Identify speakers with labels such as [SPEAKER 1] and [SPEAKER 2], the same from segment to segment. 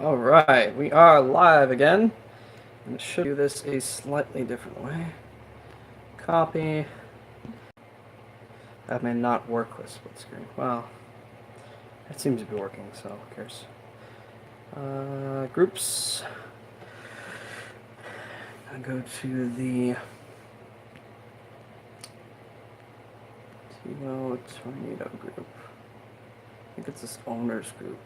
[SPEAKER 1] All right, we are live again. And should do this a slightly different way. Copy. That may not work with split screen. Well, it seems to be working, so who cares? Groups. I go to the Tevo Tornado group. I think it's this owners group.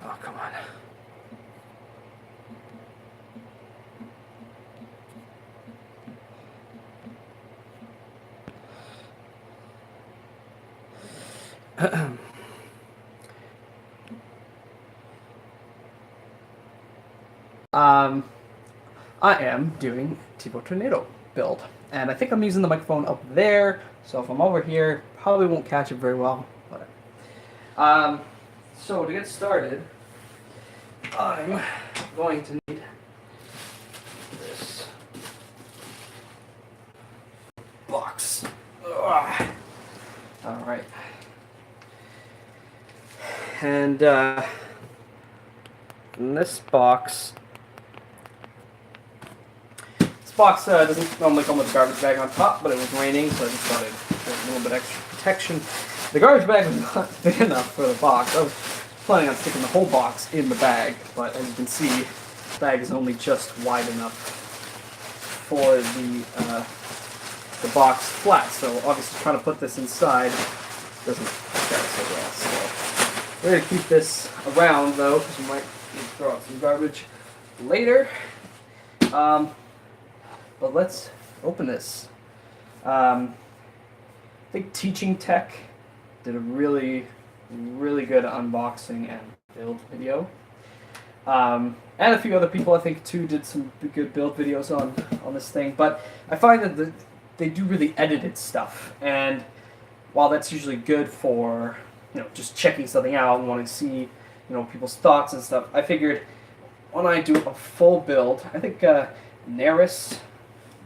[SPEAKER 1] Oh, come on. I am doing Tevo Tornado build, and I think I'm using the microphone up there, so if I'm over here, probably won't catch it very well. Whatever. So to get started, I'm going to need this box. Ugh. All right, and in this box. This box doesn't normally come with a garbage bag on top, but it was raining, so I just thought I'd put a little bit extra protection. The garbage bag was not big enough for the box. I was planning on sticking the whole box in the bag, but as you can see, the bag is only just wide enough for the box flat. So obviously trying to put this inside doesn't fit so well. So we're going to keep this around though, because we might need to throw out some garbage later. But let's open this. I think Teaching Tech did a really good unboxing and build video. And a few other people, I think, too, did some good build videos on this thing. But I find that they do really edited stuff. And while that's usually good for, just checking something out and wanting to see, people's thoughts and stuff, I figured when I do a full build, I think Neris,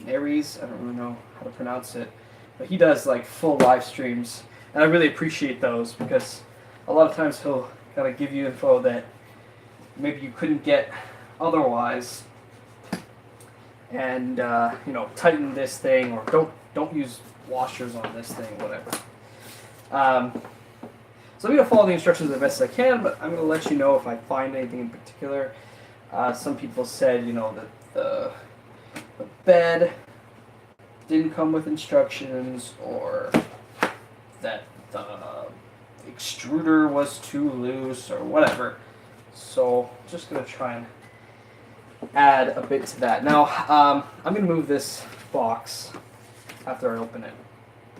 [SPEAKER 1] I don't really know how to pronounce it, but he does like full live streams, and I really appreciate those because a lot of times he'll kind of give you info that maybe you couldn't get otherwise, and tighten this thing, or don't use washers on this thing, whatever. So I'm gonna follow the instructions as best as I can, but I'm gonna let you know if I find anything in particular. Some people said, that the bed didn't come with instructions, or that the extruder was too loose, or whatever. So I'm just going to try and add a bit to that. Now, I'm going to move this box after I open it.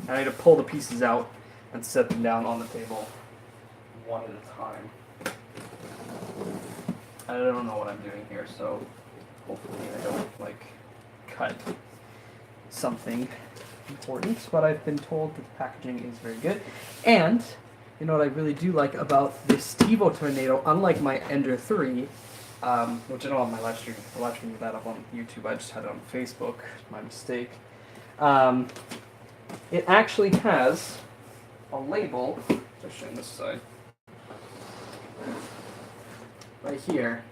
[SPEAKER 1] I need to pull the pieces out and set them down on the table one at a time. I don't know what I'm doing here, so hopefully I don't cut something important, but I've been told that the packaging is very good. And what I really do like about this Tevo Tornado, unlike my Ender 3, which I don't have my live stream. The live stream of that up on YouTube. I just had it on Facebook. My mistake. It actually has a label. Just showing this side. Right here,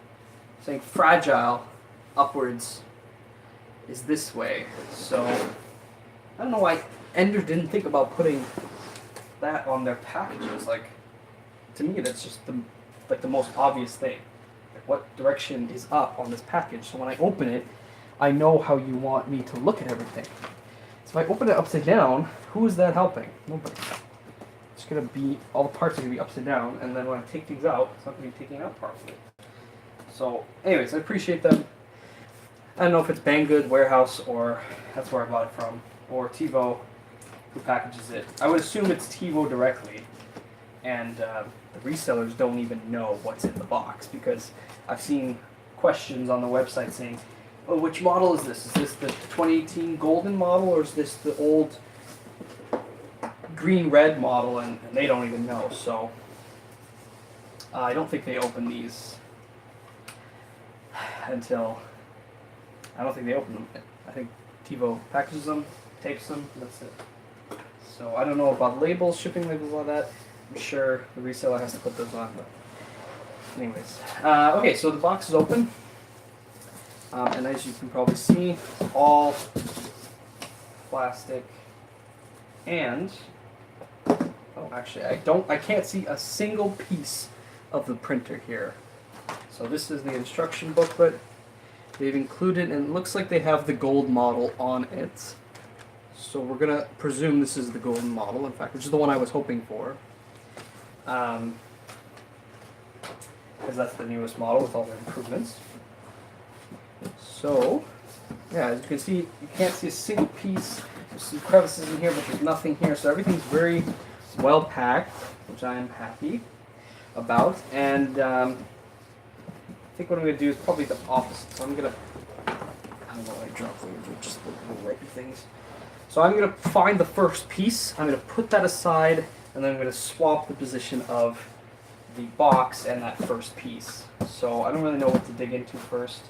[SPEAKER 1] saying fragile upwards is this way. So I don't know why Ender didn't think about putting that on their packages. To me, that's just the most obvious thing. What direction is up on this package? So when I open it, I know how you want me to look at everything. So if I open it upside down, who is that helping? Nobody. It's gonna be, all the parts are gonna be upside down, and then when I take things out, it's not gonna be taking out properly. So anyways, I appreciate them. I don't know if it's Banggood Warehouse, or that's where I bought it from, or Tevo, who packages it. I would assume it's Tevo directly, and the resellers don't even know what's in the box, because I've seen questions on the website saying, oh, which model is this? Is this the 2018 golden model, or is this the old green-red model? And they don't even know, so I don't think they open these until I don't think they open them. I think Tevo packages them, tapes them, and that's it. So I don't know about labels, shipping labels, all that. I'm sure the reseller has to put those on, but anyways. Okay, so the box is open. And as you can probably see, it's all plastic. And oh, actually, I can't see a single piece of the printer here. So this is the instruction booklet. They've included, and it looks like they have the gold model on it. So we're gonna presume this is the golden model, in fact, which is the one I was hoping for. Because that's the newest model with all the improvements. So, yeah, as you can see, you can't see a single piece. There's some crevices in here, but there's nothing here. So everything's very well packed, which I am happy about. And I think what I'm going to do is probably the opposite. So I'm going to, I don't know why I dropped things, just little ropey things. So I'm going to find the first piece. I'm going to put that aside, and then I'm going to swap the position of the box and that first piece. So I don't really know what to dig into first.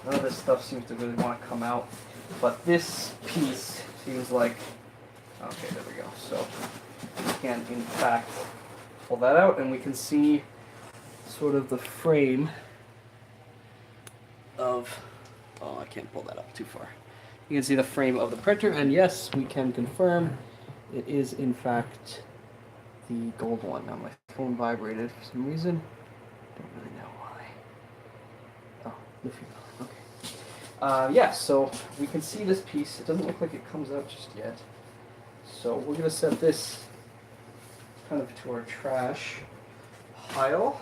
[SPEAKER 1] None of this stuff seems to really want to come out. But this piece seems like, okay, there we go. So we can, in fact, pull that out, and we can see sort of the frame of, oh, I can't pull that up too far. You can see the frame of the printer, and yes, we can confirm it is, in fact, the gold one. Now my phone vibrated for some reason. Don't really know why. Oh, if you okay. Yeah, so we can see this piece. It doesn't look like it comes out just yet. So we're gonna set this kind of to our trash pile,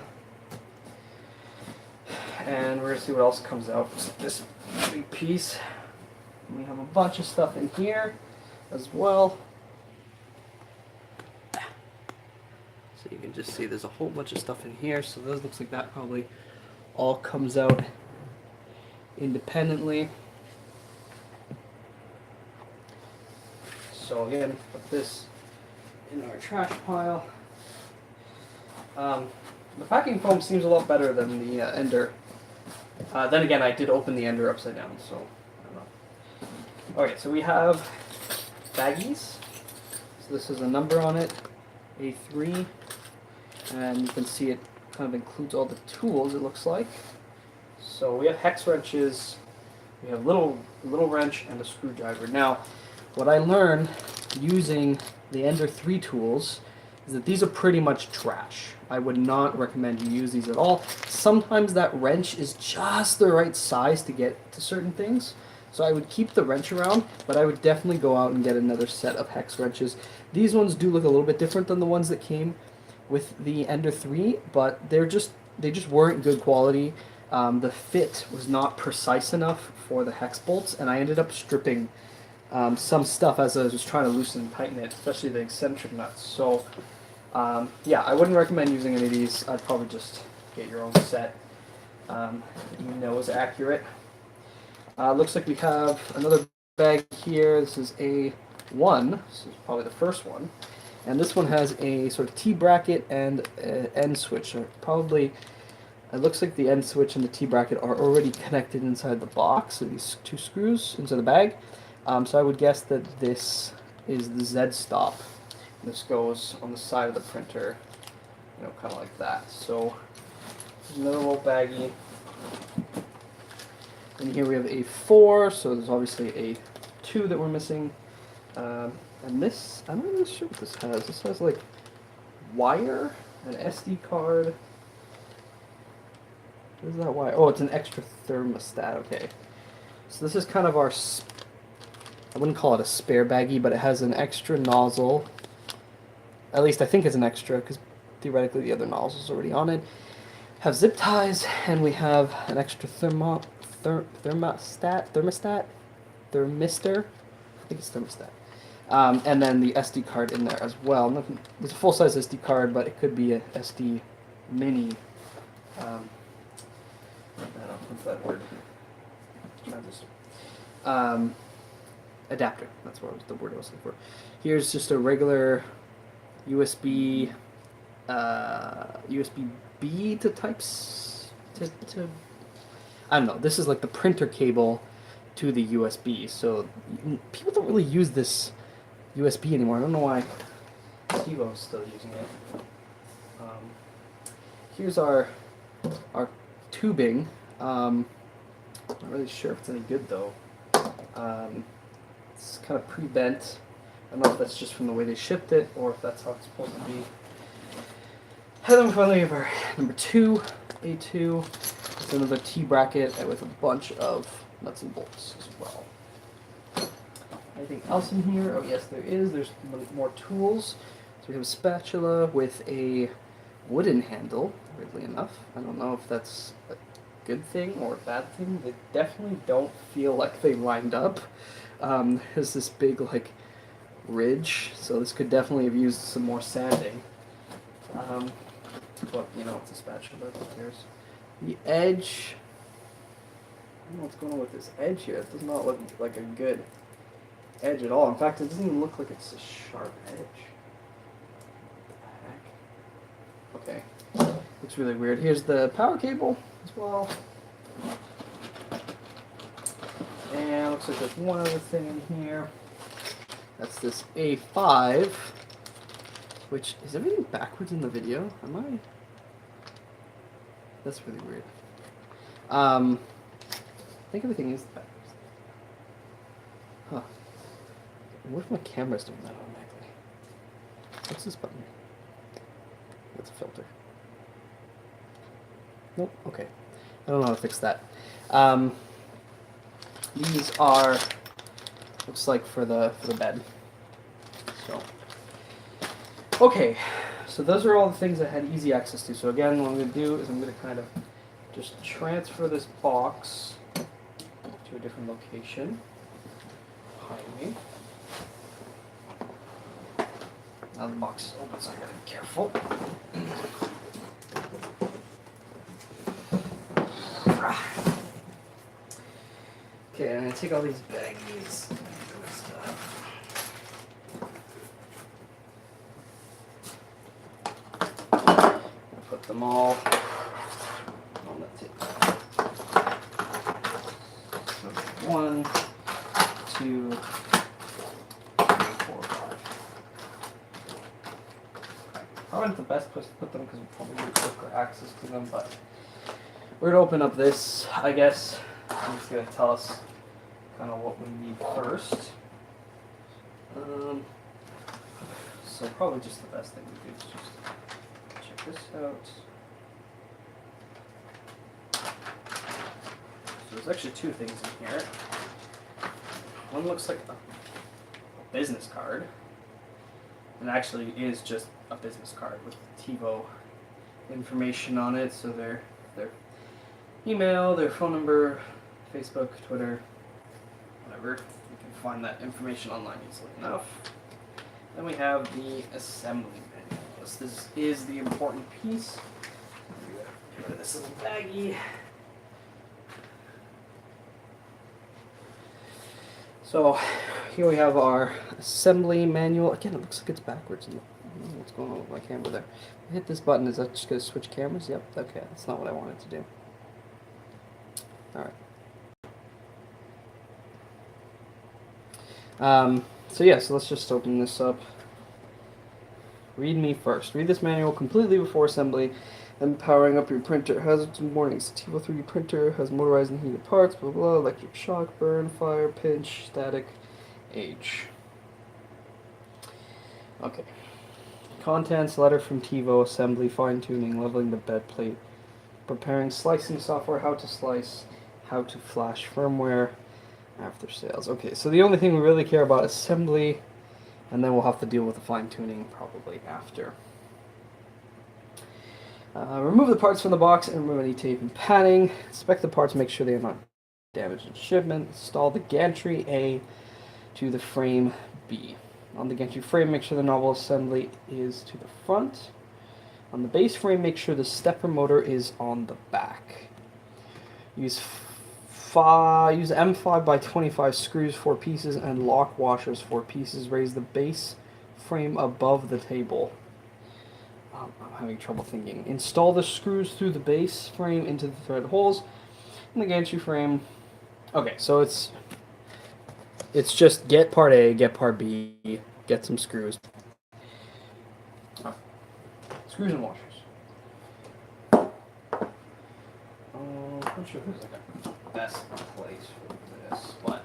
[SPEAKER 1] and we're gonna see what else comes out. So this big piece. We have a bunch of stuff in here as well. So you can just see there's a whole bunch of stuff in here. So this looks like that probably all comes out independently. So again, put this in our trash pile. The packing foam seems a lot better than the Ender. Then again, I did open the Ender upside down, so I don't know. Okay, so we have baggies. So this is a number on it, A3. And you can see it kind of includes all the tools, it looks like. So we have hex wrenches, we have little wrench, and a screwdriver. Now, what I learned using the Ender 3 tools is that these are pretty much trash. I would not recommend you use these at all. Sometimes that wrench is just the right size to get to certain things. So I would keep the wrench around, but I would definitely go out and get another set of hex wrenches. These ones do look a little bit different than the ones that came with the Ender 3, but they just weren't good quality. The fit was not precise enough for the hex bolts, and I ended up stripping some stuff as I was trying to loosen and tighten it, especially the eccentric nuts. So yeah, I wouldn't recommend using any of these. I'd probably just get your own set that you know is accurate. Looks like we have another bag here. This is A1. This is probably the first one. And this one has a sort of T-bracket and end switch. Or probably, it looks like the end switch and the T-bracket are already connected inside the box. So these two screws into the bag. So I would guess that this is the Z-stop. This goes on the side of the printer, you know, kind of like that. So another little baggie. And here we have a 4, so there's obviously a 2 that we're missing. And this, I'm not really sure what this has. This has like wire, an SD card. What is that wire? Oh, it's an extra thermostat, okay. So this is kind of our, I wouldn't call it a spare baggie, but it has an extra nozzle. At least I think it's an extra, because theoretically the other nozzle is already on it. Have zip ties, and we have an extra thermistor? I think it's thermostat. And then the SD card in there as well. It's a full-size SD card, but it could be a SD mini. I don't know, what's that word? Adapter. That's what was the word I was looking for. Here's just a regular USB B to types to I don't know. This is like the printer cable to the USB. So people don't really use this USB anymore. I don't know why Tevo is still using it. Here's our tubing. Not really sure if it's any good though. It's kind of pre-bent. I don't know if that's just from the way they shipped it or if that's how it's supposed to be. And then finally we have our number 2, A2. It's another T-bracket with a bunch of nuts and bolts as well. Anything else in here? Oh yes, there is. There's more tools. So we have a spatula with a wooden handle, weirdly enough. I don't know if that's a good thing or a bad thing. They definitely don't feel like they lined up. There's this big like ridge, so this could definitely have used some more sanding. But you know, it's a spatula, who cares? The edge, I don't know what's going on with this edge here. It does not look like a good edge at all. In fact, it doesn't even look like it's a sharp edge. What the heck? Okay, looks really weird. Here's the power cable as well. And looks like there's one other thing in here. That's this A5, which, is everything backwards in the video? Am I? That's really weird. I think everything is backwards. Huh. What if my camera's doing that automatically? What's this button? That's a filter. Nope, okay. I don't know how to fix that. These are, looks like for the bed. So, okay, so those are all the things I had easy access to. So again, what I'm going to do is I'm going to kind of just transfer this box to a different location behind me. Now the box is open, so I gotta be careful. Okay, I'm gonna take all these baggies. Put them all on the table. 1, 2, 3, 4, 5. Probably not the best place to put them because we probably need quicker access to them, but we're gonna open up this, I guess. It's gonna tell us kind of what we need first. So probably just the best thing to do is just check this out. So there's actually 2 things in here. One looks like a business card, and actually is just a business card with Tevo information on it. So their email, their phone number, Facebook, Twitter, whatever. You can find that information online easily enough. Then we have the assembly manual. This is the important piece. Get rid of this little baggie. So here we have our assembly manual. Again, it looks like it's backwards. I don't know what's going on with my camera there. I hit this button. Is that just going to switch cameras? Yep. Okay, that's not what I wanted to do. All right. So yeah, so let's just open this up. Read me first. Read this manual completely before assembly, then powering up your printer. Hazards and warnings. Tevo 3D printer has motorized and heated parts, blah, blah, blah, electric shock, burn, fire, pinch, static, age. Okay. Contents, letter from Tevo, assembly, fine-tuning, leveling the bed plate, preparing slicing software, how to slice, how to flash firmware, after sales. Okay, so the only thing we really care about is assembly, and then we'll have to deal with the fine-tuning probably after. Remove the parts from the box and remove any tape and padding. Inspect the parts, make sure they are not damaged in shipment. Install the gantry A to the frame B. On the gantry frame, make sure the novel assembly is to the front. On the base frame, make sure the stepper motor is on the back. Use M5 by 25 screws 4 pieces and lock washers 4 pieces. Raise the base frame above the table. I'm having trouble thinking. Install the screws through the base frame into the thread holes in the gantry frame. Okay, so it's just get part A, get part B, get some screws. Oh. Screws and washers. I'm not sure if there's like a best place for this, but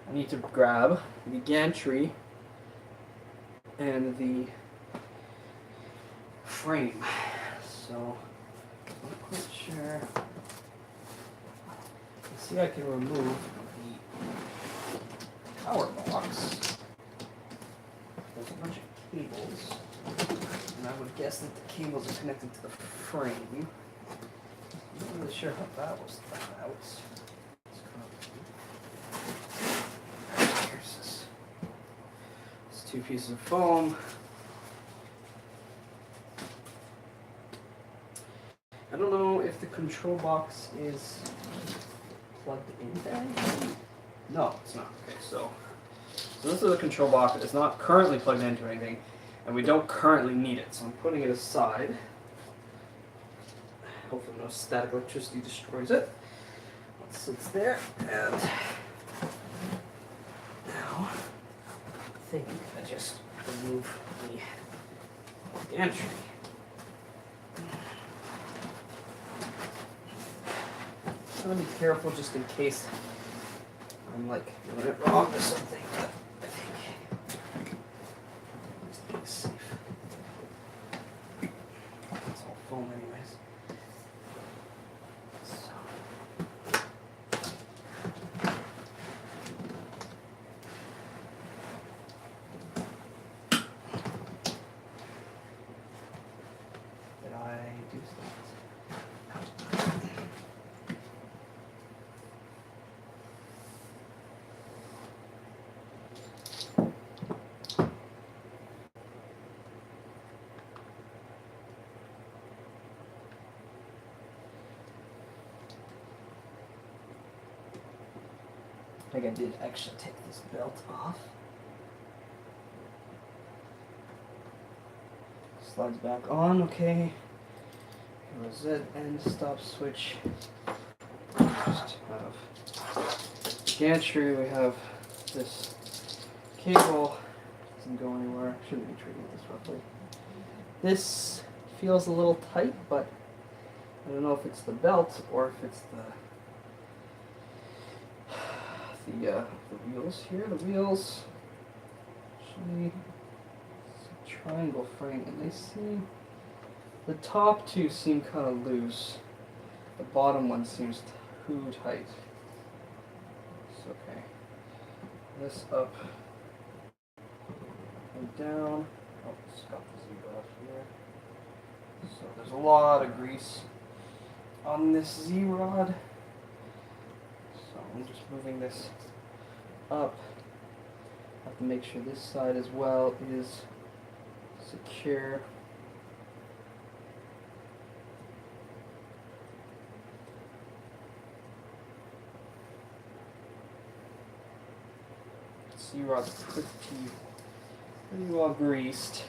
[SPEAKER 1] I need to grab the gantry and the frame. So I'm not quite sure. Let's see, I can remove the power box. There's a bunch of cables, and I would guess that the cables are connected to the frame. I'm not really sure how that was thought out. Here's this. It's 2 pieces of foam. I don't know if the control box is plugged in there. No, it's not. Okay, so this is the control box. It's not currently plugged into anything, and we don't currently need it. So I'm putting it aside. Hopefully no static electricity destroys it. It sits there, and now I think I just remove the gantry. I'm gonna be careful just in case I'm like doing it wrong or something, but I think just being safe. It's all foam anyways. So. Did I do something? I think I did actually take this belt off. Slides back on, okay. Here was it, and stop switch. Just have gantry, we have this cable, doesn't go anywhere, shouldn't be treating this roughly. This feels a little tight, but I don't know if it's the belt or if it's the wheels here. The wheels, actually, it's a triangle frame, and they seem, the top two seem kind of loose. The bottom one seems too tight. It's okay. This up and down. Oh, it's got the Z rod here. So there's a lot of grease on this Z rod. I'm just moving this up. I have to make sure this side as well is secure. C-rod's pretty well greased.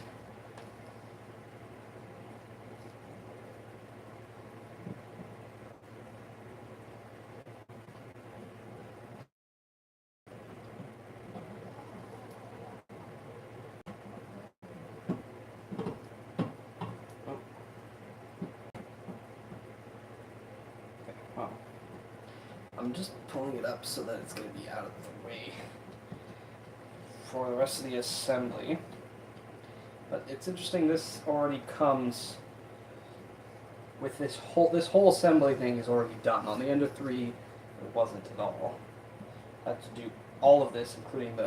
[SPEAKER 1] I'm just pulling it up so that it's going to be out of the way for the rest of the assembly. But it's interesting, this already comes with this whole assembly thing is already done. On the Ender 3, it wasn't at all. I had to do all of this, including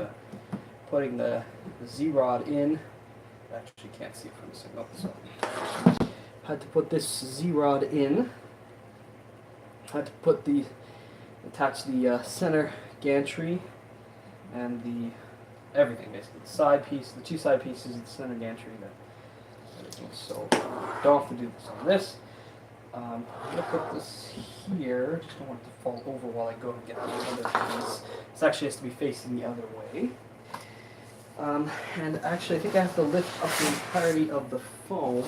[SPEAKER 1] putting the Z-rod in. I actually can't see it from the signal, so I had to put this Z-rod in. I had to attach the center gantry and the everything, basically the side piece, the 2 side pieces of the center gantry. So don't have to do this on this. I'm gonna put this here. Just don't want it to fall over while I go and get the other piece. This actually has to be facing the other way. And actually, I think I have to lift up the entirety of the foam.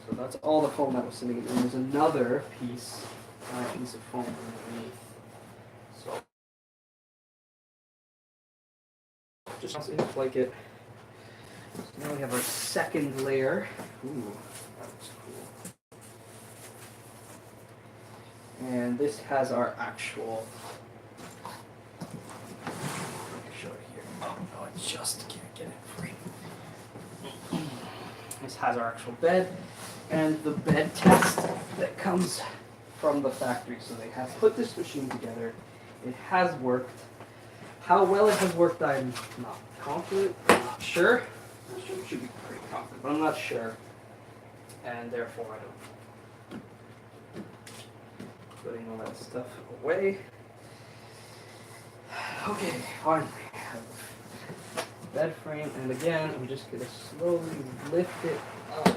[SPEAKER 1] So that's all the foam that was sitting in. And there's another piece of foam underneath. just inflate it. So now we have our second layer. Ooh, that looks cool. And this has our actual. Show it here. Oh no, I just can't get it free. This has our actual bed and the bed test that comes from the factory. So they have put this machine together. It has worked. How well it has worked, I'm not confident. I'm not sure. I'm sure it should be pretty confident, but I'm not sure. And therefore, I don't. Putting all that stuff away. Okay, finally, I have the bed frame, and again, I'm just going to slowly lift it up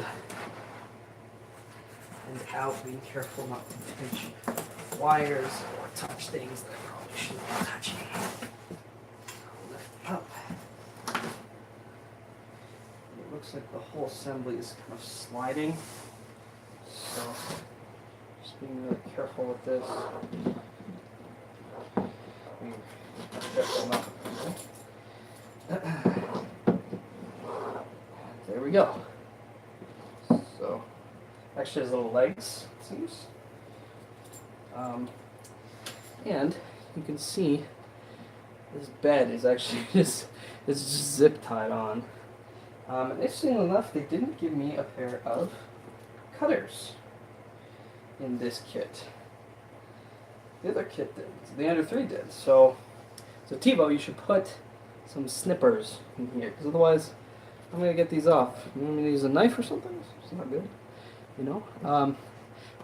[SPEAKER 1] and out, being careful not to pinch wires or touch things that I probably shouldn't be touching. Lift it up. It looks like the whole assembly is kind of sliding, so just being really careful with this. There we go. So, actually has little legs, it seems. And you can see this bed is actually just zip tied on. And interestingly enough, they didn't give me a pair of cutters in this kit. The other kit did. The Under 3 did. So Tevo, you should put some snippers in here, because otherwise I'm going to get these off. You want me to use a knife or something? It's not good, you know?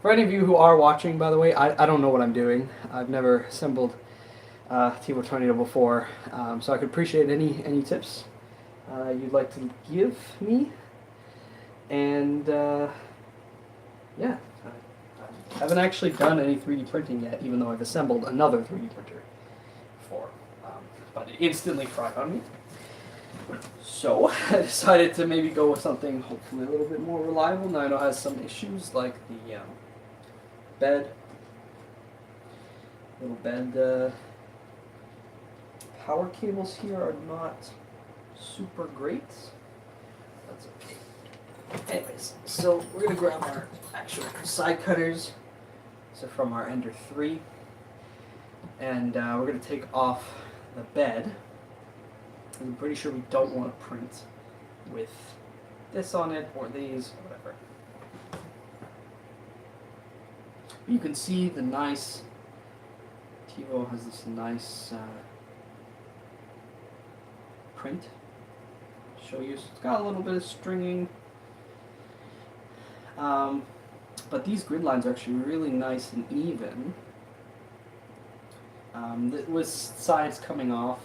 [SPEAKER 1] For any of you who are watching, by the way, I don't know what I'm doing. I've never assembled Tevo Tornado before, so I could appreciate any tips you'd like to give me. And yeah, I haven't actually done any 3D printing yet, even though I've assembled another 3D printer before, but it instantly fried on me. So I decided to maybe go with something hopefully a little bit more reliable. Now I know it has some issues, like the bed, little bed power cables here are not super great. That's okay. Anyways, so we're going to grab our actual side cutters. So from our Ender 3. And we're going to take off the bed. I'm pretty sure we don't want to print with this on it or these or whatever. You can see the nice, Tevo has this nice print. Show you, so it's got a little bit of stringing. But these grid lines are actually really nice and even. With sides coming off,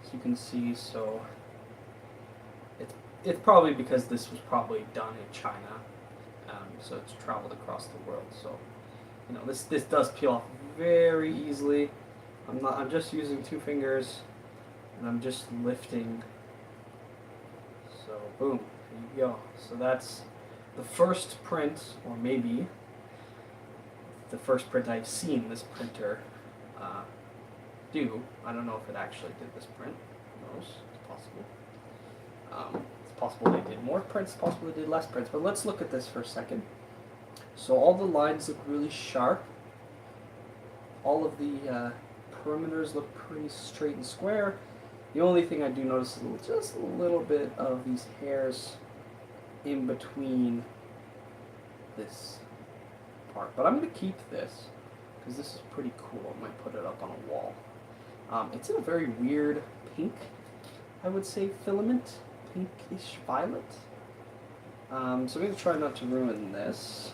[SPEAKER 1] as you can see, so it's probably because this was probably done in China, so it's traveled across the world. So you know this does peel off very easily. I'm just using 2 fingers, and I'm just lifting. So boom, there you go. So that's the first print, or maybe the first print I've seen this printer do. I don't know if it actually did this print. Who knows? It's possible. It's possible they did more prints, it's possible they did less prints, but let's look at this for a second. So all the lines look really sharp. All of the perimeters look pretty straight and square. The only thing I do notice is just a little bit of these hairs in between this part. But I'm going to keep this because this is pretty cool. I might put it up on a wall. It's in a very weird pink, I would say, filament. Pinkish violet. So I'm going to try not to ruin this.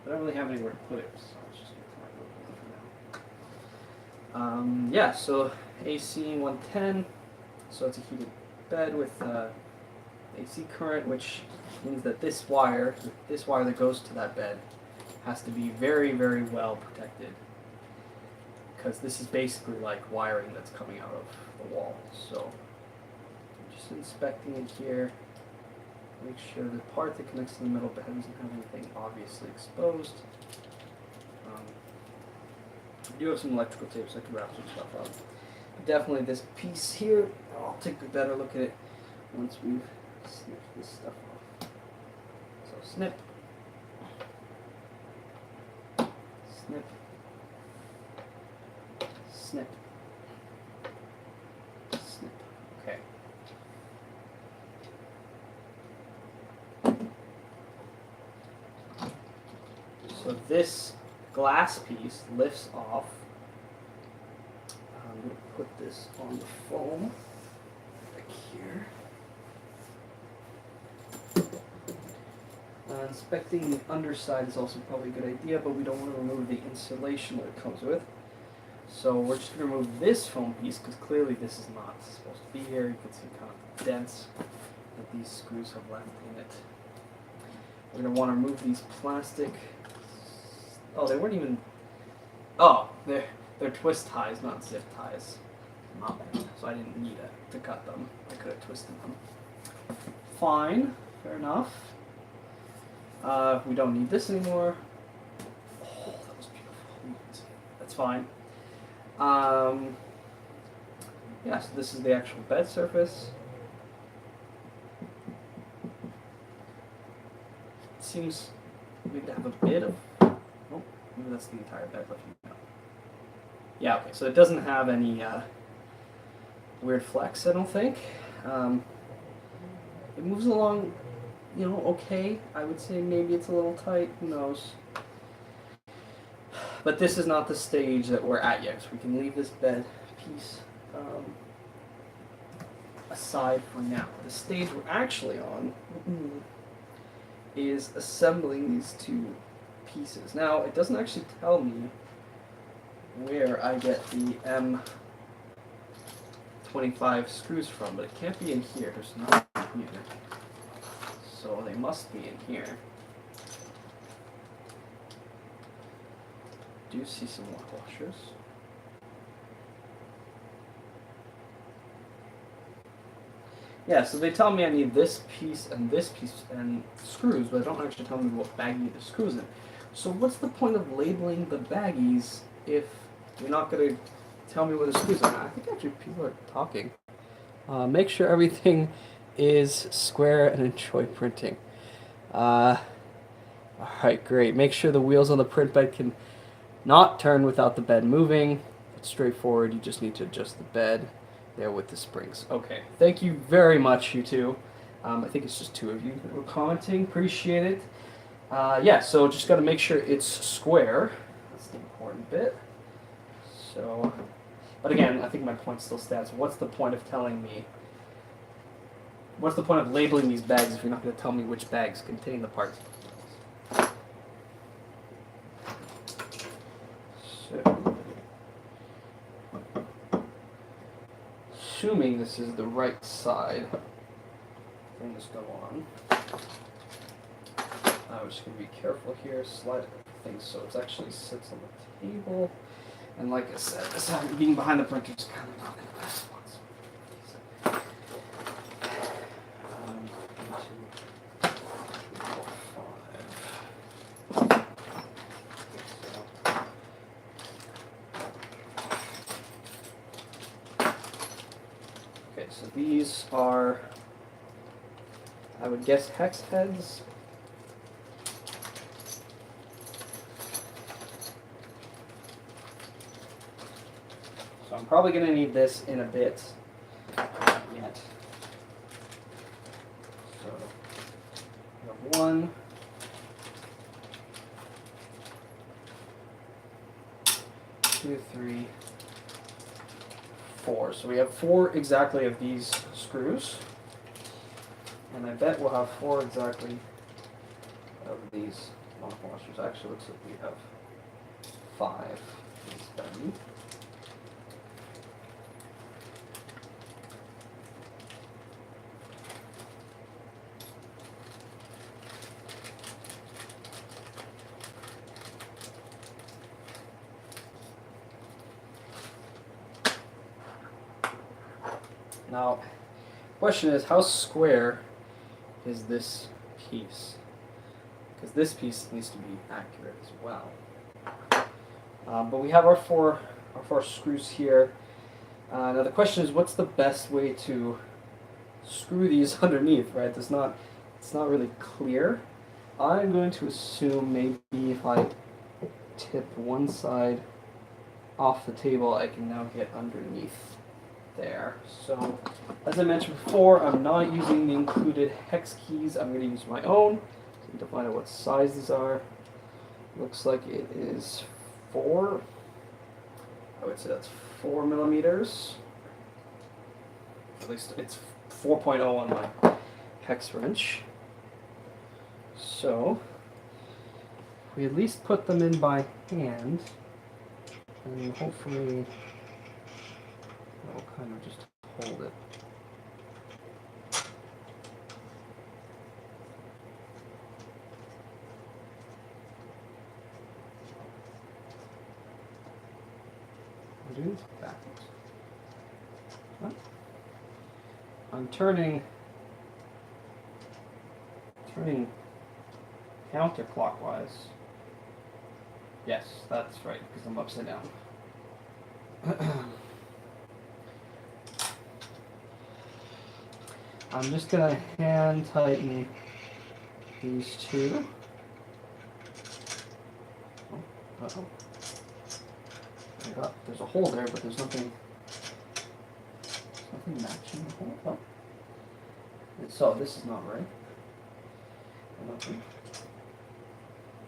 [SPEAKER 1] I don't really have anywhere to put it, so I'll just for now. Yeah, so AC 110. So it's a heated bed with AC current, which means that this wire that goes to that bed has to be very, very well protected, because this is basically like wiring that's coming out of the wall. So I'm just inspecting it here, make sure the part that connects to the metal bed doesn't have anything obviously exposed. I do have some electrical tape so I can wrap some stuff up. definitely this piece here. I'll take a better look at it once we've snipped this stuff off. So snip, snip, snip, snip. Okay. So this glass piece lifts off. I'm going to put this on the foam back here. Inspecting the underside is also probably a good idea, but we don't want to remove the insulation that it comes with. So we're just going to remove this foam piece because clearly this is not supposed to be here. You can see kind of dents that these screws have left in it. We're going to want to remove these plastic. Oh, they weren't even. Oh, they're twist ties, not zip ties. So I didn't need to cut them. I could have twisted them. Fine, fair enough. We don't need this anymore. Oh, that was beautiful. That's fine. Yeah, so this is the actual bed surface. It seems maybe to have a bit of. Oh, maybe that's the entire bed lifting out. Yeah, okay, so it doesn't have any weird flex, I don't think. It moves along, you know, okay. I would say maybe it's a little tight, who knows. But this is not the stage that we're at yet, so we can leave this bed piece aside for now. The stage we're actually on is assembling these two pieces. Now, it doesn't actually tell me where I get the M25 screws from, but it can't be in here. There's not in here. So they must be in here. Do see some lock washers. Yeah, so they tell me I need this piece and screws, but they don't actually tell me what baggie the screws in. So what's the point of labeling the baggies if you're not going to tell me where the screws are? I think actually people are talking. Make sure everything is square and enjoy printing. Alright, great. Make sure the wheels on the print bed can not turn without the bed moving. It's straightforward. You just need to adjust the bed there with the springs. Okay, thank you very much, you two. I think it's just two of you that were commenting. Appreciate it. Yeah, so just got to make sure it's square. That's the important bit. So, but again, I think my point still stands. What's the point of telling me? What's the point of labeling these bags if you're not going to tell me which bags contain the parts? So, assuming this is the right side, things go on. I'm just going to be careful here, slide things so it actually sits on the table. And like I said, this being behind the printer is kind of not in the best spots. Okay, so these are, I would guess, hex heads. So I'm probably going to need this in a bit. Not yet. So we have 1, 2, 3, 4. So we have 4 exactly of these screws. And I bet we'll have 4 exactly of these lock washers. Actually, looks like we have 5. Done. Now, question is, how square is this piece? Because this piece needs to be accurate as well. But we have our four screws here. Now the question is, what's the best way to screw these underneath, right? It's not really clear. I'm going to assume maybe if I tip one side off the table, I can now get underneath there. So, as I mentioned before, I'm not using the included hex keys. I'm going to use my own. So I need to find out what size these are. Looks like it is 4. I would say that's 4 millimeters. At least it's 4.0 on my hex wrench. So, we at least put them in by hand, and hopefully that'll kind of just hold it. I'm doing this backwards. What? I'm turning counterclockwise. Yes, that's right, because I'm upside down. I'm just gonna hand tighten these two. Oh, uh-oh. There's a hole there, but there's nothing matching the hole. Oh. So this is not right. Nothing.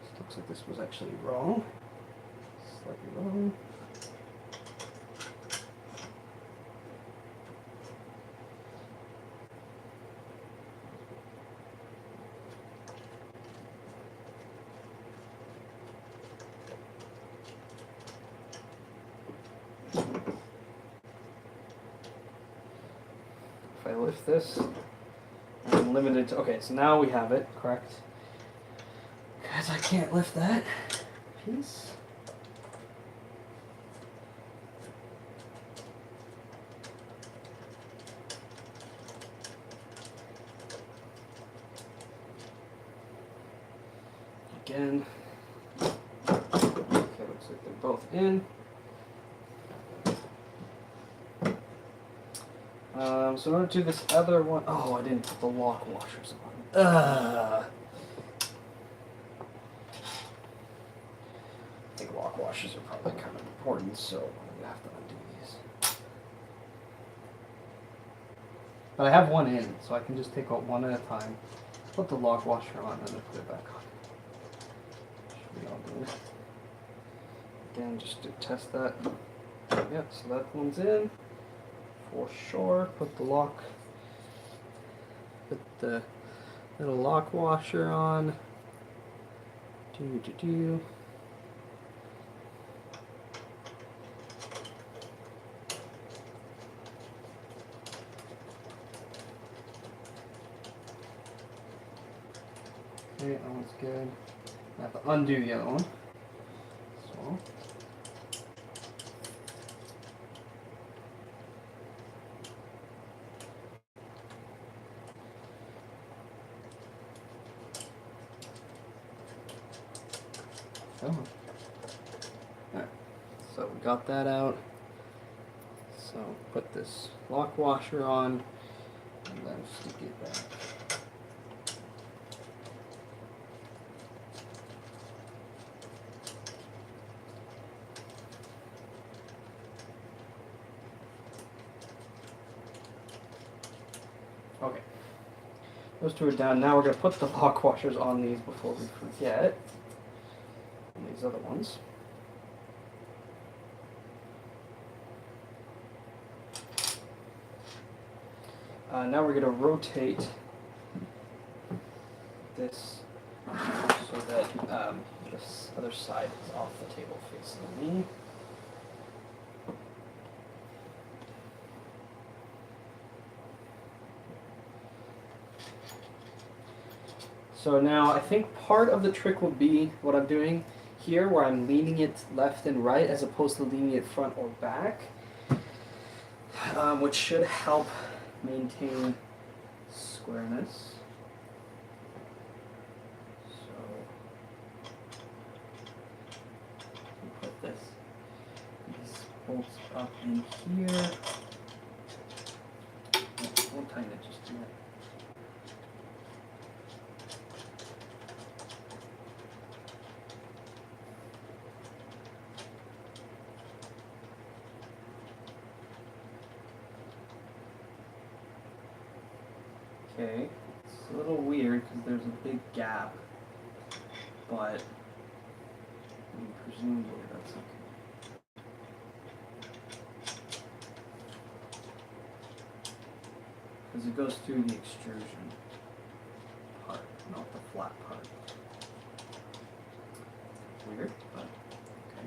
[SPEAKER 1] This looks like this was actually wrong. Slightly wrong. If I lift this, I'm limited to, okay, so now we have it, correct? Because I can't lift that piece. Again. Okay, looks like they're both in. So in order to do this other one, oh, I didn't put the lock washers on. I think lock washers are probably kind of important, so I'm gonna have to undo these. But I have one in, so I can just take out one at a time. Put the lock washer on and then put it back on. Should be all good. Again, just to test that. Yep, so that one's in. For sure, put the little lock washer on. Do. Okay, that one's good. I have to undo the other one. So. Alright, so we got that out. So put this lock washer on and then stick it back. Okay, those two are done. Now we're going to put the lock washers on these before we forget. On these other ones. Now we're going to rotate this so that this other side is off the table facing me. So now I think part of the trick will be what I'm doing here, where I'm leaning it left and right as opposed to leaning it front or back, which should help maintain squareness. So put these bolts up in here. We'll tighten it just a minute. Okay, it's a little weird because there's a big gap, but presumably that's okay. Because it goes through the extrusion part, not the flat part. Weird, but okay.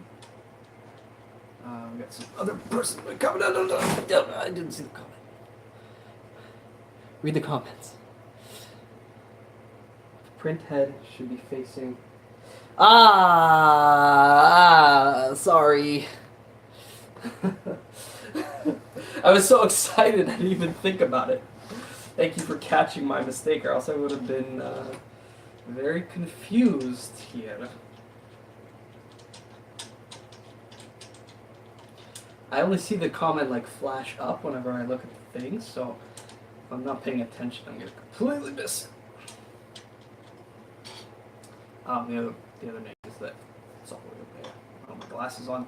[SPEAKER 1] We got some other person coming out. I didn't see the comment. Read the comments. Print head should be facing. Sorry. I was so excited I didn't even think about it. Thank you for catching my mistake, or else I would have been very confused here. I only see the comment like flash up whenever I look at the things, so if I'm not paying attention, I'm gonna completely miss it. The other name is that it's all the way up there. I don't have my glasses on.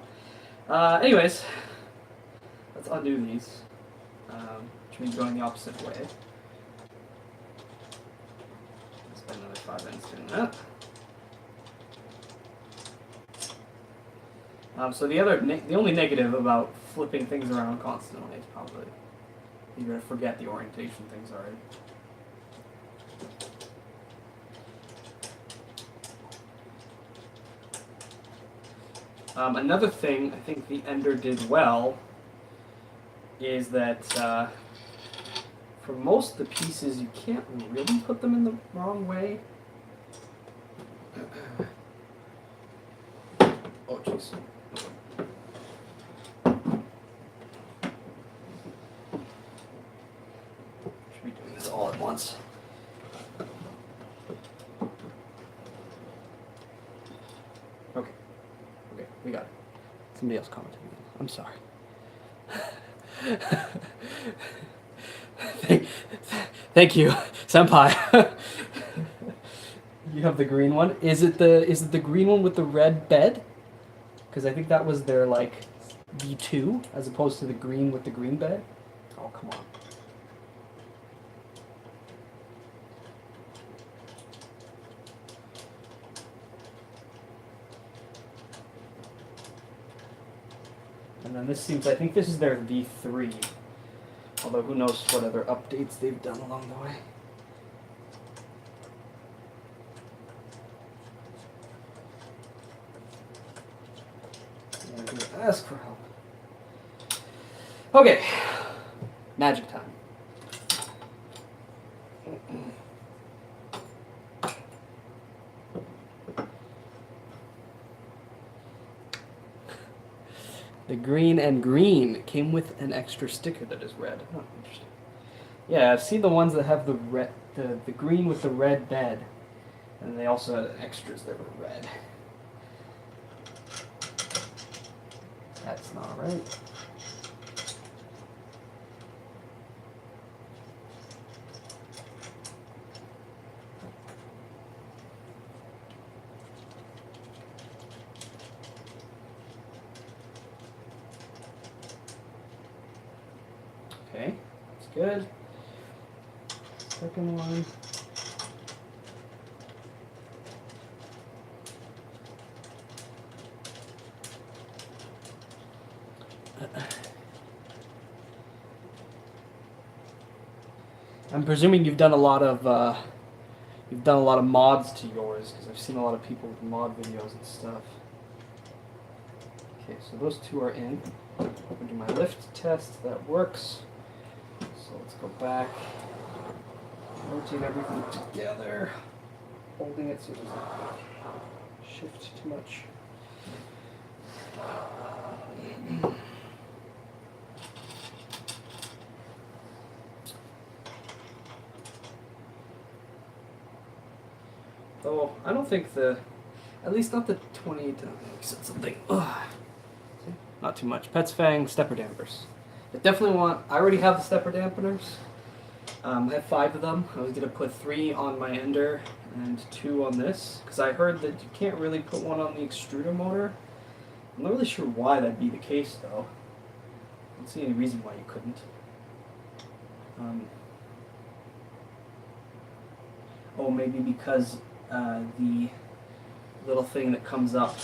[SPEAKER 1] Anyways, let's undo these, which means going the opposite way. Spend another 5 minutes doing that. So the only negative about flipping things around constantly is probably you're going to forget the orientation things already. Another thing I think the Ender did well is that for most of the pieces you can't really put them in the wrong way. Oh jeez. Should be doing this all at once. Okay. Okay, we got it. Somebody else commented. I'm sorry. Thank you, senpai. You have the green one. Is it the green one with the red bed? Because I think that was their like V2 as opposed to the green with the green bed. Oh come on. And then this seems, I think this is their V3. Although who knows what other updates they've done along the way. I'm going to ask for help. Okay. Magic time. The green and green came with an extra sticker that is red. Oh, interesting. Yeah, I've seen the ones that have the red, the green with the red bed, and they also had extras that were red. That's not right. Okay, that's good. Second one. I'm presuming you've done a lot of mods to yours, because I've seen a lot of people with mod videos and stuff. Okay, so those two are in. I'm going to do my lift test. That works. So let's go back. Rotate everything together. Holding it so it doesn't shift too much. Though I don't think at least not the 28 said something. Ugh. See? not too much. Pet's Fang stepper dampers. I definitely want. I already have the stepper dampeners. I have 5 of them. I was gonna put 3 on my ender and 2 on this because I heard that you can't really put one on the extruder motor. I'm not really sure why that'd be the case though. I don't see any reason why you couldn't. Oh, maybe because the little thing that comes up,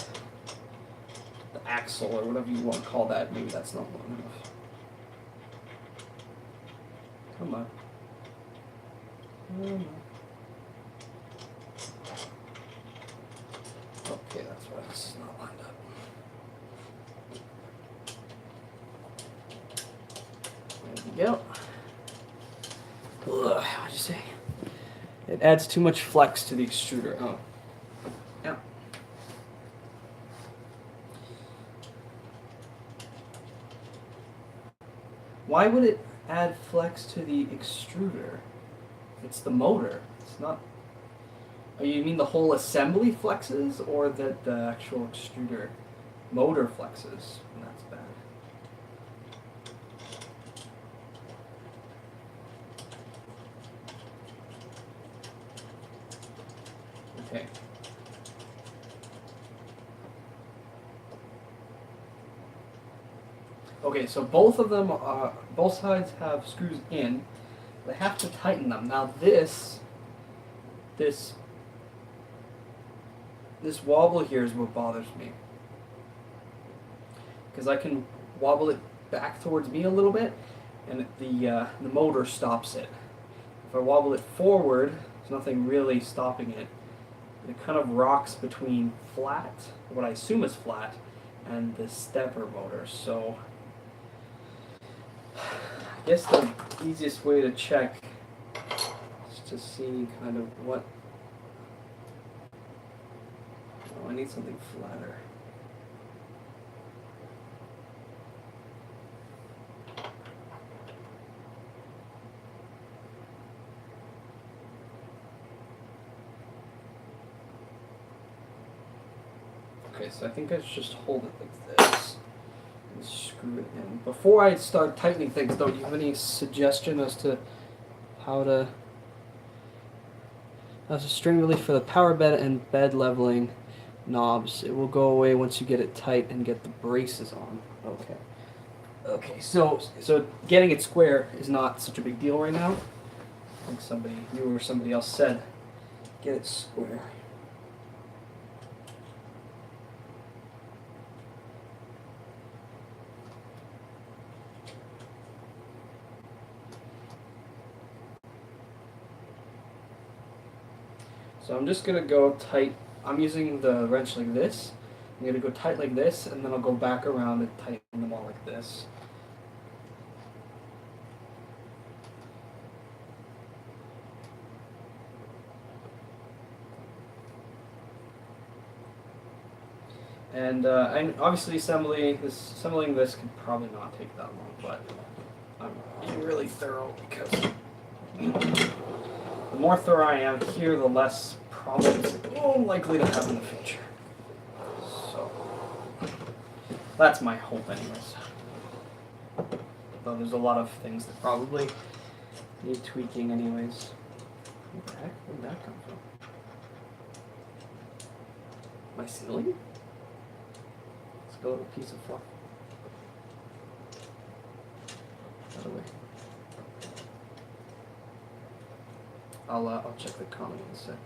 [SPEAKER 1] the axle or whatever you want to call that, maybe that's not long enough. Come on. Okay, that's why this is not lined up. There we go. Ugh, what'd you say? It adds too much flex to the extruder. Oh. Yeah. Why would it add flex to the extruder? It's the motor. It's not. Oh, you mean the whole assembly flexes, or that the actual extruder motor flexes? That's bad. Okay. Okay, so both of them, both sides have screws in. They have to tighten them. Now this wobble here is what bothers me. Because I can wobble it back towards me a little bit, and the motor stops it. If I wobble it forward, there's nothing really stopping it. It kind of rocks between flat, what I assume is flat, and the stepper motor. So I guess the easiest way to check is to see kind of what. Oh, I need something flatter. Okay, so I think I should just hold it like this and screw it in. Before I start tightening things, though, do you have any suggestion as to how to string relief for the power bed and bed leveling knobs? It will go away once you get it tight and get the braces on. Okay. Okay, so getting it square is not such a big deal right now. I think you or somebody else said, get it square. So I'm just going to go tight. I'm using the wrench like this. I'm going to go tight like this, and then I'll go back around and tighten them all like this. And obviously assembling this could probably not take that long, but I'm being really thorough because the more thorough I am here, the less problems I'm likely to have in the future. So that's my hope anyways. Though there's a lot of things that probably need tweaking anyways. What the heck? Where did that come from? My ceiling? Let's go with a piece of fluff. By the way. I'll check the comment in a sec.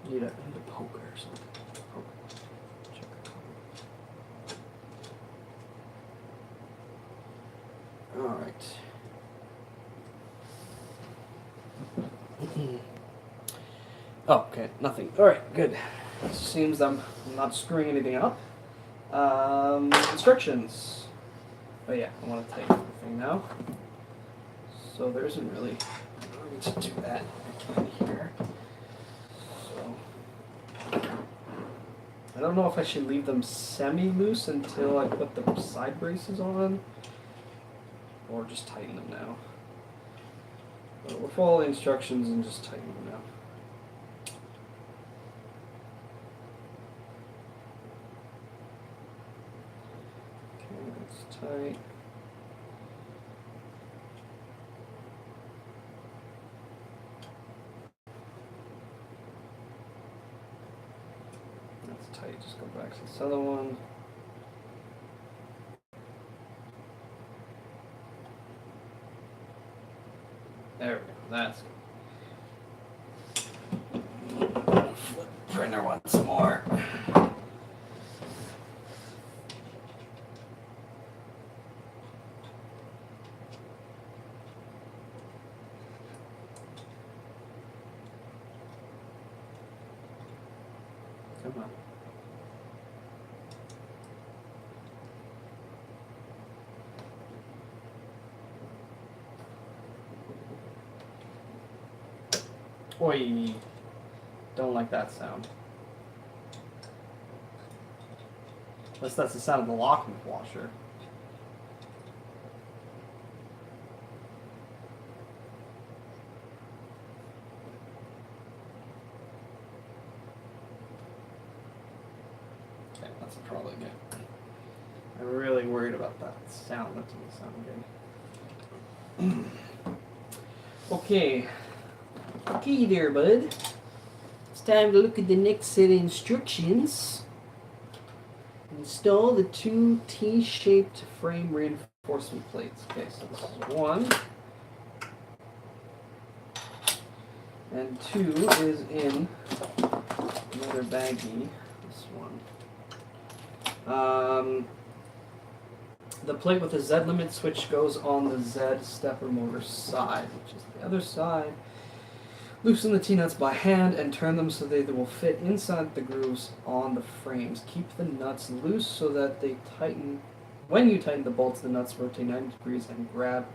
[SPEAKER 1] Need a poker or something. Poker. Check the comment. All right. Oh, okay, nothing. All right, good. Seems I'm not screwing anything up. Instructions. Oh yeah, I want to tighten everything now. So there isn't really a need to do that. I can here. So I don't know if I should leave them semi-loose until I put the side braces on, or just tighten them now. But we'll follow the instructions and just tighten them now. That's tight. That's tight. Just go back to this other one. There we go. That's good. Flip printer once more. Come on. Oi. Don't like that sound. Unless that's the sound of the locking washer. Okay, that's probably good. I'm really worried about that sound. That doesn't sound good. Okay. Okay there, bud. It's time to look at the next set of instructions. Install the two T-shaped frame reinforcement plates. Okay, so this is one. And two is in another baggie. This one. The plate with the Z limit switch goes on the Z stepper motor side, which is the other side. Loosen the T-nuts by hand and turn them so they will fit inside the grooves on the frames. Keep the nuts loose so that they tighten. When you tighten the bolts, the nuts rotate 90 degrees and grab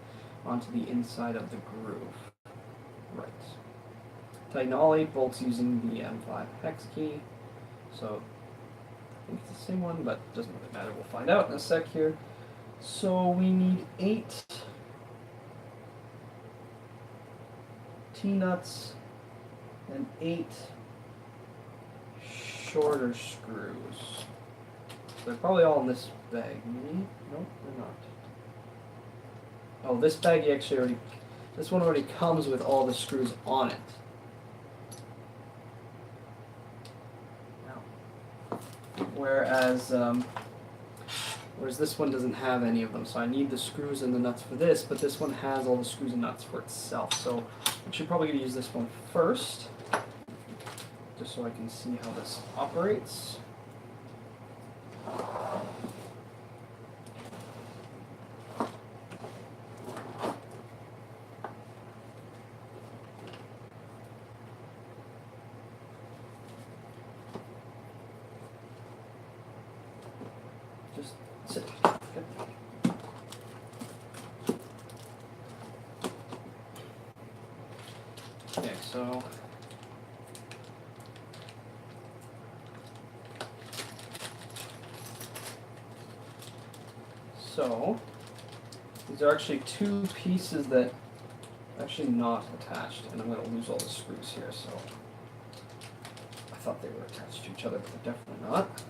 [SPEAKER 1] onto the inside of the groove. Right. Tighten all 8 bolts using the M5 hex key. So, I think it's the same one, but it doesn't really matter. We'll find out in a sec here. So, we need 8 T-nuts and 8 shorter screws. They're probably all in this bag. Maybe? Nope, they're not. Oh, this bag this one already comes with all the screws on it. Whereas this one doesn't have any of them, so I need the screws and the nuts for this, but this one has all the screws and nuts for itself. So I should probably use this one first, just so I can see how this operates. Just sit. Okay, so these are actually 2 pieces that are actually not attached, and I'm going to lose all the screws here, so I thought they were attached to each other, but they're definitely not.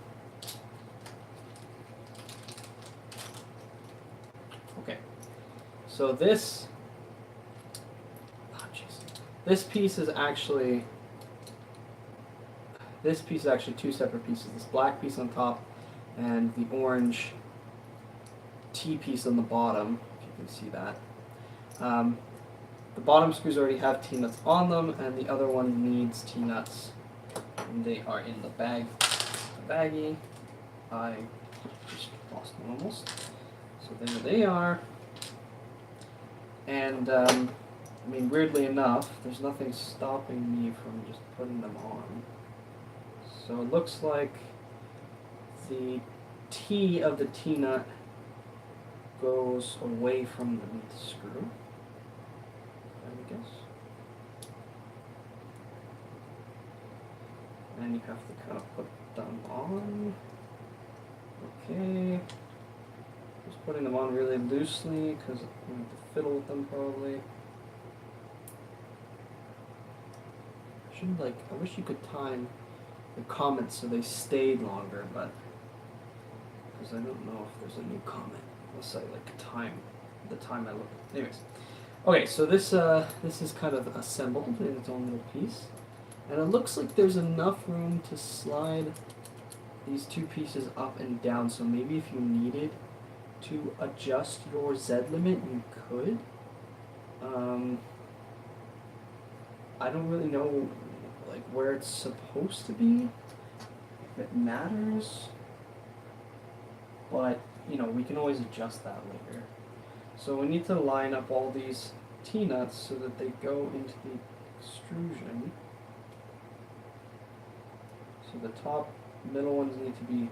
[SPEAKER 1] Okay, so this piece is actually 2 separate pieces. This black piece on top and the orange T piece on the bottom, if you can see that. The bottom screws already have T-nuts on them, and the other one needs T-nuts. And they are in the baggie. I just lost them almost. So there they are. And, I mean, weirdly enough, there's nothing stopping me from just putting them on. So it looks like the T of the T-nut goes away from the meat screw, I guess. And you have to kind of put them on. Okay. Just putting them on really loosely because you have to fiddle with them probably. I wish you could time the comments so they stayed longer, but because I don't know if there's a new comment. I'll say like the time I look. Anyways, okay, so this is kind of assembled in its own little piece, and it looks like there's enough room to slide these two pieces up and down. So maybe if you needed to adjust your Z limit, you could. I don't really know like where it's supposed to be, if it matters, but you know, we can always adjust that later. So we need to line up all these T-nuts so that they go into the extrusion. So the top middle ones need to be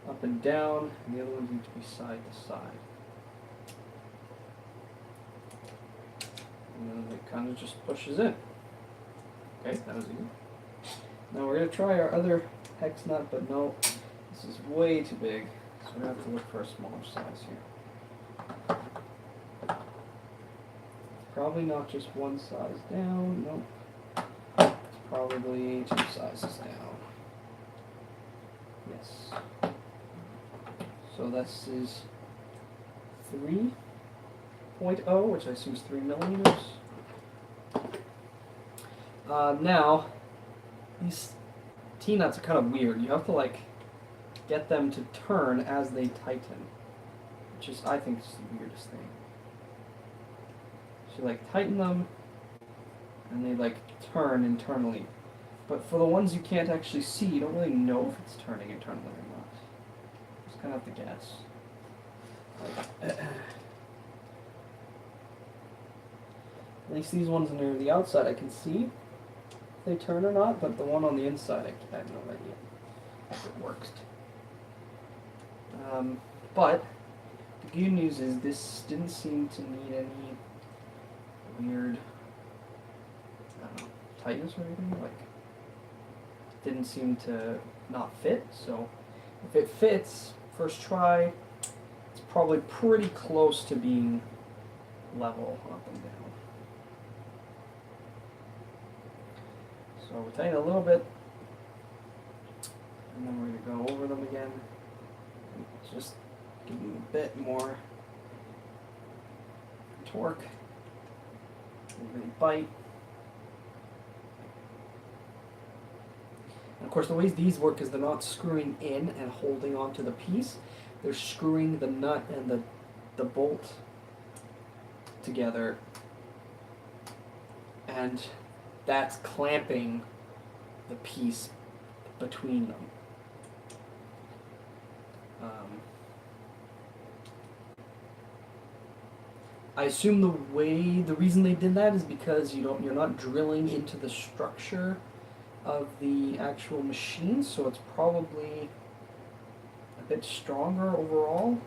[SPEAKER 1] up and down, and the other ones need to be side to side. And then it kind of just pushes in. Okay, that was easy. Now we're going to try our other hex nut, but no, this is way too big, so we're going to have to look for a smaller size here. Probably not just one size down, nope. It's probably 2 sizes down. Yes. So this is 3.0, which I assume is 3 millimeters. Now, these T-nuts are kind of weird. You have to like get them to turn as they tighten, which is, I think, is the weirdest thing. So you like tighten them, and they like turn internally. But for the ones you can't actually see, you don't really know if it's turning internally or not. You just kind of have to guess. At least these ones near the outside I can see if they turn or not, but the one on the inside I have no idea if it works. But the good news is this didn't seem to need any weird, I don't know, tightness or anything. Like, didn't seem to not fit. So if it fits, first try, it's probably pretty close to being level up and down. So we tighten a little bit, and then we're going to go over them again. Just give them a bit more torque. Really bite. And of course, the ways these work is they're not screwing in and holding onto the piece. They're screwing the nut and the bolt together, and that's clamping the piece between them. I assume the reason they did that is because you're not drilling into the structure of the actual machine, so it's probably a bit stronger overall.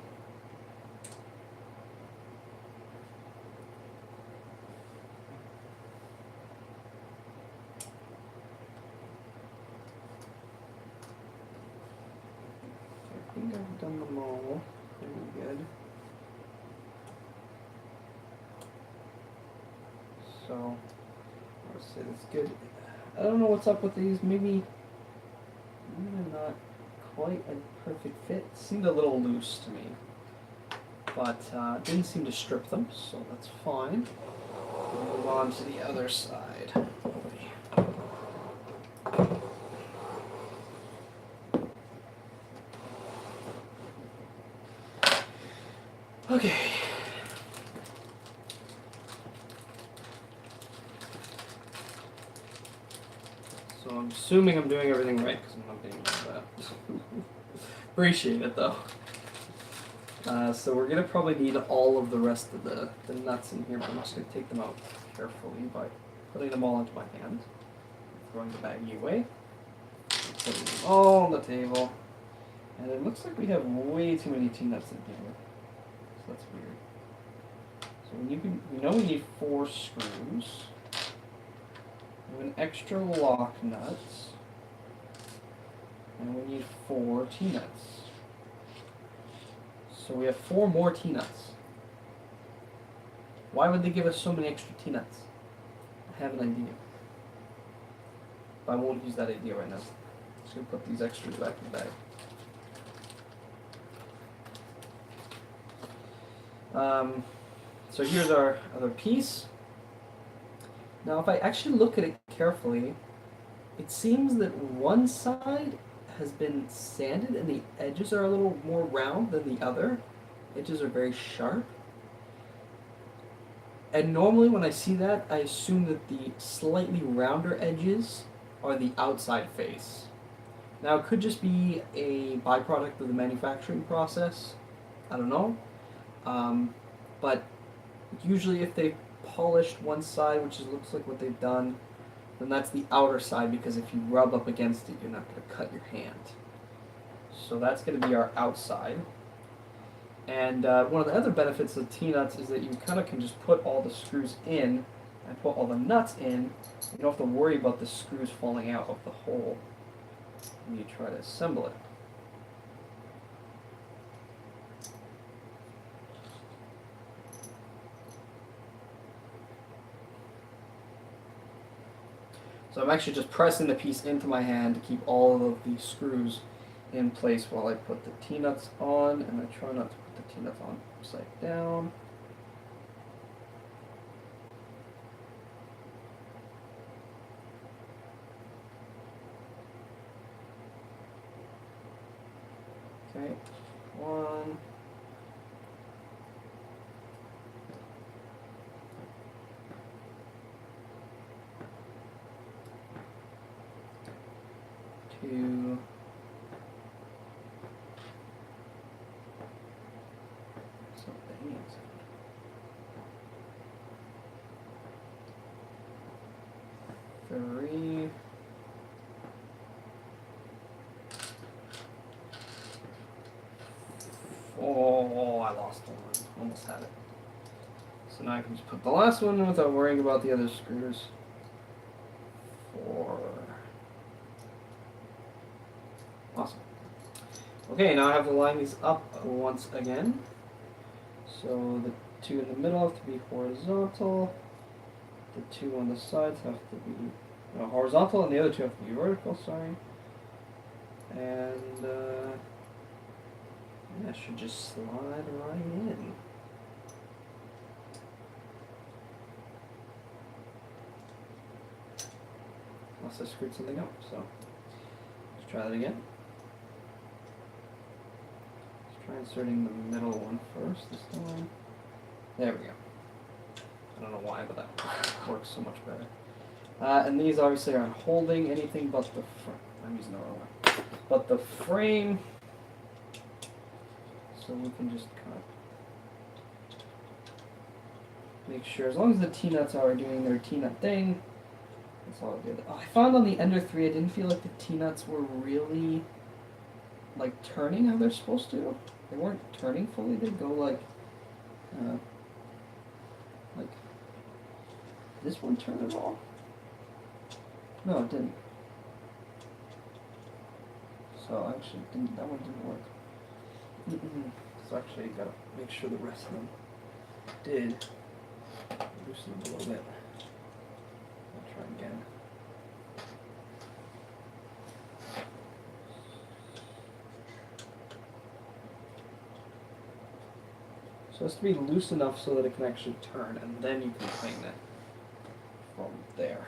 [SPEAKER 1] I think I've done them all pretty good. So, let's say that's good. I don't know what's up with these. Maybe they're not quite a perfect fit. Seemed a little loose to me, but didn't seem to strip them, so that's fine. We'll move on to the other side. Okay. So I'm assuming I'm doing everything right because I'm not being like that. Appreciate it though. So we're going to probably need all of the rest of the nuts in here, but I'm just going to take them out carefully by putting them all into my hand, throwing the baggie away, putting them all on the table, and it looks like we have way too many T-nuts in here, so that's weird. So we know we need 4 screws. We have an extra lock nuts, and we need 4 T-nuts. So we have 4 more T-nuts. Why would they give us so many extra T-nuts? I have an idea. But I won't use that idea right now. I'm just going to put these extras back in the bag. So here's our other piece. Now if I actually look at it carefully, it seems that one side has been sanded and the edges are a little more round than the other. Edges are very sharp. And normally when I see that, I assume that the slightly rounder edges are the outside face. Now it could just be a byproduct of the manufacturing process. I don't know. But usually if they've polished one side, which looks like what they've done, then that's the outer side, because if you rub up against it, you're not going to cut your hand. So that's going to be our outside. And one of the other benefits of T-nuts is that you kind of can just put all the screws in and put all the nuts in. You don't have to worry about the screws falling out of the hole when you try to assemble it. So I'm actually just pressing the piece into my hand to keep all of the screws in place while I put the T-nuts on, and I try not to put the T-nuts on upside down. Okay, one. Two. Three. Oh, I lost one. Almost had it. So now I can just put the last one in without worrying about the other screws. 4. Awesome. Okay, now I have to line these up once again. So the 2 in the middle have to be horizontal. The 2 on the sides have to be horizontal, and the other 2 have to be vertical, sorry. And yeah, it should just slide right in. Unless I screwed something up, so let's try that again. Let's try inserting the middle one first this time. There we go. I don't know why, but that works so much better. And these obviously aren't holding anything but the frame. I'm using the wrong one. But the frame. So we can just kind of make sure, as long as the T-nuts are doing their T-nut thing, that's all good. Oh, I found on the Ender 3, I didn't feel like the T-nuts were really, like, turning how they're supposed to. They weren't turning fully. They'd go like this one turn at all? No, it didn't. So actually, that one didn't work. So actually, you gotta make sure the rest of them did. Loosen them a little bit. I'll try again. So it has to be loose enough so that it can actually turn, and then you can clean it from there.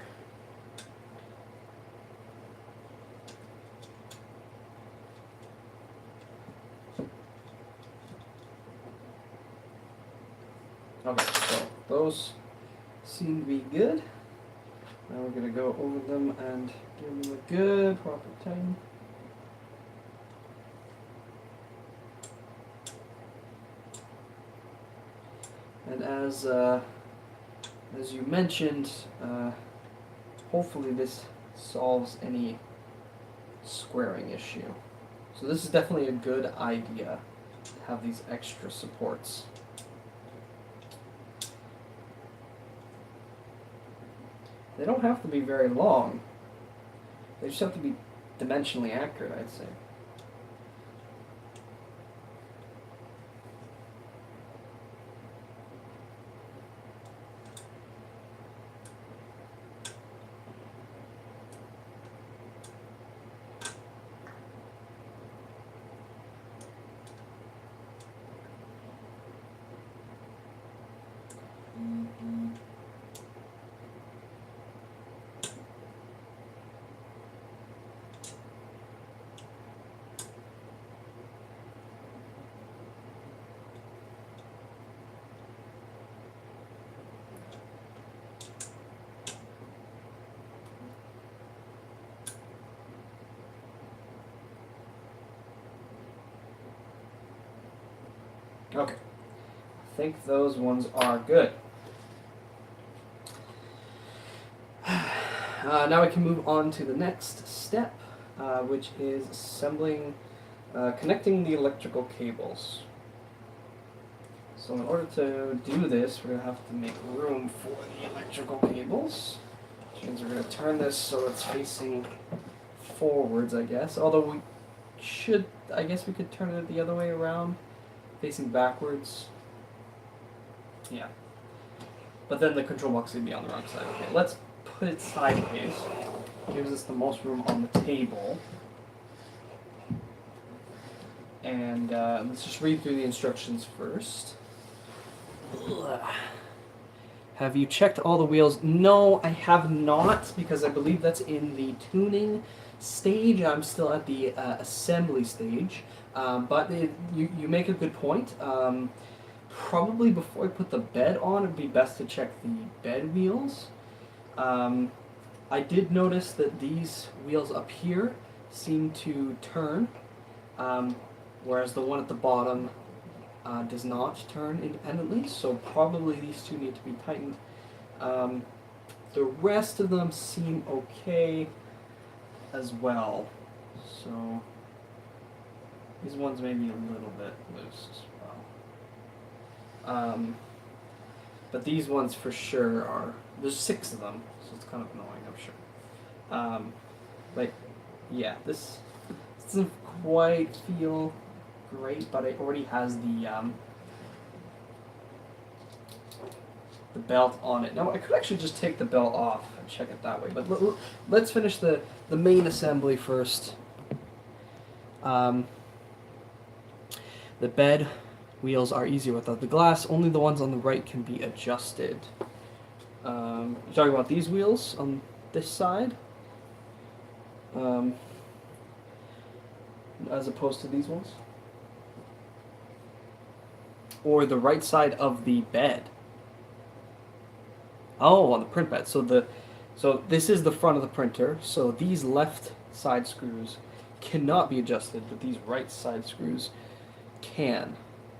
[SPEAKER 1] Okay, so those seem to be good. Now we're going to go over them and give them a good proper tighten. And as you mentioned, hopefully this solves any squaring issue. So this is definitely a good idea to have these extra supports. They don't have to be very long. They just have to be dimensionally accurate, I'd say. Okay. I think those ones are good. Now we can move on to the next step, which is assembling, connecting the electrical cables. So in order to do this, we're going to have to make room for the electrical cables. Which means we're going to turn this so it's facing forwards, I guess. Although we should, I guess we could turn it the other way around, facing backwards. Yeah. But then the control box would be on the wrong side. Okay, let's put it sideways. Gives us the most room on the table. And let's just read through the instructions first. Have you checked all the wheels? No, I have not, because I believe that's in the tuning stage. I'm still at the assembly stage. But you make a good point. Probably before I put the bed on, it'd be best to check the bed wheels. I did notice that these wheels up here seem to turn, whereas the one at the bottom does not turn independently, so probably these two need to be tightened. The rest of them seem okay as well, so these ones may be a little bit loose as well. But these ones for sure are, there's 6 of them, so it's kind of annoying, I'm sure. But yeah, this doesn't quite feel great, but it already has the belt on it. Now I could actually just take the belt off and check it that way, but let's finish the main assembly first. The bed wheels are easier without the glass. Only the ones on the right can be adjusted. You're talking about these wheels on this side, as opposed to these ones, or the right side of the bed. Oh, on the print bed. So this is the front of the printer. So these left side screws cannot be adjusted, but these right side screws can.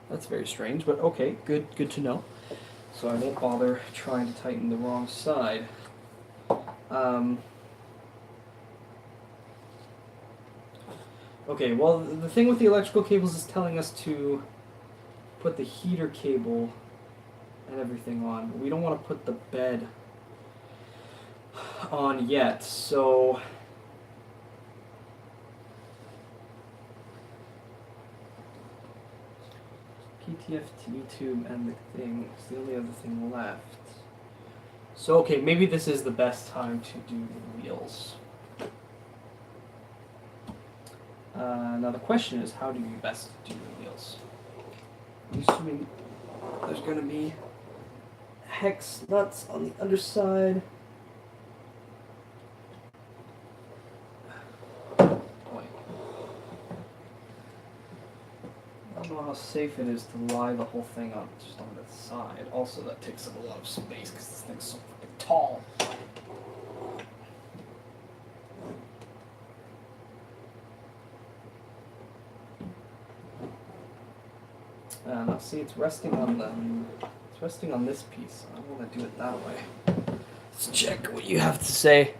[SPEAKER 1] That's very strange, but okay, good to know. So I won't bother trying to tighten the wrong side. Okay, well, the thing with the electrical cables is telling us to put the heater cable and everything on. We don't want to put the bed on yet, so PTFT tube and the thing is the only other thing left. So okay, maybe this is the best time to do the wheels. Now the question is, how do you best do the wheels? I'm assuming there's going to be hex nuts on the underside. Boy. I don't know how safe it is to lie the whole thing on just on the side. Also, that takes up a lot of space because this thing's so fucking tall. Now see, it's resting on this piece. I don't want to do it that way. Let's check what you have to say.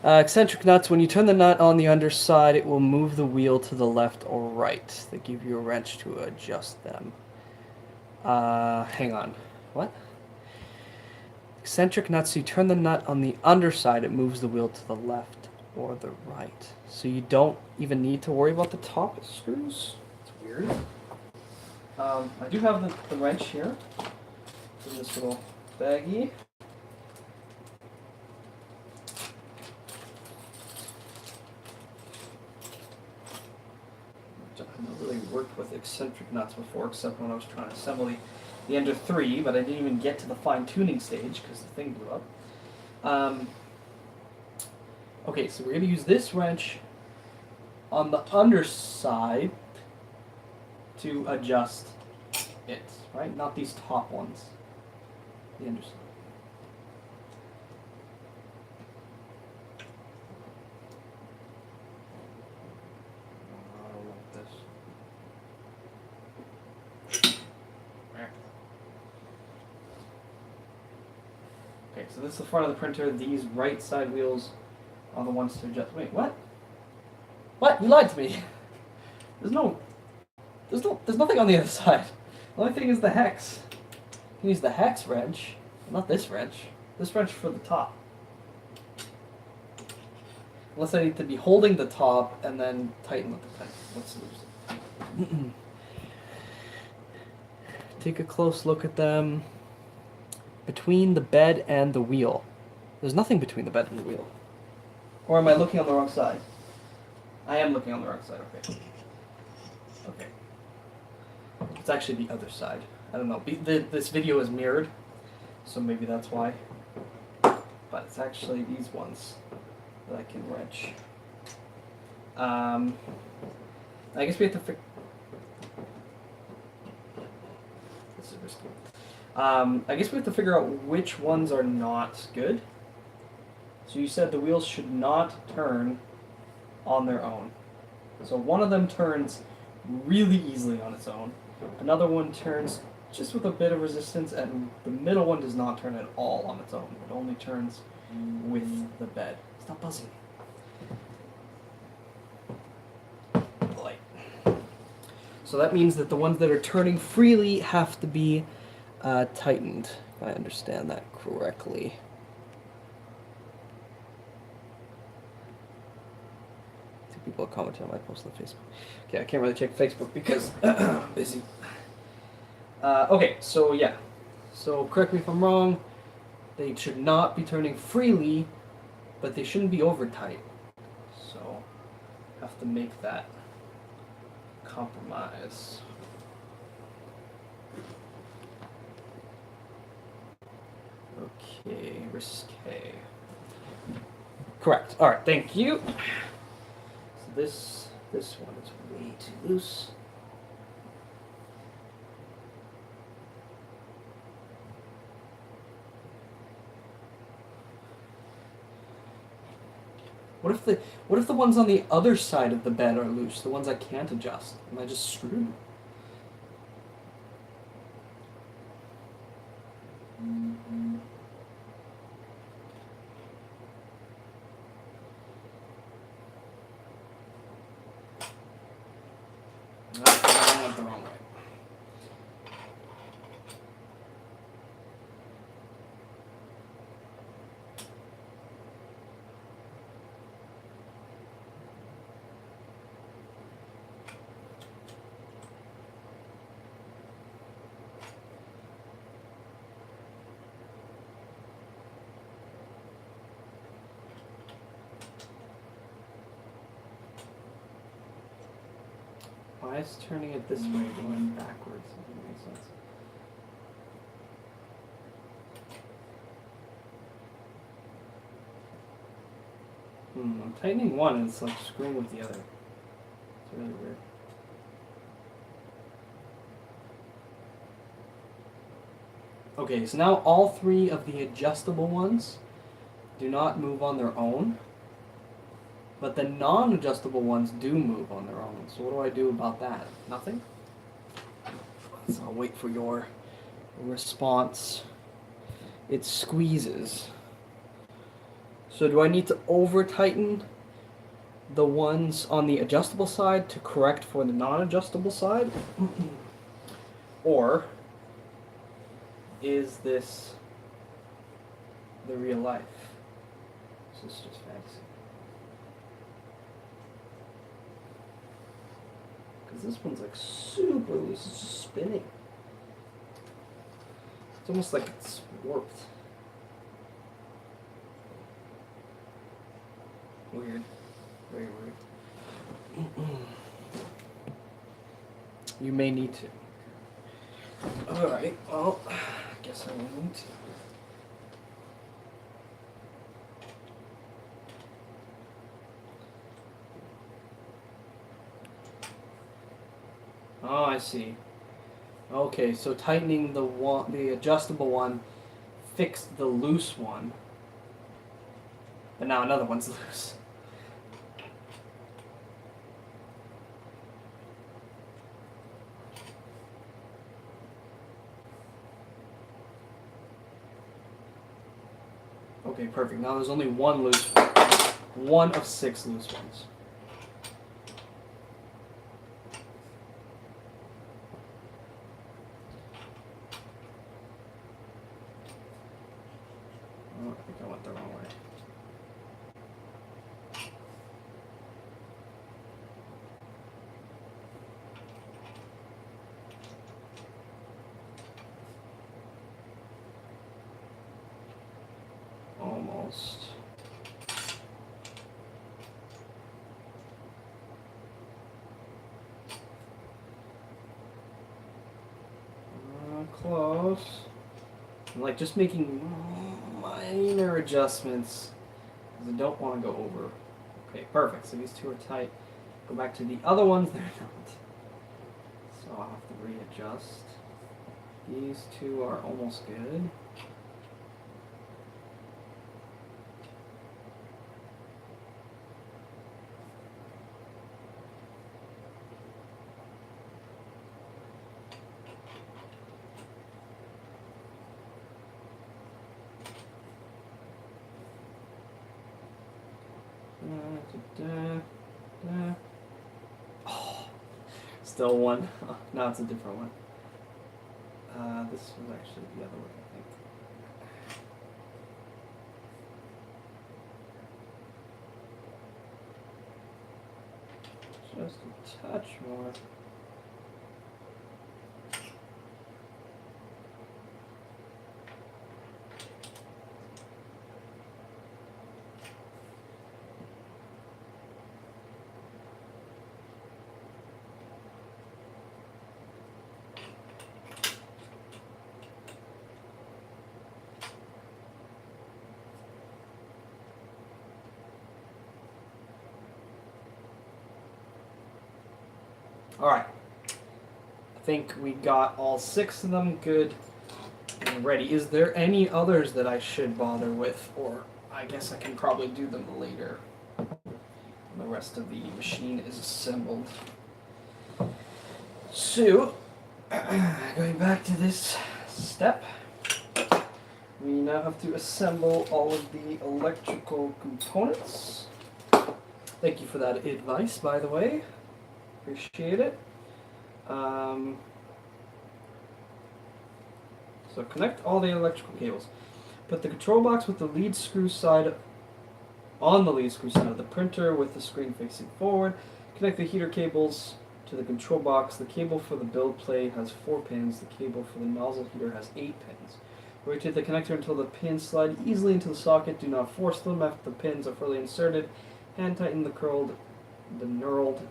[SPEAKER 1] Eccentric nuts. When you turn the nut on the underside, it will move the wheel to the left or right. They give you a wrench to adjust them. Hang on. What? Eccentric nuts. You turn the nut on the underside, it moves the wheel to the left or the right. So you don't even need to worry about the top screws. It's weird. I do have the wrench here in this little baggie. I've not really worked with eccentric nuts before, except when I was trying to assemble the Ender 3, but I didn't even get to the fine-tuning stage because the thing blew up. Okay, so we're going to use this wrench on the underside to adjust it, right? Not these top ones. The underside. I don't like this. so this is the front of the printer. These right side wheels are the ones to adjust. Wait, what? What? You lied to me. There's nothing on the other side. The only thing is the hex. You can use the hex wrench, not this wrench. This wrench for the top. Unless I need to be holding the top and then tighten with the pen. Let's lose it. Take a close look at them. Between the bed and the wheel. There's nothing between the bed and the wheel. Or am I looking on the wrong side? I am looking on the wrong side, okay. Okay. It's actually the other side. I don't know. This video is mirrored, so maybe that's why. But it's actually these ones that I can wrench. I guess we have to fix. This is risky. I guess we have to figure out which ones are not good. So you said the wheels should not turn on their own. So one of them turns really easily on its own. Another one turns just with a bit of resistance, and the middle one does not turn at all on its own. It only turns with the bed. Stop buzzing. Light. So that means that the ones that are turning freely have to be tightened, if I understand that correctly. People are commenting on my post on Facebook. Okay, I can't really check Facebook because I'm busy. Okay, so yeah. So correct me if I'm wrong. They should not be turning freely, but they shouldn't be over tight. So have to make that compromise. Okay, risque. Correct. All right, thank you. This one is way too loose. What if the ones on the other side of the bed are loose? The ones I can't adjust? Am I just screwed? I went the wrong way. Why is turning it this way going backwards? It doesn't make sense. I'm tightening one and it's like screwing with the other. It's really weird. Okay, so now all three of the adjustable ones do not move on their own. But the non-adjustable ones do move on their own. So what do I do about that? Nothing? So I'll wait for your response. It squeezes. So do I need to over-tighten the ones on the adjustable side to correct for the non-adjustable side? Or is this the real life? This is just fantasy. This one's like super loose, it's just spinning. It's almost like it's warped. Weird. Very weird. You may need to. Alright, well, I guess I will need to. Oh, I see. Okay, so tightening the adjustable one fixed the loose one, but now another one's loose. Okay, perfect. Now there's only one loose, one of 6 loose ones. Oh, I think I went the wrong way. Almost. Close. I'm like just making minor adjustments because I don't want to go over. Okay, perfect. So these 2 are tight. Go back to the other ones. They're not. So I'll have to readjust. These 2 are almost good. Oh, still one. Oh, now it's a different one. This was actually the other one, I think. Just a touch more. Alright, I think we got all 6 of them good and ready. Is there any others that I should bother with, or I guess I can probably do them later when the rest of the machine is assembled. So, going back to this step, we now have to assemble all of the electrical components. Thank you for that advice, by the way. Appreciate it. So connect all the electrical cables. Put the control box with the lead screw side on the lead screw side of the printer with the screen facing forward. Connect the heater cables to the control box. The cable for the build plate has 4 pins. The cable for the nozzle heater has 8 pins. Rotate the connector until the pins slide easily into the socket. Do not force them after the pins are fully inserted. Hand tighten the knurled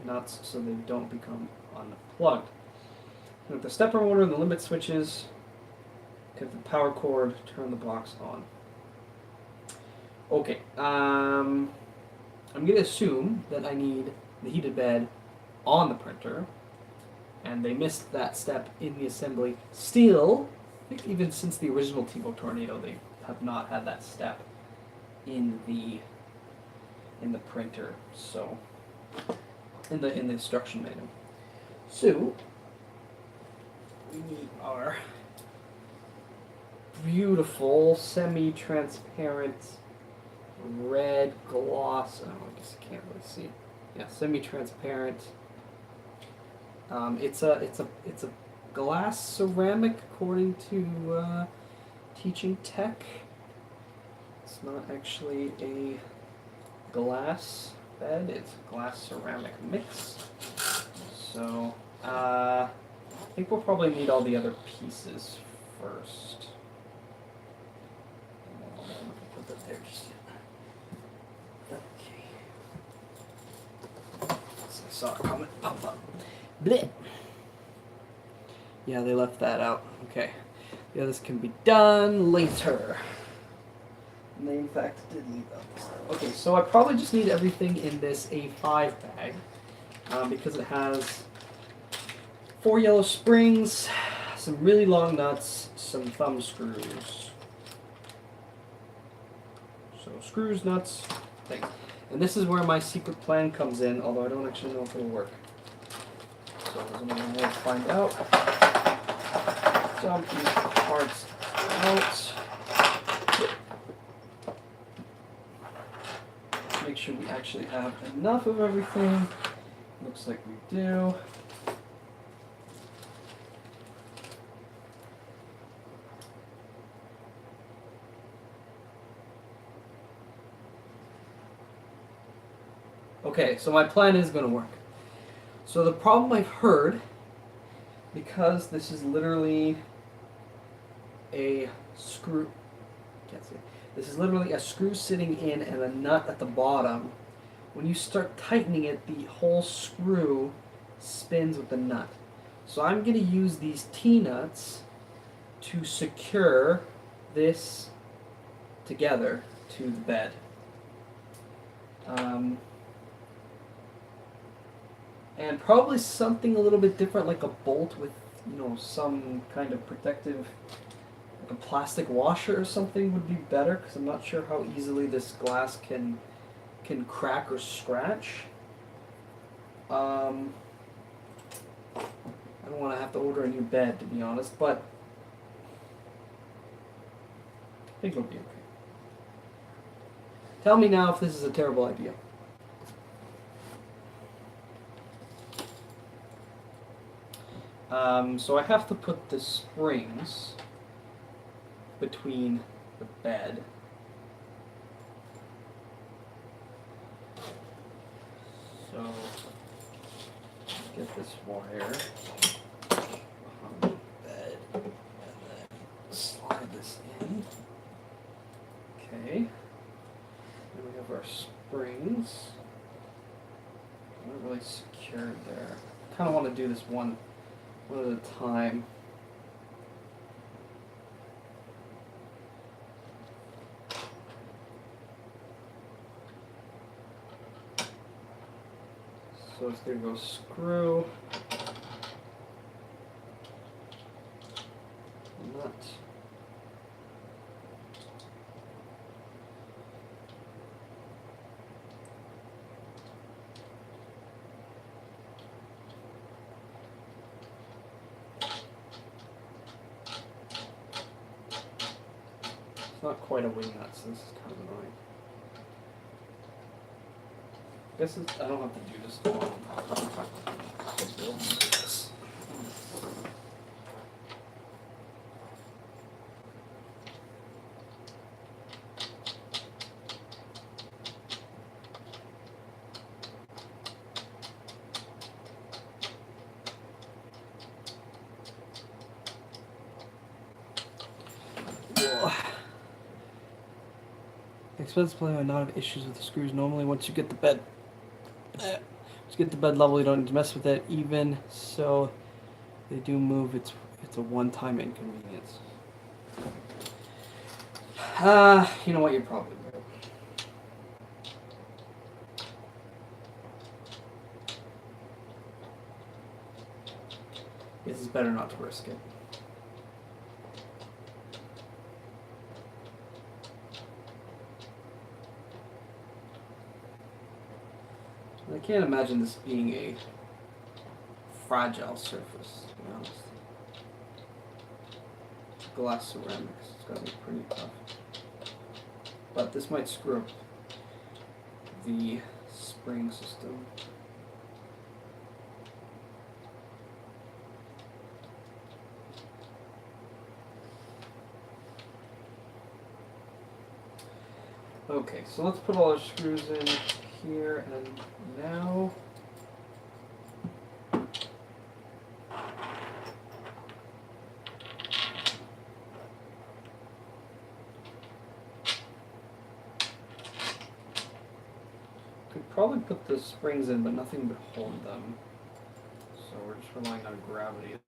[SPEAKER 1] nuts so they don't become unplugged. Connect the stepper motor and the limit switches. Connect the power cord. Turn the box on. Okay, I'm going to assume that I need the heated bed on the printer, and they missed that step in the assembly. Still, I think even since the original Tevo Tornado, they have not had that step in the printer. So, in the instruction manual. So, we need our beautiful semi-transparent red gloss. Oh, I guess I can't really see. Yeah, semi-transparent. It's a glass ceramic according to Teaching Tech. It's not actually a glass bed, it's glass ceramic mix. So I think we'll probably need all the other pieces first. Put that there just yet. Okay. I saw it coming. Pop up. Bleh. Yeah, they left that out. Okay. The others can be done later. And they in fact did leave out this stuff. Okay, so I probably just need everything in this A5 bag because it has 4 yellow springs, some really long nuts, some thumb screws. So screws, nuts, things. And this is where my secret plan comes in, although I don't actually know if it'll work. So there's only one way to find out. Dump these parts out. sure we actually have enough of everything. Looks like we do. Okay, so my plan is going to work. So the problem I've heard, because this is literally a screw, can't see it. This is literally a screw sitting in and a nut at the bottom. When you start tightening it, the whole screw spins with the nut. So I'm going to use these T-nuts to secure this together to the bed. And probably something a little bit different, like a bolt with, some kind of protective, like a plastic washer or something would be better, because I'm not sure how easily this glass can crack or scratch. I don't want to have to order a new bed, to be honest, but I think it'll be okay. Tell me now if this is a terrible idea. So I have to put the springs between the bed. So get this wire behind the bed and then slide this in. Okay. Then we have our springs. Not really secured there. I kind of want to do this one at a time. So it's going to go screw, nut, it's not quite a wing nut, so this is kind of annoying. I guess I don't have to do this long. Expensive play might not have issues with the screws. Normally, once you get the bed level, you don't need to mess with it. Even so, they do move. It's a one-time inconvenience. You know what? You're probably right. This is better not to risk it. I can't imagine this being a fragile surface, to be honest. Glass ceramics, it's gotta be pretty tough. But this might screw up the spring system. Okay, so let's put all our screws in here and now. Could probably put the springs in, but nothing would hold them. So we're just relying on gravity.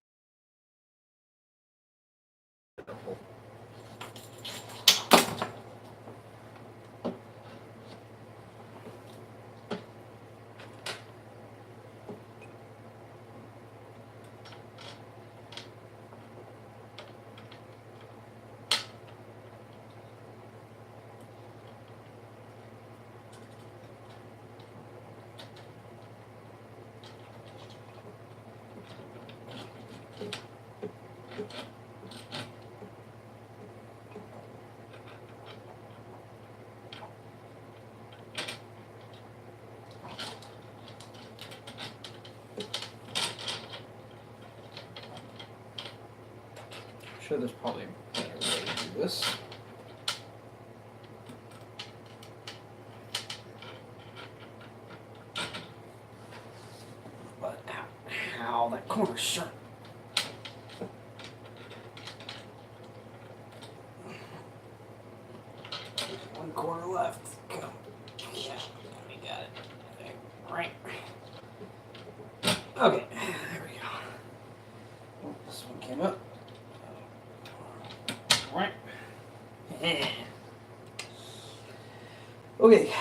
[SPEAKER 1] sure there's probably a better way to do this. But ow, that corner's sharp. One corner left. Go. Yeah, we got it. Right. Okay, there we go. Oh, this one came up. Right. Okay,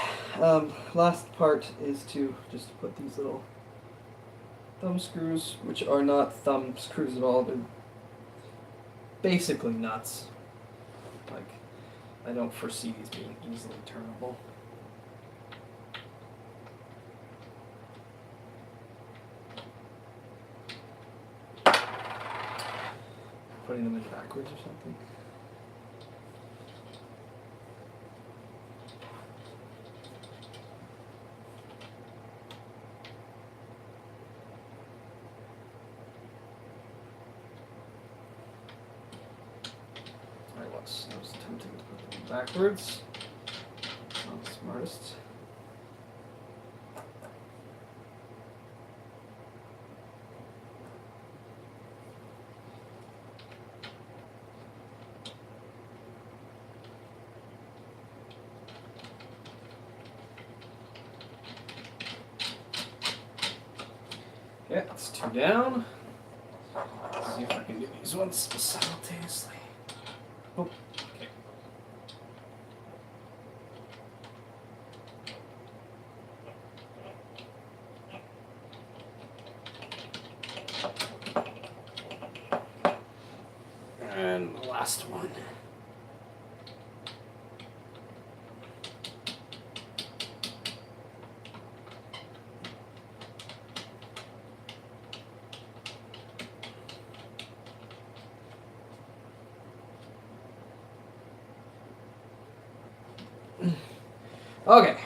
[SPEAKER 1] last part is to just put these little thumb screws, which are not thumb screws at all. They're basically nuts. Like, I don't foresee these being easily turnable. Putting them in backwards or something. I was attempting to put them backwards. Not the smartest. Okay, that's two down. Let's see if I can do these ones simultaneously. Oh, okay. And the last one. Okay.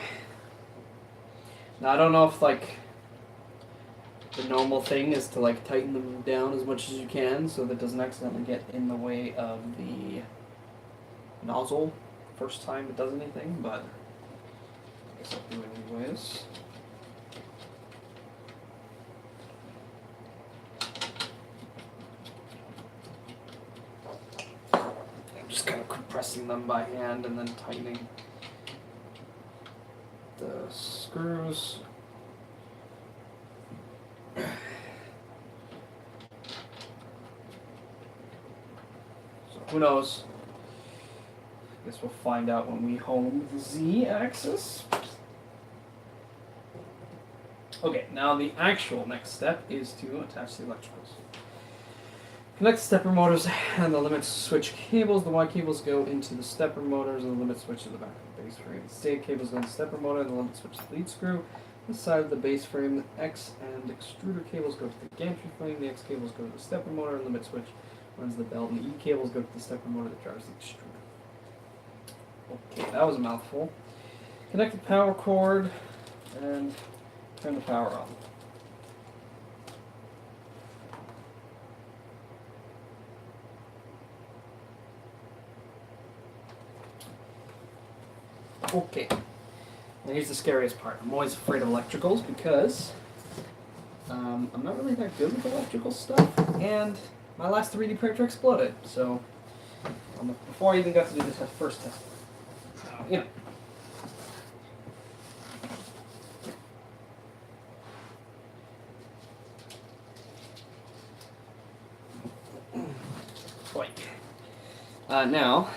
[SPEAKER 1] Now I don't know if like the normal thing is to like tighten them down as much as you can so that it doesn't accidentally get in the way of the nozzle first time it does anything, but I guess I'll do it anyways. I'm just kind of compressing them by hand and then tightening the screws. So who knows? I guess we'll find out when we home the Z-axis. Okay, now the actual next step is to attach the electricals. Connect the stepper motors and the limit switch cables. The Y cables go into the stepper motors and the limit switch to the back of the base frame. The state cables go into the stepper motor and the limit switch to the lead screw. The side of the base frame, the X and extruder cables go to the gantry frame. The X cables go to the stepper motor and the limit switch runs the belt. And the E cables go to the stepper motor that drives the extruder. Okay, that was a mouthful. Connect the power cord and turn the power on. Okay, now here's the scariest part. I'm always afraid of electricals because I'm not really that good with electrical stuff, and my last 3D printer exploded, so before I even got to do this first test. So, you know. Now,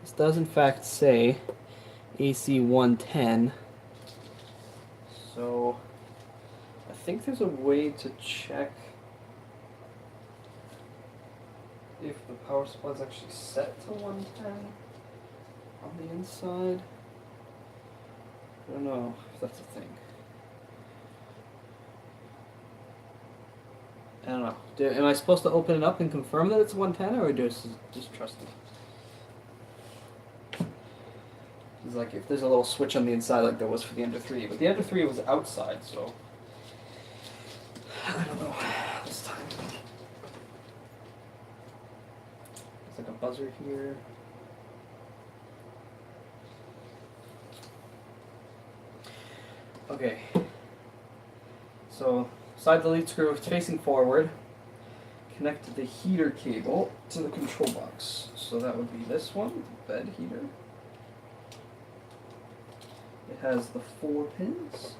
[SPEAKER 1] this does in fact say AC 110, so I think there's a way to check if the power supply is actually set to 110 on the inside. I don't know if that's a thing. I don't know. Am I supposed to open it up and confirm that it's 110, or just trust it? It's like if there's a little switch on the inside like there was for the Ender 3, but the Ender 3 was outside, so I don't know this time. It's like a buzzer here. Okay. So, slide the lead screw facing forward. Connect the heater cable to the control box. So that would be this one, the bed heater. It has the 4 pins.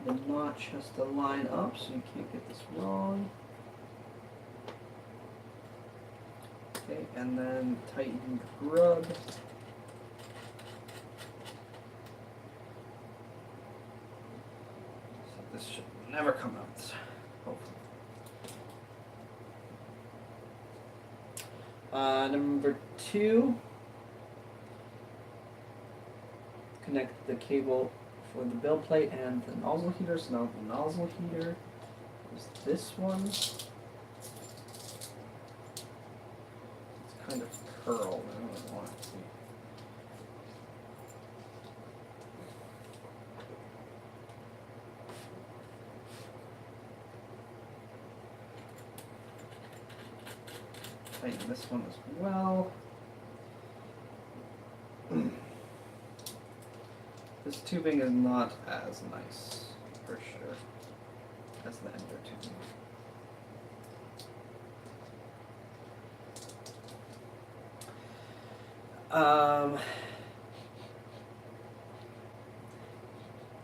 [SPEAKER 1] The notch has to line up so you can't get this wrong. Okay, and then tighten the grub. So this should never come out, hopefully. Number 2, connect the cable for the build plate and the nozzle heater. So now the nozzle heater is this one. It's kind of curled. I don't really want it to. Tighten this one as well. This tubing is not as nice, for sure, as the ender tubing.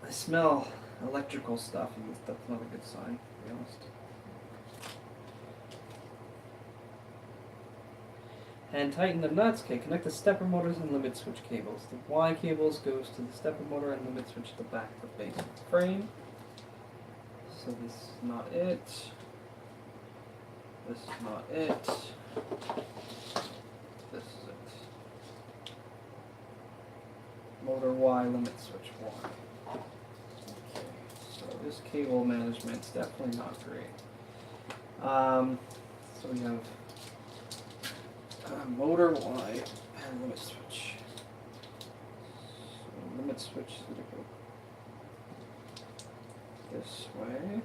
[SPEAKER 1] I smell electrical stuff, and that's not a good sign, to be honest. And tighten the nuts. Okay, connect the stepper motors and limit switch cables. The Y cables goes to the stepper motor and limit switch to the back of the base of the frame. So this is not it. This is not it. This is it. Motor Y, limit switch Y. Okay, so this cable management's definitely not great. So we have motor Y and limit switch. So limit switch is going to go this way.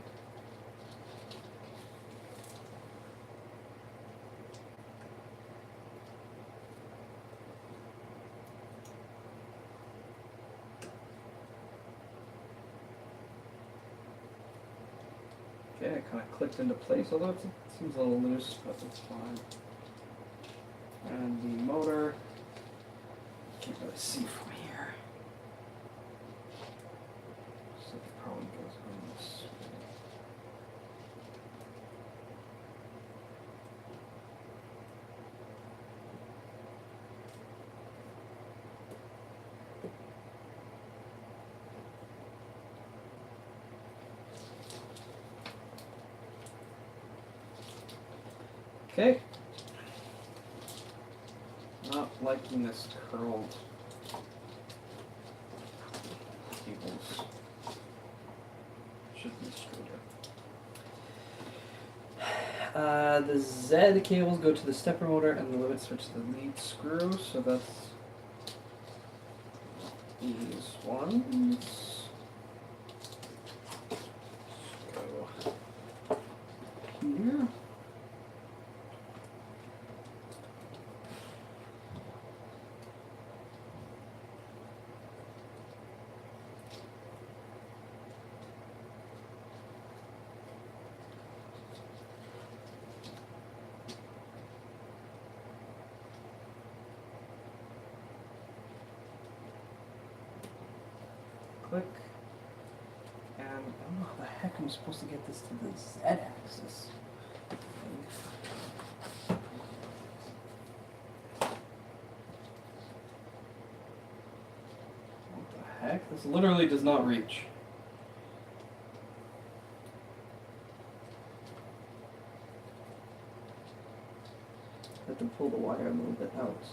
[SPEAKER 1] Okay, it kind of clicked into place, although it seems a little loose, but it's fine. And the motor, can't really see from here. So it probably goes on this way. Okay. Not liking this curled cables. Should be straighter. The Z cables go to the stepper motor and the limit switch to the lead screw, so that's these ones. Go here. Click, and I don't know how the heck I'm supposed to get this to the Z axis. What the heck? This literally does not reach. I have to pull the wire a little bit out.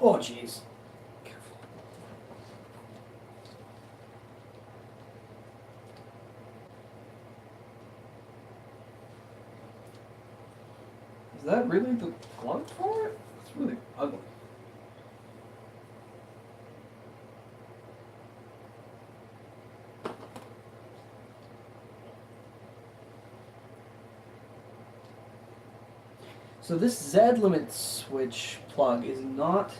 [SPEAKER 1] Oh, jeez. Is that really the plug for it? It's really ugly. So this Z limit switch plug is not...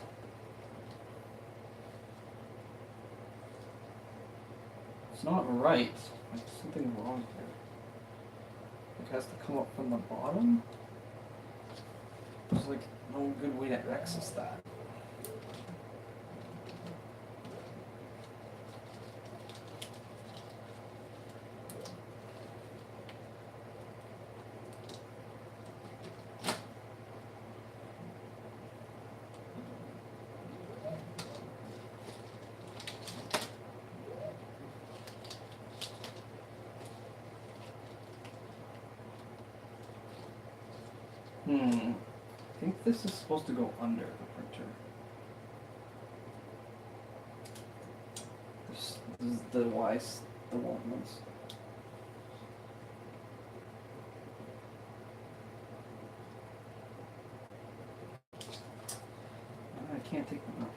[SPEAKER 1] It's not right. Like, there's something wrong here. It has to come up from the bottom. There's like no good way to access that. I think this is supposed to go under the printer. This is the the long ones. I can't take them out.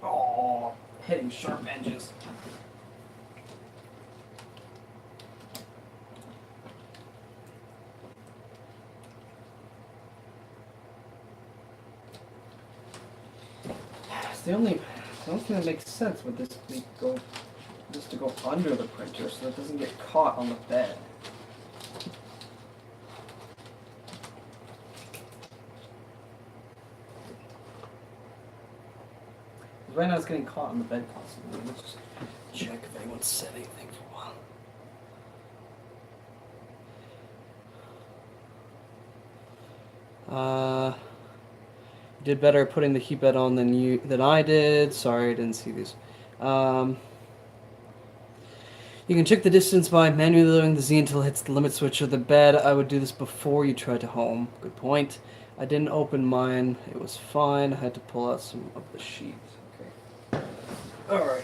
[SPEAKER 1] Oh, hitting sharp edges. It's the only thing that makes sense with this to go under the printer so that it doesn't get caught on the bed. Right now it's getting caught on the bed constantly. Let's just check if anyone's said anything for a while. You did better putting the heat bed on than I did. Sorry, I didn't see these. You can check the distance by manually lowering the Z until it hits the limit switch of the bed. I would do this before you try to home. Good point. I didn't open mine. It was fine. I had to pull out some of the sheet. Okay. All right.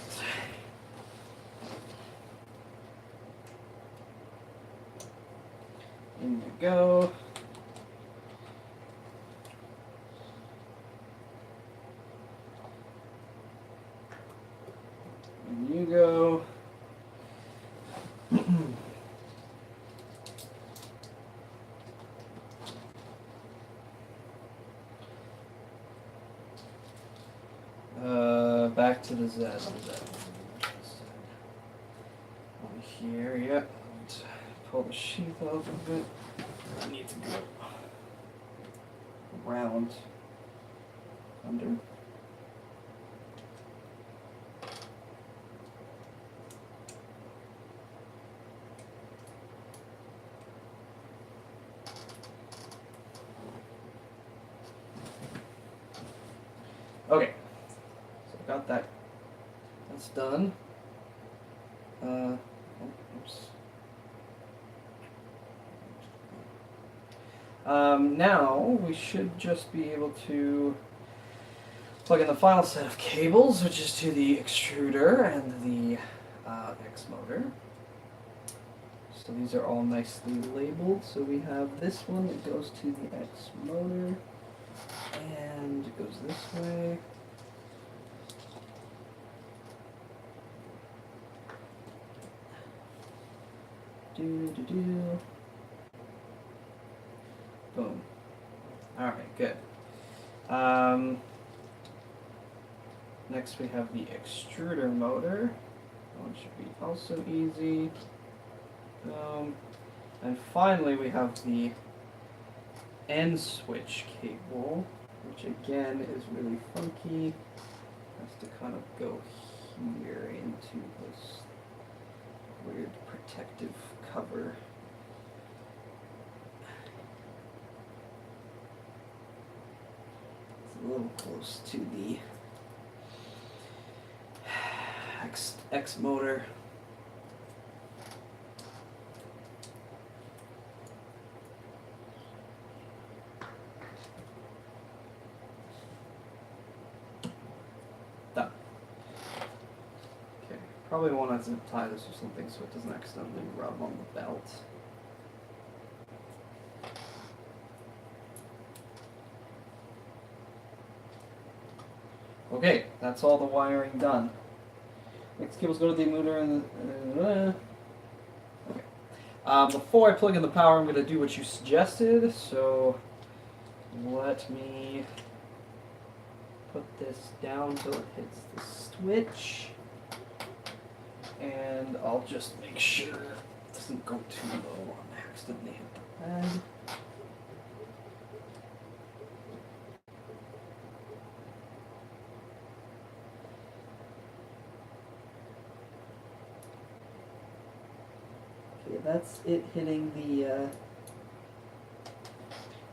[SPEAKER 1] In you go. In you go. Back to the Z. On here, yep. Pull the sheath out a bit. I need to go around under. Okay, so I've got that. That's done. Oops. Now we should just be able to plug in the final set of cables, which is to the extruder and the X motor. So these are all nicely labeled. So we have this one that goes to the X motor, and it goes this way. Do. Boom. Alright, good. Next we have the extruder motor. That one should be also easy. And finally we have the end switch cable, which again is really funky. Has to kind of go here into this weird protective cover. It's a little close to the X motor. Done. Okay, probably want to zip tie this or something so it doesn't accidentally rub on the belt. Okay, that's all the wiring done. Next cables go to the emitter and okay. Before I plug in the power, I'm going to do what you suggested. So let me put this down till it hits the switch. And I'll just make sure it doesn't go too low on accidentally hit the pad. Okay, that's it hitting the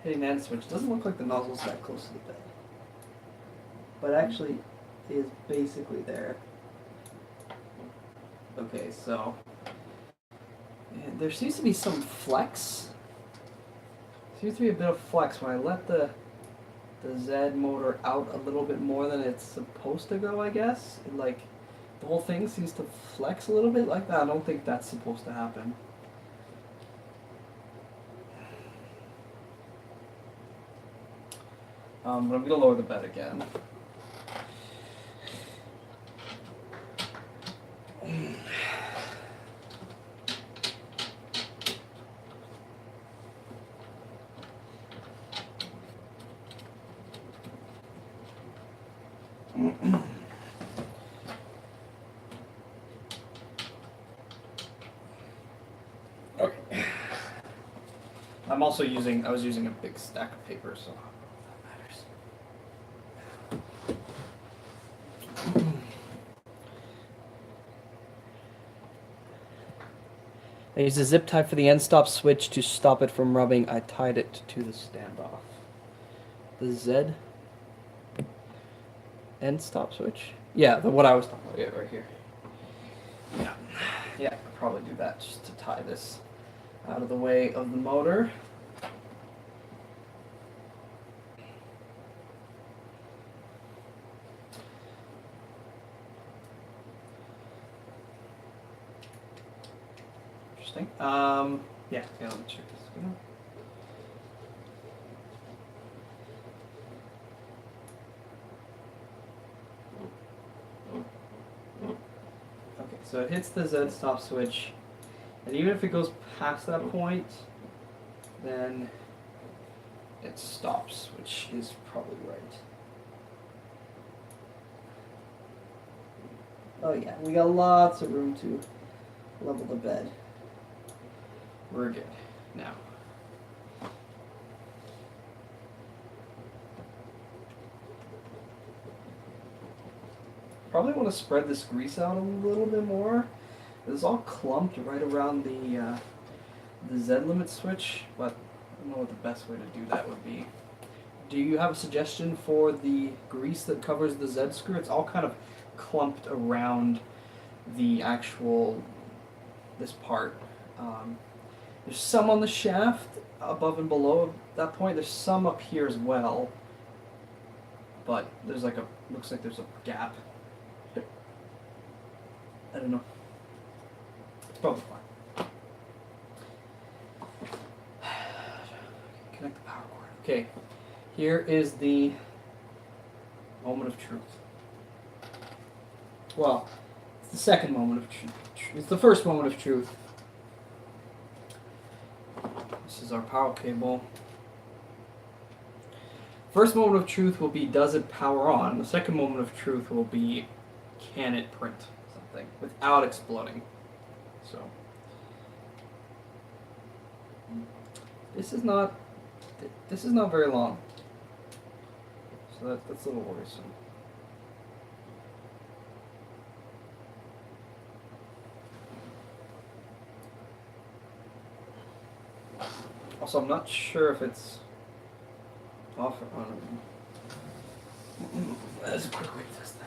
[SPEAKER 1] end switch. Doesn't look like the nozzle's that close to the bed, but actually is basically there. Okay, so there seems to be some flex. Seems to be a bit of flex when I let the Z motor out a little bit more than it's supposed to go, I guess. It, like, the whole thing seems to flex a little bit like that. I don't think that's supposed to happen. But I'm going to lower the bed again. Okay. I was using a big stack of paper, so that matters. I used a zip tie for the end stop switch to stop it from rubbing. I tied it to the standoff. The Z end stop switch? Yeah, what I was talking about. Yeah, right here. Yeah, I'll probably do that just to tie this out of the way of the motor. Interesting. Yeah, let me check this again. Okay, so it hits the Z stop switch, and even if it goes past that point, then it stops, which is probably right. Oh yeah, we got lots of room to level the bed. We're good now. Probably want to spread this grease out a little bit more. It's all clumped right around the Z limit switch, but I don't know what the best way to do that would be. Do you have a suggestion for the grease that covers the Z screw? It's all kind of clumped around the actual, this part. There's some on the shaft above and below that point. There's some up here as well, but there's like looks like there's a gap. I don't know. It's probably fine. Connect the power cord. Okay, here is the moment of truth. Well, it's the second moment of truth. It's the first moment of truth. This is our power cable. First moment of truth will be, does it power on? The second moment of truth will be, can it print something without exploding? So this is not very long. So that's a little worrisome. Also, I'm not sure if it's off or on. Let's quickly test that.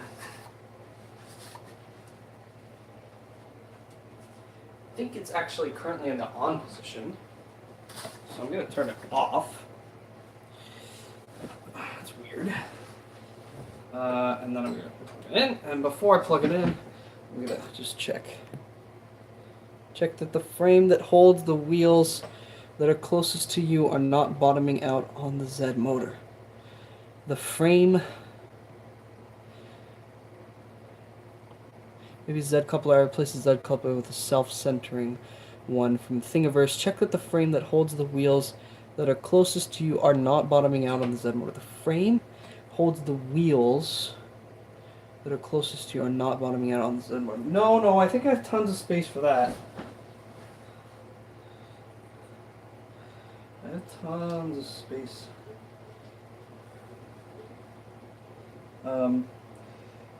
[SPEAKER 1] I think it's actually currently in the on position, so I'm going to turn it off. That's weird. And then I'm going to plug it in, and before I plug it in, I'm going to just check that the frame that holds the wheels that are closest to you are not bottoming out on the Z motor. The frame
[SPEAKER 2] Maybe Z coupler. I replace the Z coupler with a self-centering one from Thingiverse. Check that the frame that holds the wheels that are closest to you are not bottoming out on the Z motor. The frame holds the wheels that are closest to you are not bottoming out on the Z motor. No, I think I have tons of space for that. I have tons of space.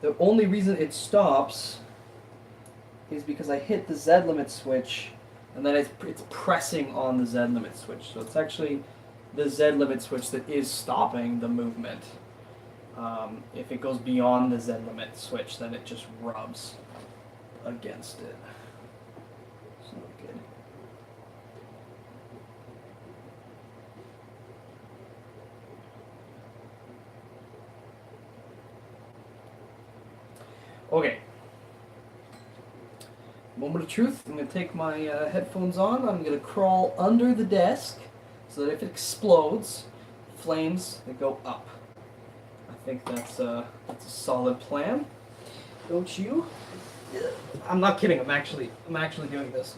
[SPEAKER 2] The only reason it stops is because I hit the Z limit switch, and then it's pressing on the Z limit switch. So it's actually the Z limit switch that is stopping the movement. If it goes beyond the Z limit switch, then it just rubs against it. It's not good. Okay. Moment of truth. I'm going to take my headphones on. I'm going to crawl under the desk so that if it explodes, flames they go up. I think that's a solid plan. Don't you? I'm not kidding. I'm actually doing this.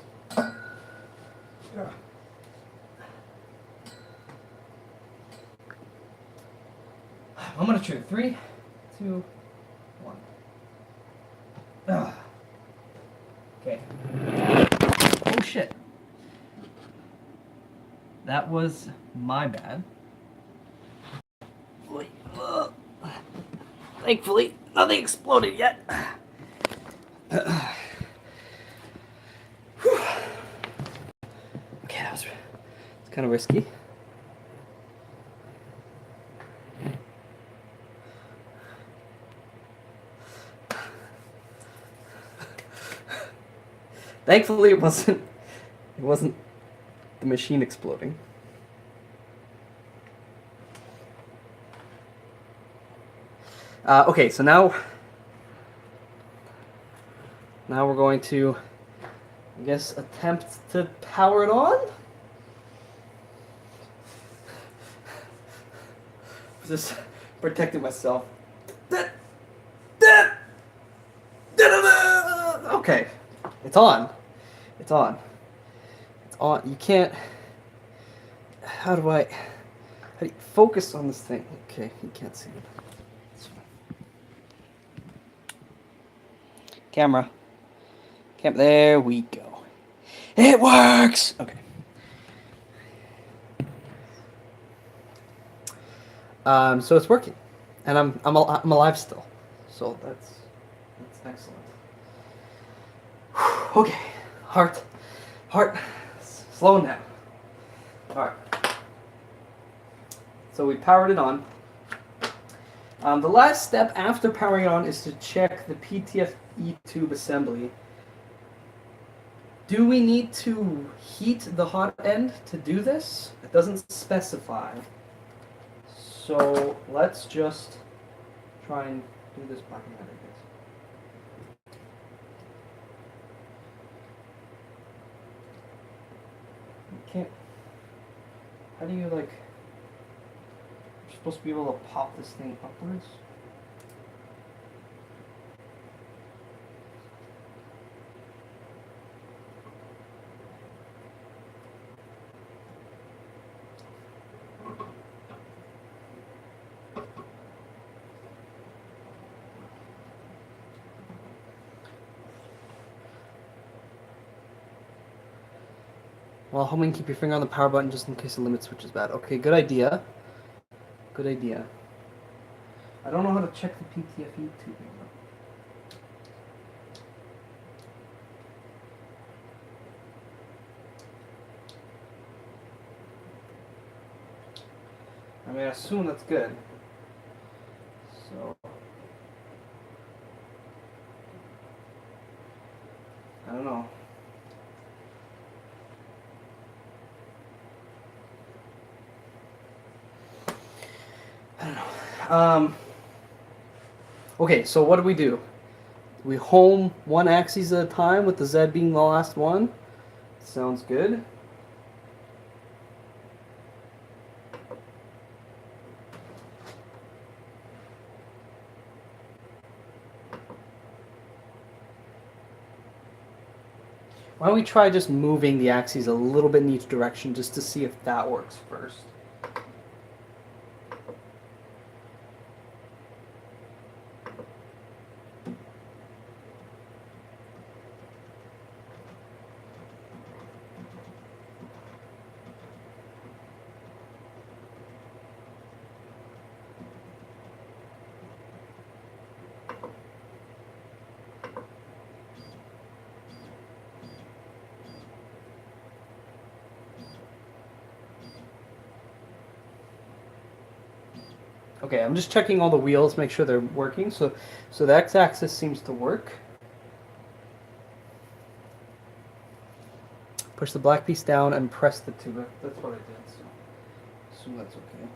[SPEAKER 2] Moment of truth. 3, 2, 1. Okay. Oh shit. That was my bad. Thankfully, nothing exploded yet. Okay, it's kind of risky. Thankfully, it wasn't the machine exploding. Okay, so now we're going to, I guess, attempt to power it on. Just protecting myself. Okay, it's on. It's on. It's on. You can't. How do you focus on this thing? Okay, you can't see it. Camera. There we go. It works. Okay. So it's working, and I'm alive still. So that's excellent. Okay, heart, slowing down. All right. So we powered it on. The last step after powering it on is to check the PTFE tube assembly. Do we need to heat the hot end to do this? It doesn't specify. So let's just try and do this by hand, I guess. You can't. How do you like? You're supposed to be able to pop this thing upwards. Well, homing, keep your finger on the power button just in case the limit switch is bad. Okay, good idea. Good idea. I don't know how to check the PTFE tubing. I mean, I assume that's good. So I don't know. Okay, so what do? We home one axis at a time with the Z being the last one. Sounds good. Why don't we try just moving the axes a little bit in each direction just to see if that works first. Okay, I'm just checking all the wheels, make sure they're working. So the x-axis seems to work. Push the black piece down and press the two. That's what I did. So assume that's okay.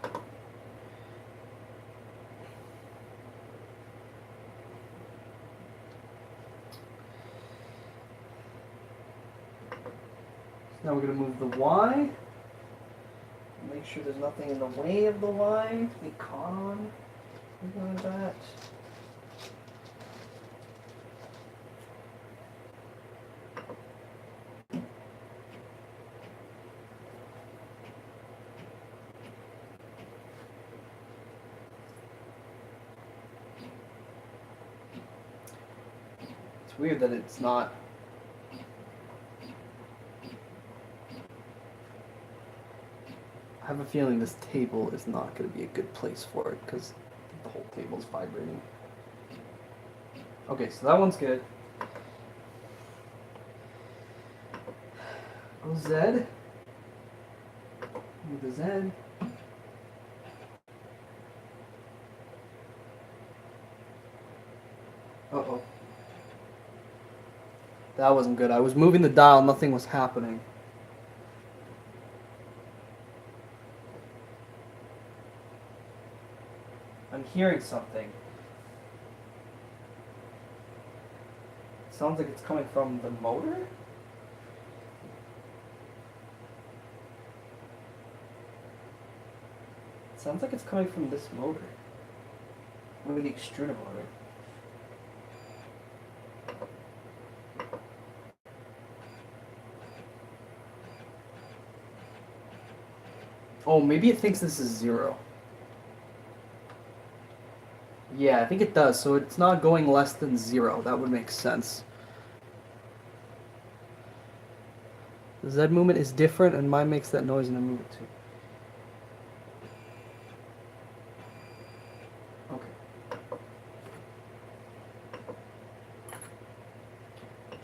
[SPEAKER 2] Now we're going to move the Y. Make sure there's nothing in the way of the Y to be caught on. Something like that. It's weird that it's not. I have a feeling this table is not going to be a good place for it because the whole table is vibrating. Okay, so that one's good. Go Z. Move the Z. Uh-oh. That wasn't good. I was moving the dial, nothing was happening. I'm hearing something. It sounds like it's coming from the motor? It sounds like it's coming from this motor. Maybe the extruder motor. Oh, maybe it thinks this is 0. Yeah, I think it does. So it's not going less than 0. That would make sense. The Z movement is different, and mine makes that noise, and I move it too. Okay.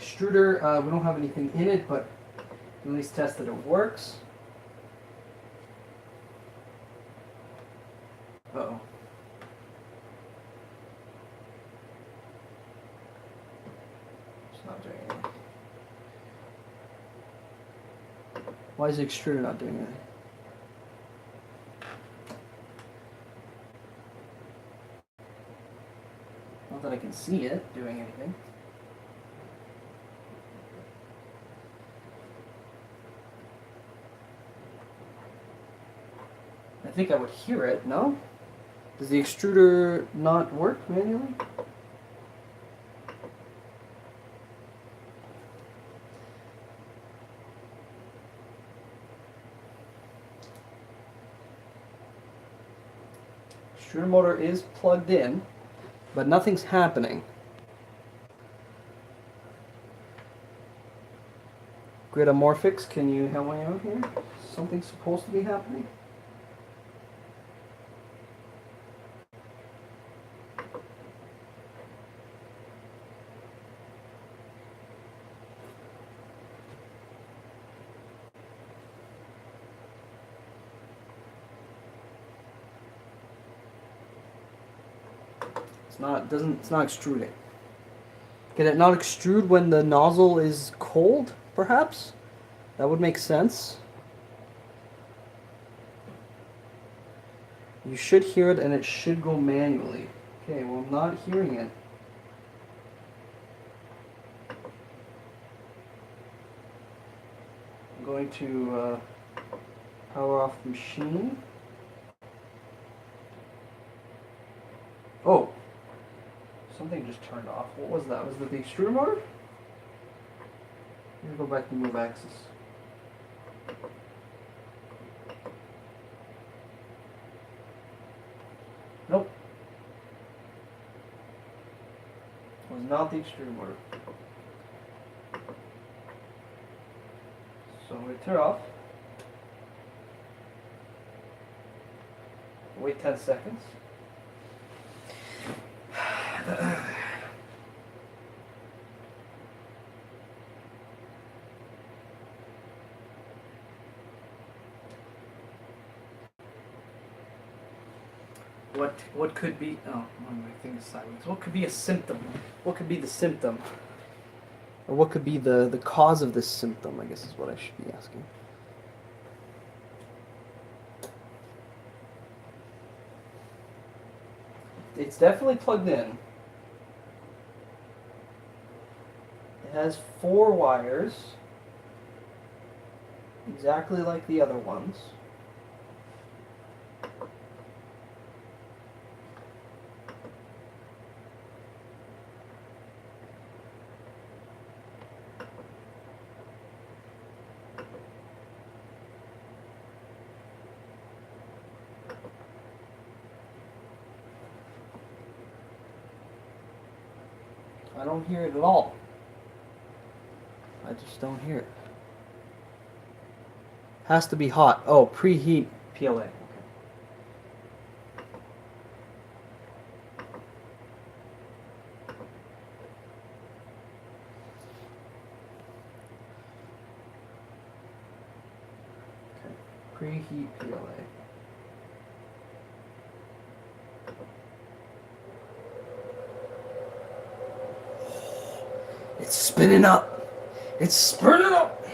[SPEAKER 2] Extruder, we don't have anything in it, but at least test that it works. Uh-oh. It's not doing anything. Why is the extruder not doing anything? Not that I can see it doing anything. I think I would hear it, no? Does the extruder not work manually? Extruder motor is plugged in, but nothing's happening. Grid amorphics, can you help me out here? Something's supposed to be happening. It's not extruding. Can it not extrude when the nozzle is cold, perhaps? That would make sense. You should hear it and it should go manually. Okay, well I'm not hearing it. I'm going to power off the machine. Oh! Something just turned off. What was that? Was that the extruder motor? Go back to move axis. Nope. Was not the extreme order. So we turn off. Wait 10 seconds. What could be, oh, my thing is sideways. What could be a symptom? What could be the symptom? Or what could be the cause of this symptom, I guess is what I should be asking. It's definitely plugged in. It has 4 wires, exactly like the other ones. I don't hear it at all. I just don't hear it. Has to be hot. Oh, preheat PLA. Okay. Preheat PLA. It's spinning up. It's spinning up.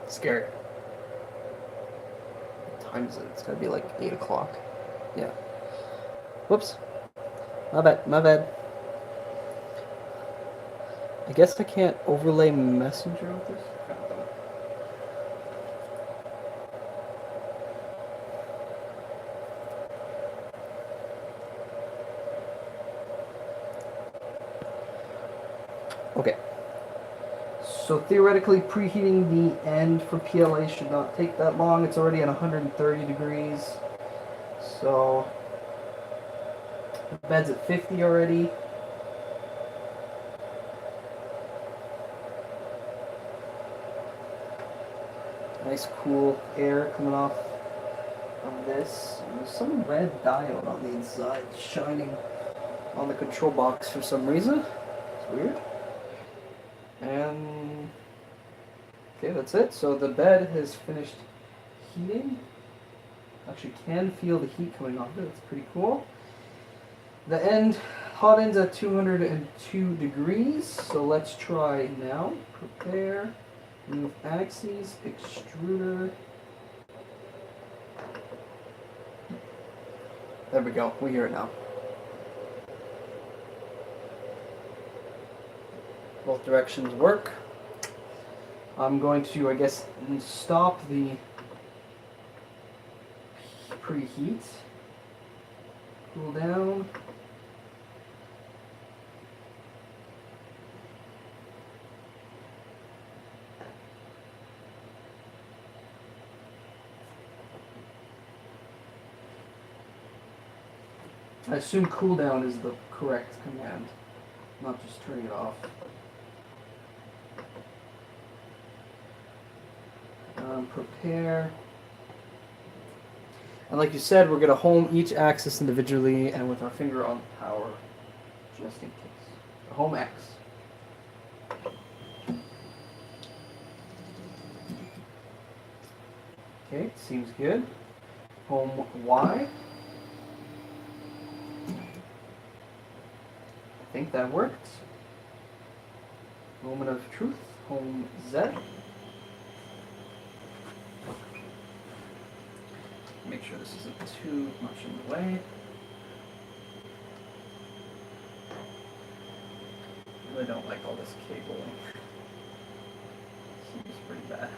[SPEAKER 2] Scary. What time is it? It's gotta be like 8 o'clock. Yeah. Whoops. My bad. My bad. I guess I can't overlay Messenger with this. Okay. So theoretically, preheating the end for PLA should not take that long. It's already at 130 degrees. So the bed's at 50 already. Nice cool air coming off of this. And there's some red diode on the inside shining on the control box for some reason. It's weird. And okay, that's it. So the bed has finished heating. Actually can feel the heat coming off it. It's pretty cool. The end, hot end's at 202 degrees. So let's try now. Prepare, move axes, extruder. There we go. We hear it now. Both directions work. I'm going to, I guess, stop the preheat. Cool down. I assume cooldown is the correct command, not just turning it off. Prepare. And like you said, we're going to home each axis individually and with our finger on power, just in case. Home X. Okay, seems good. Home Y. I think that worked. Moment of truth. Home Z. Make sure this isn't too much in the way. I really don't like all this cabling. Seems pretty bad.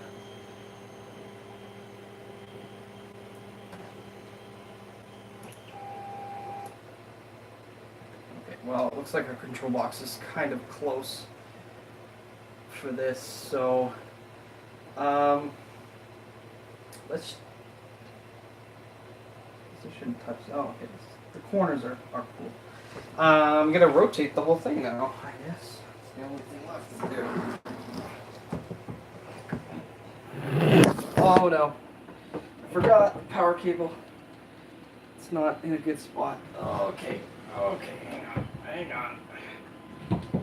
[SPEAKER 2] Okay, well, it looks like our control box is kind of close for this, so let's. This shouldn't touch. Oh, okay. The corners are cool. I'm gonna rotate the whole thing now. I guess it's the only thing left to do. Oh no! I forgot the power cable. It's not in a good spot. Okay. Okay. Hang on.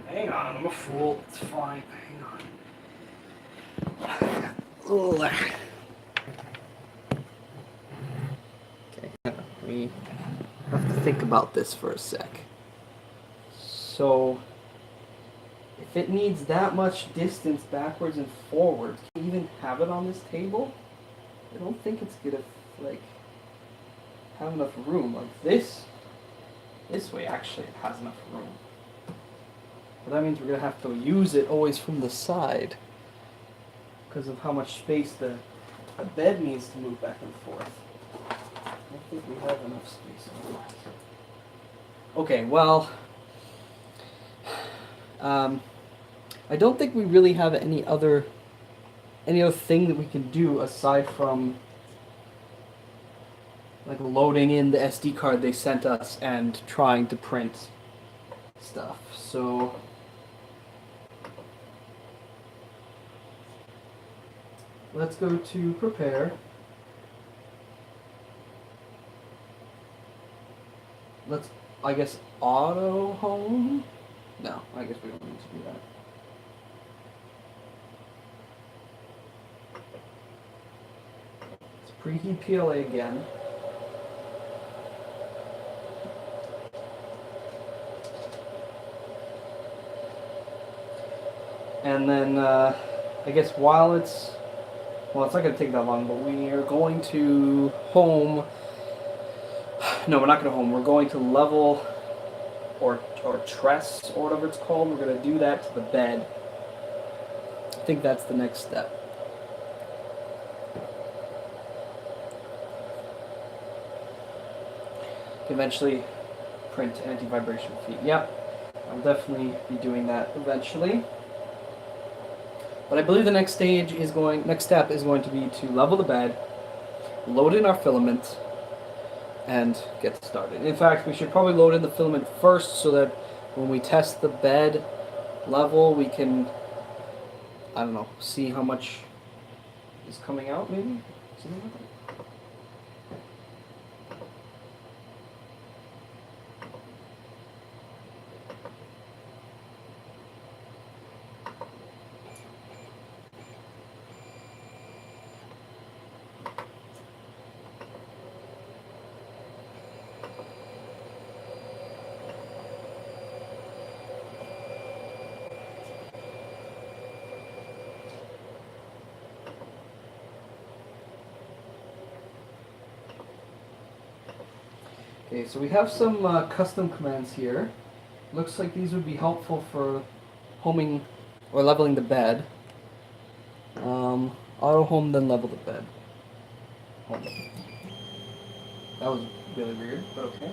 [SPEAKER 2] Hang on. I'm a fool. It's fine. Hang on. Okay. We have to think about this for a sec. So, if it needs that much distance backwards and forwards, can you even have it on this table? I don't think it's gonna like have enough room. Like this way actually it has enough room. But that means we're gonna have to use it always from the side because of how much space the bed needs to move back and forth. I don't think we have enough space on that. Okay, well, I don't think we really have any other thing that we can do aside from like loading in the SD card they sent us and trying to print stuff. So let's go to prepare. Let's, I guess, auto home? No, I guess we don't need to do that. Let's preheat PLA again. And then, I guess while it's not going to take that long, but we are going to home. No, we're not going to home. We're going to level or tress or whatever it's called. We're going to do that to the bed. I think that's the next step. Eventually print anti-vibration feet. Yep, I'll definitely be doing that eventually. But I believe the next step is going to be to level the bed, load in our filament, and get started. In fact, we should probably load in the filament first so that when we test the bed level, we can, I don't know, see how much is coming out, maybe? Something like that. Okay, so we have some custom commands here. Looks like these would be helpful for homing or leveling the bed. Auto home, then level the bed. Home. That was really weird, but okay.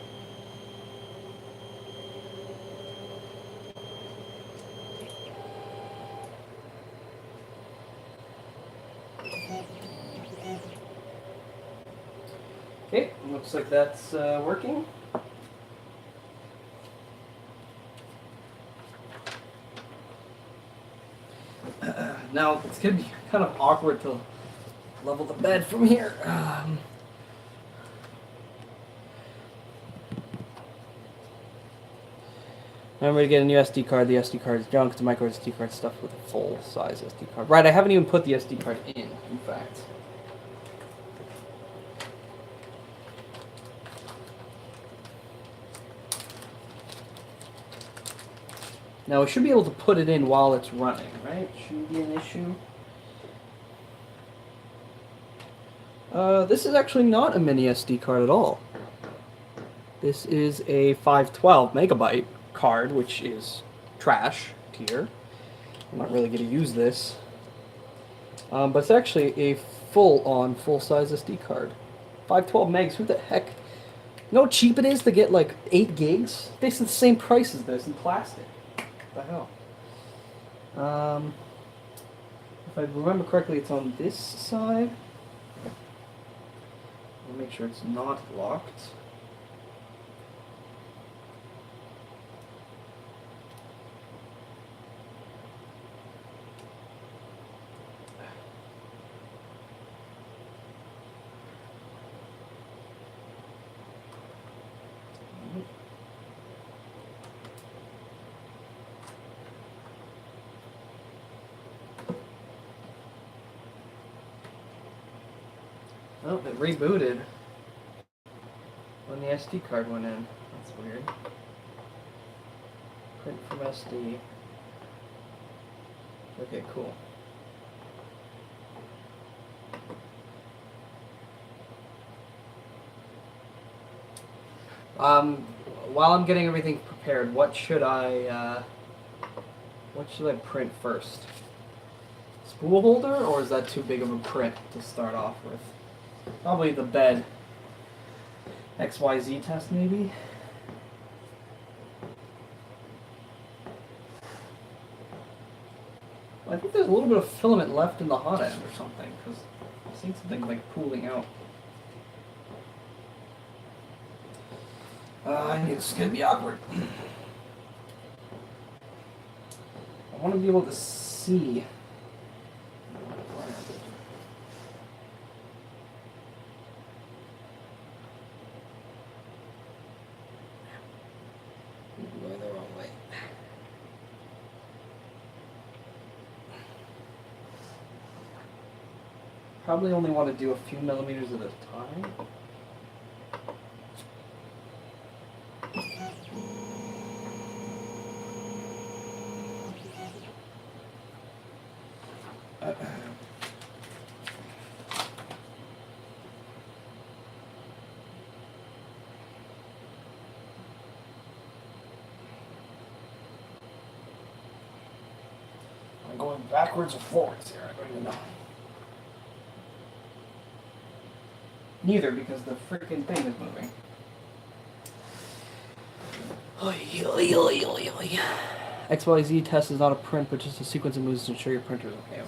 [SPEAKER 2] Okay, looks like that's working. Now, it's going to be kind of awkward to level the bed from here. Remember to get a new SD card. The SD card is junk. It's a micro SD card stuffed with a full-size SD card. Right, I haven't even put the SD card in fact. Now, we should be able to put it in while it's running, right? Shouldn't be an issue. This is actually not a mini SD card at all. This is a 512 megabyte card, which is trash tier. I'm not really going to use this. But it's actually a full-on, full-size SD card. 512 megs, who the heck? You know how cheap it is to get like 8 gigs? Basically the same price as this in plastic. What the hell? if I remember correctly, it's on this side. I'll make sure it's not locked. Oh, it rebooted when the SD card went in. That's weird. Print from SD. Okay, cool. While I'm getting everything prepared, what should I print first? Spool holder, or is that too big of a print to start off with? Probably the bed. XYZ test, maybe? I think there's a little bit of filament left in the hot end or something, because I've seen something like pooling out. It's gonna be awkward. I want to be able to see. Going the wrong way. Probably only want to do a few millimeters at a time. I'm going backwards or forwards here, I don't even know. Neither, because the freaking thing is moving. XYZ test is not a print, but just a sequence of moves to ensure your printer is okay.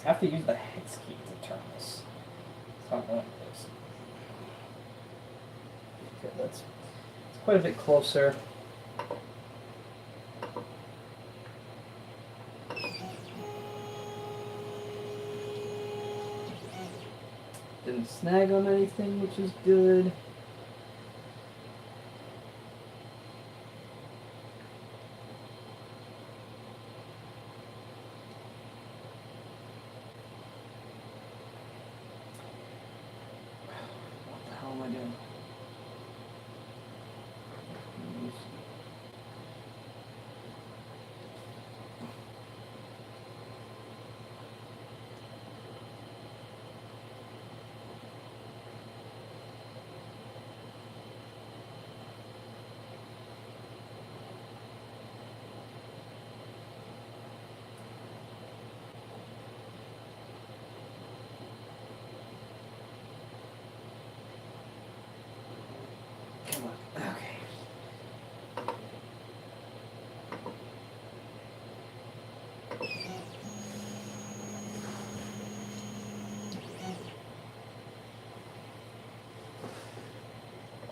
[SPEAKER 2] I have to use the hex key to turn this. It's not going like this. Okay, that's quite a bit closer. Didn't snag on anything, which is good.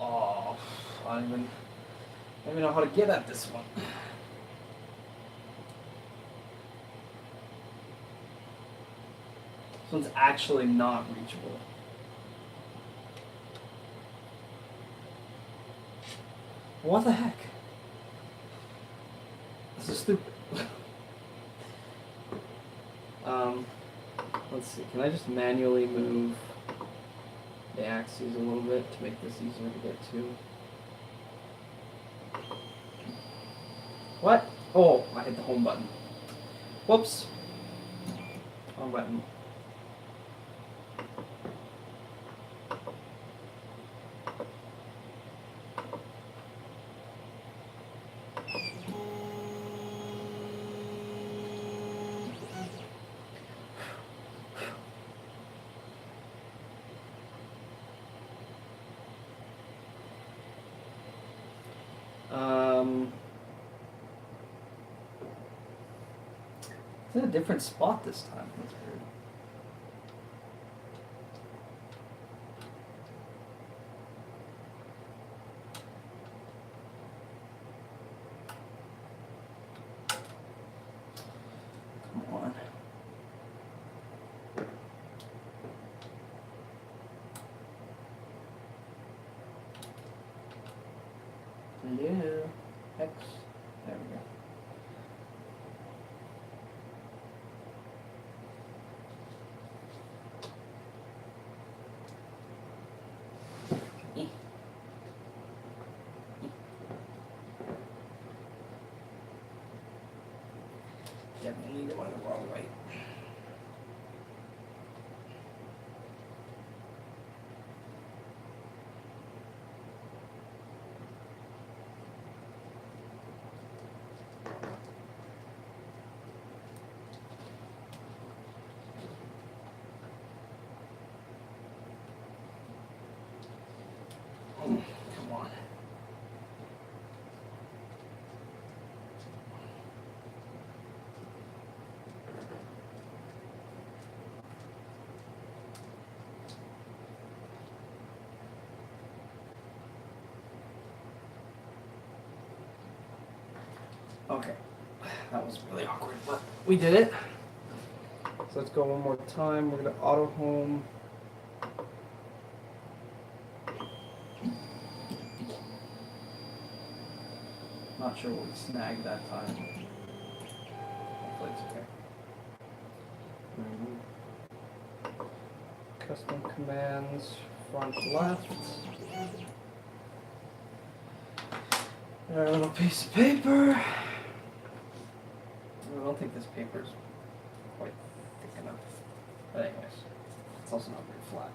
[SPEAKER 2] Oh, I don't even know how to get at this one. This one's actually not reachable. What the heck? This is stupid. Let's see, can I just manually move the axes a little bit to make this easier to get to? What? Oh, I hit the home button. Whoops. Wrong button. It's in a different spot this time. That's weird. Come on. Hello. X. There we go. Definitely the one the wrong way. Come on. Okay, that was really awkward, but we did it. So let's go one more time. We're gonna auto home. Not sure what we snagged that time. Hopefully it's okay. Custom commands, front left. Our little piece of paper. I don't think this paper is quite thick enough. But anyways, it's also not very flat.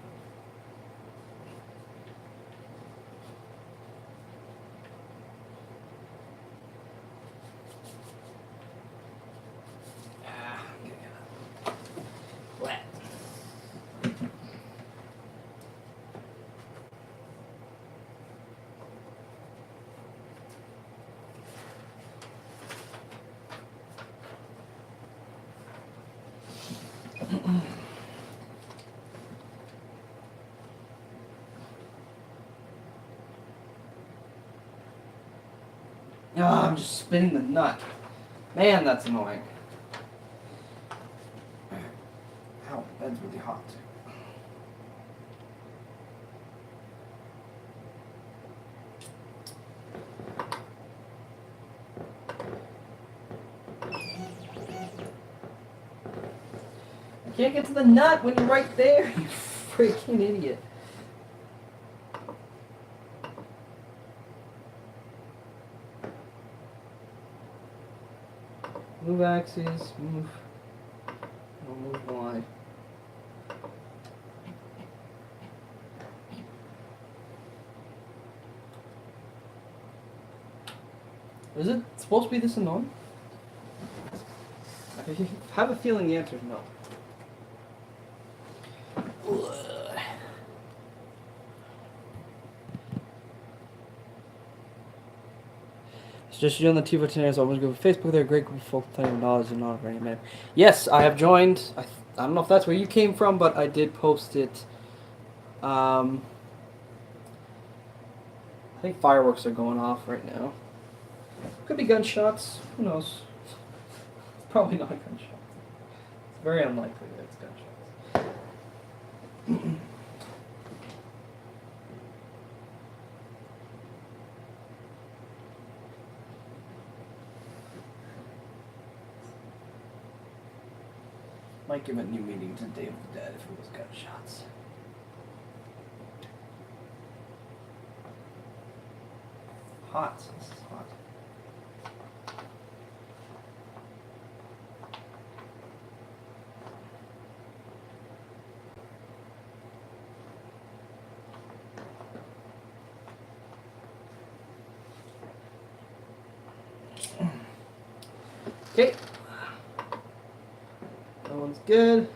[SPEAKER 2] I'm getting it wet. Oh, I'm just spinning the nut. Man, that's annoying. Ow, bed's really hot. I can't get to the nut when you're right there, you freaking idiot. Move axes, move. I'll move Y. Is it supposed to be this annoying? I have a feeling the answer is no. Just join the Tevo tonight. So I'm going to go to Facebook. They're a great group of folk, plenty of knowledge and not a very man. Yes, I have joined. I don't know if that's where you came from, but I did post it. I think fireworks are going off right now. Could be gunshots. Who knows? Probably not gunshots. It's very unlikely that it's gunshots. Might give a new meaning to Day of the Dead if it was gunshots. Hot. This is hot. Okay. That one's good.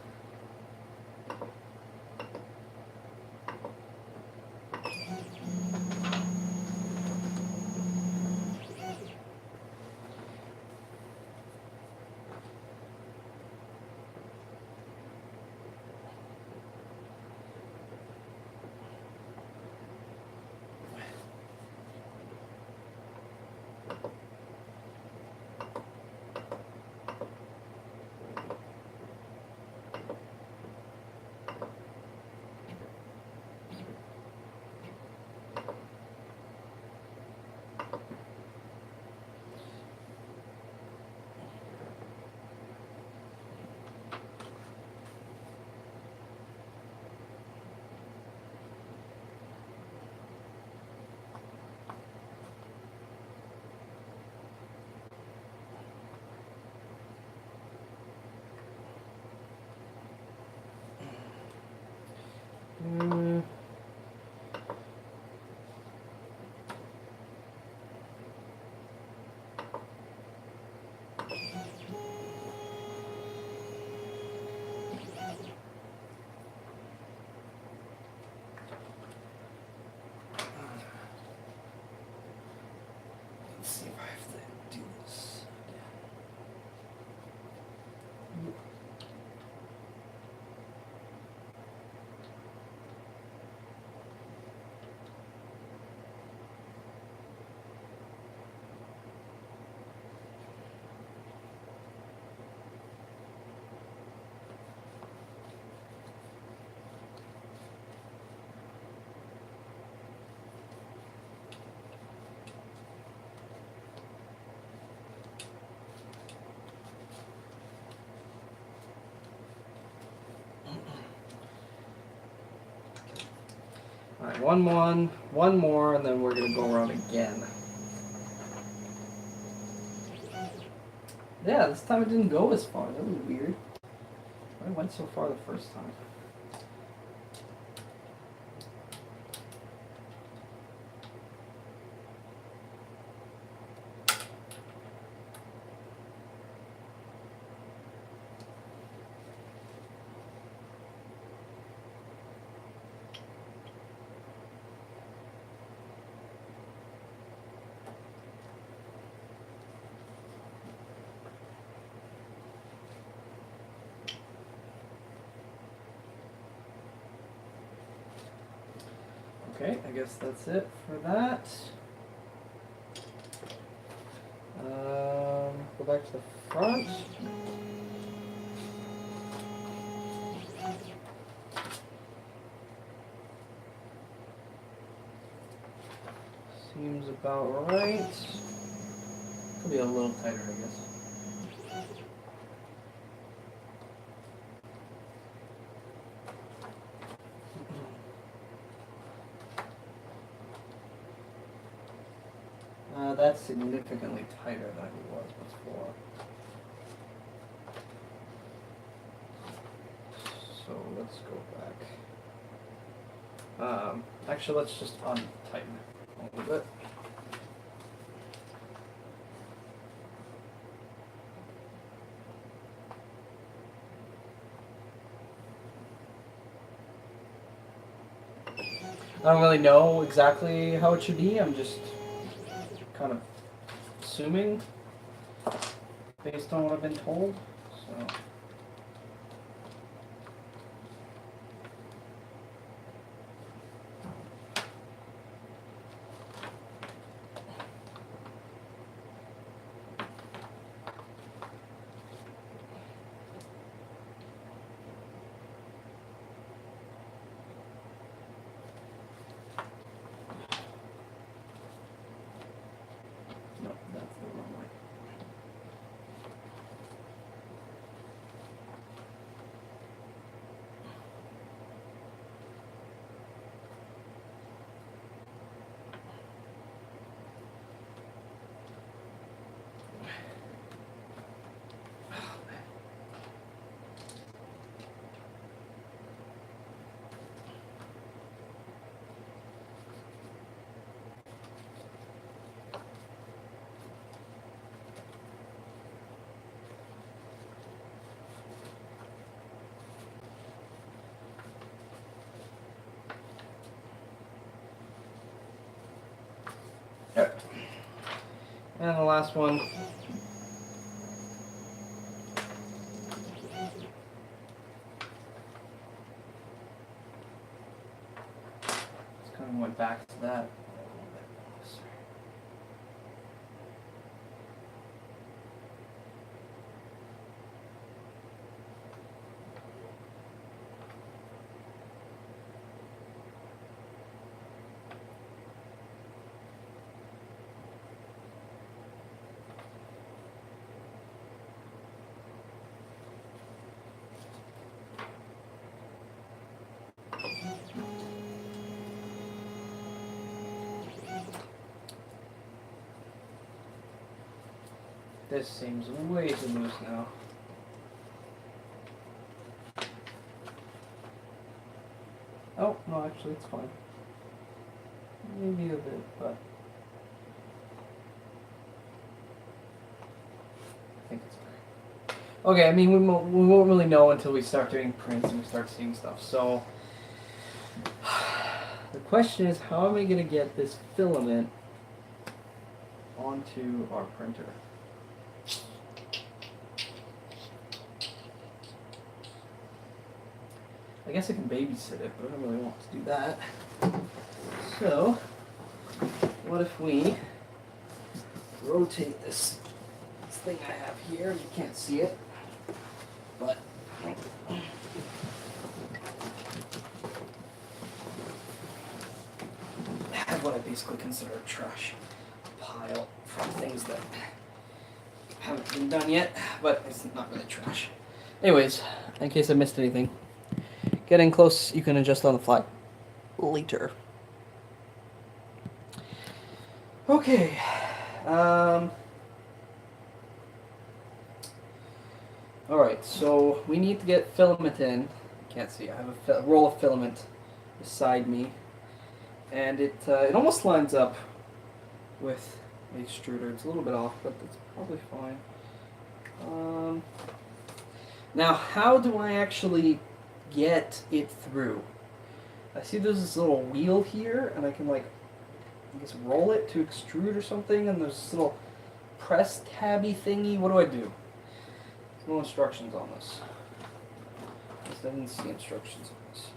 [SPEAKER 2] Let's see if I have to do this again. Alright, one more, and then we're gonna go around again. Yeah, this time it didn't go as far. That was weird. I went so far the first time. Okay, I guess that's it for that. Go back to the front. Seems about right. Could be a little tighter, I guess. That's significantly tighter than it was before. So let's go back. Actually, let's just untighten it a little bit. I don't really know exactly how it should be. I'm just kind of assuming based on what I've been told. So. No, that's the wrong way. And the last one. Just kind of went back to that. This seems way too loose now. Oh, no, actually, it's fine. Maybe a bit, but I think it's fine. Okay, I mean, we won't really know until we start doing prints and we start seeing stuff. So, the question is, how am I going to get this filament onto our printer? I guess I can babysit it, but I don't really want to do that. So, what if we rotate this thing I have here? You can't see it, but I have what I basically consider a trash pile from things that haven't been done yet, but it's not really trash. Anyways, in case I missed anything, getting close, you can adjust on the fly later. Okay. Alright, so we need to get filament in. Can't see, I have a roll of filament beside me. And it almost lines up with the extruder. It's a little bit off, but it's probably fine. Now, how do I actually get it through? I see there's this little wheel here, and I can, like, I guess roll it to extrude or something, and there's this little press tabby thingy. What do I do? There's no instructions on this. I didn't see instructions on this.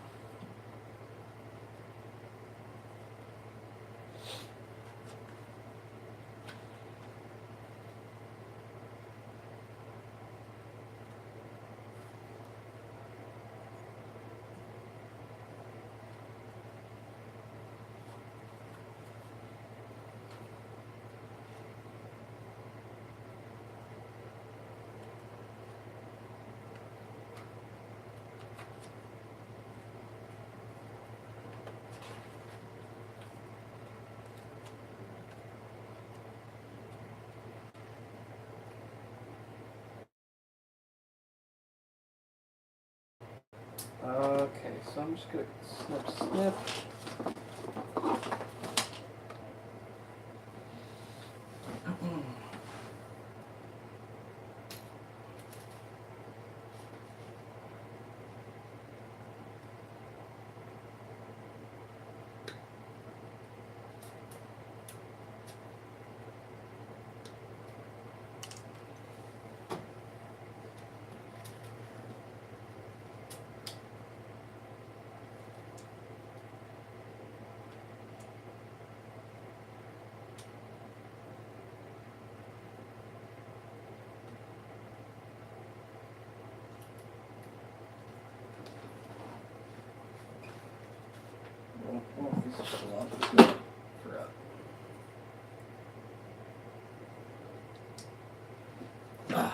[SPEAKER 2] Okay, so I'm just gonna snip.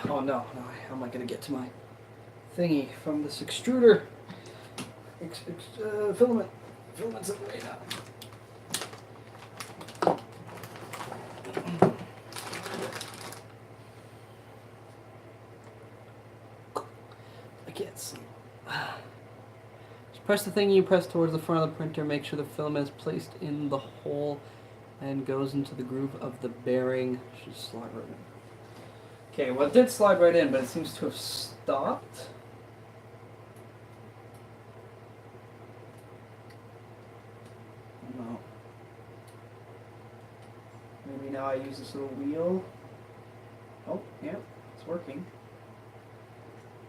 [SPEAKER 2] Oh no, how am I gonna get to my thingy from this extruder? Filament's in the way now. I can't see. Just press the thing you press towards the front of the printer. Make sure the filament is placed in the hole and goes into the groove of the bearing. Should slide right in. Okay, well it did slide right in, but it seems to have stopped. No. Maybe now I use this little wheel. Oh, yeah, it's working.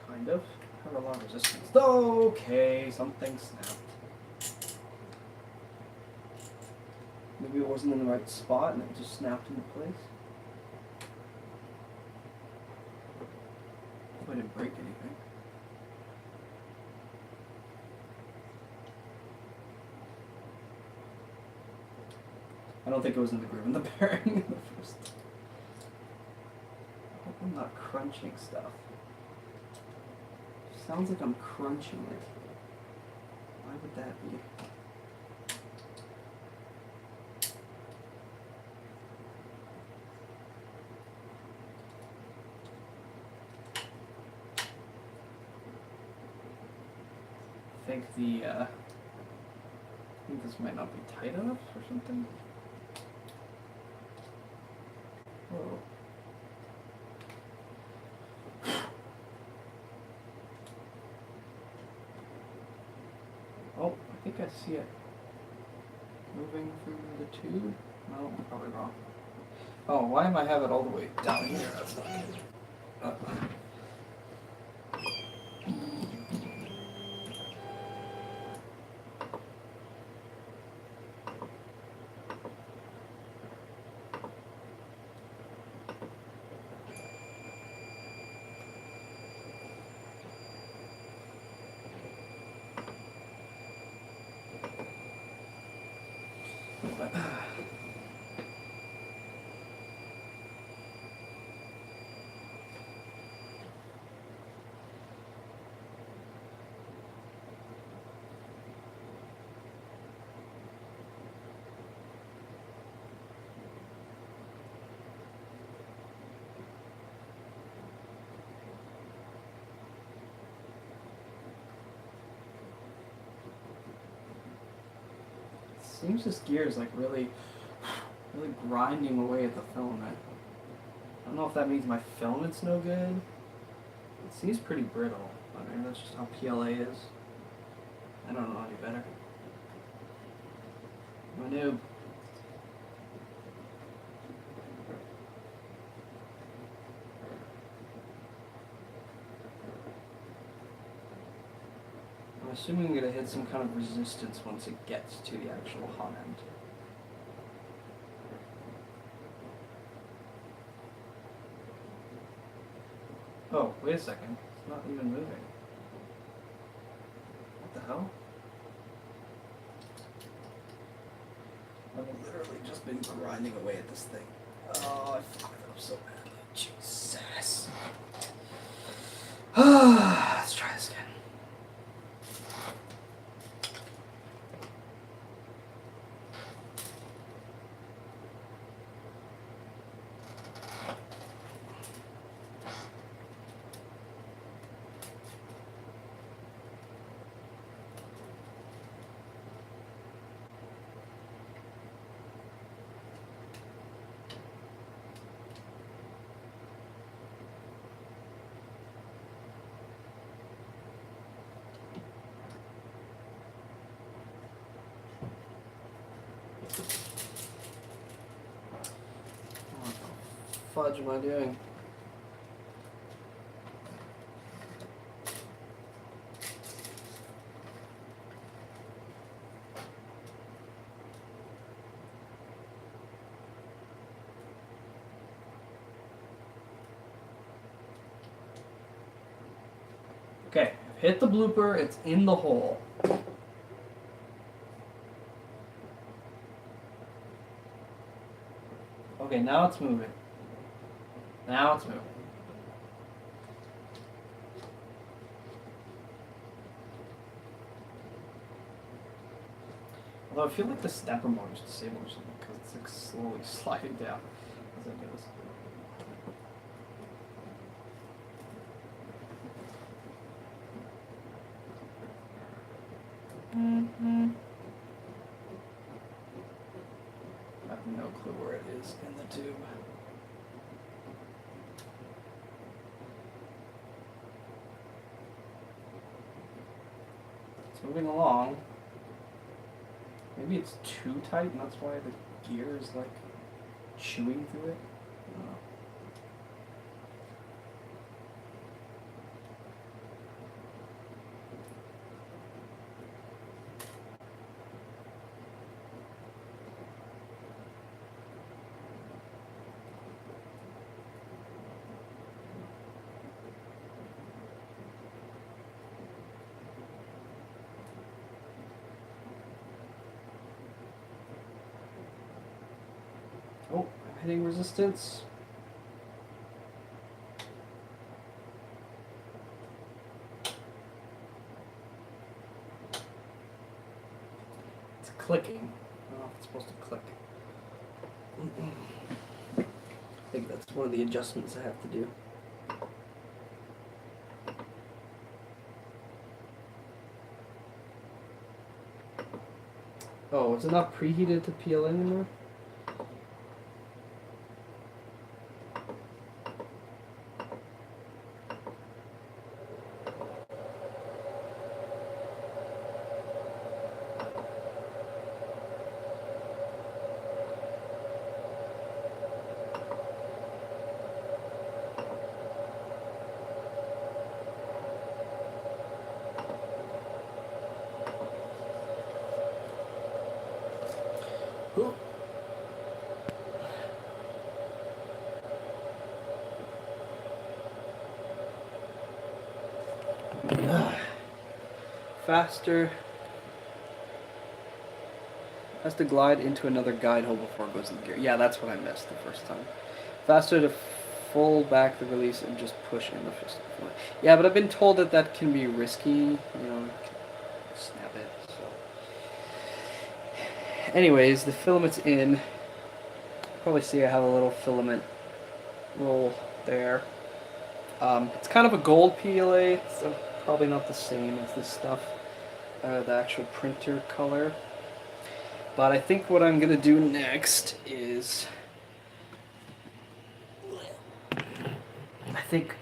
[SPEAKER 2] Kind of. Have a lot of resistance. Okay, something snapped. Maybe it wasn't in the right spot and it just snapped into place. Hope I didn't break anything. I don't think it was in the groove in the bearing in the first. I hope I'm not crunching stuff. Sounds like I'm crunching it. Why would that be? I think this might not be tight enough or something. Whoa. Oh, I think I see it moving through the tube. No, I'm probably wrong. Oh, why am I have it all the way down here? That's not good. Seems this gear is like really grinding away at the filament. I don't know if that means my filament's no good. It seems pretty brittle. I mean, that's just how PLA is. I don't know any better. I'm a noob. I'm assuming I'm going to hit some kind of resistance once it gets to the actual hot end. Oh, wait a second. It's not even moving. What the hell? I've literally just been grinding away at this thing. Oh, I fucked it up so badly. Jesus. Let's try this again. What the fudge am I doing? Okay, I've hit the blooper, it's in the hole. Okay, now it's moving. Now it's moving. Although I feel like the stepper motor is disabled or something because it's like slowly sliding down as it goes. I have no clue where it is in the tube. It's moving along. Maybe it's too tight and that's why the gear is like chewing through it. Oh, I'm hitting resistance. It's clicking. I don't know if it's supposed to click. I think that's one of the adjustments I have to do. Oh, is it not preheated to peel anymore? Faster. Has to glide into another guide hole before it goes in the gear. Yeah, that's what I missed the first time. Faster to pull back the release and just push in the fist. Yeah, but I've been told that that can be risky. You know, snap it. So, anyways, the filament's in. Probably see I have a little filament roll there. It's kind of a gold PLA, so probably not the same as this stuff, the actual printer color. But I think what I'm gonna do next is, I think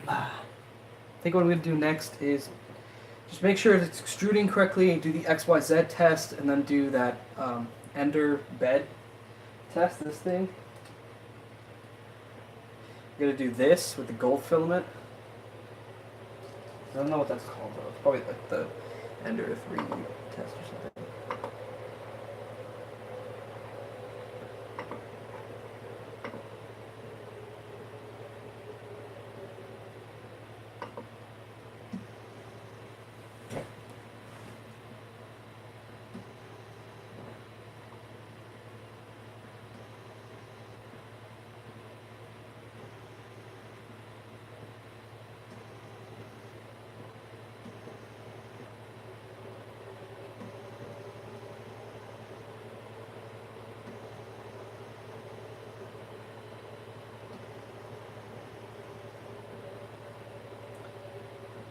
[SPEAKER 2] what I'm gonna do next is just make sure it's extruding correctly, do the XYZ test, and then do that ender bed test. This thing. I'm gonna do this with the gold filament. I don't know what that's called though. It's probably like the ender 3 test or something.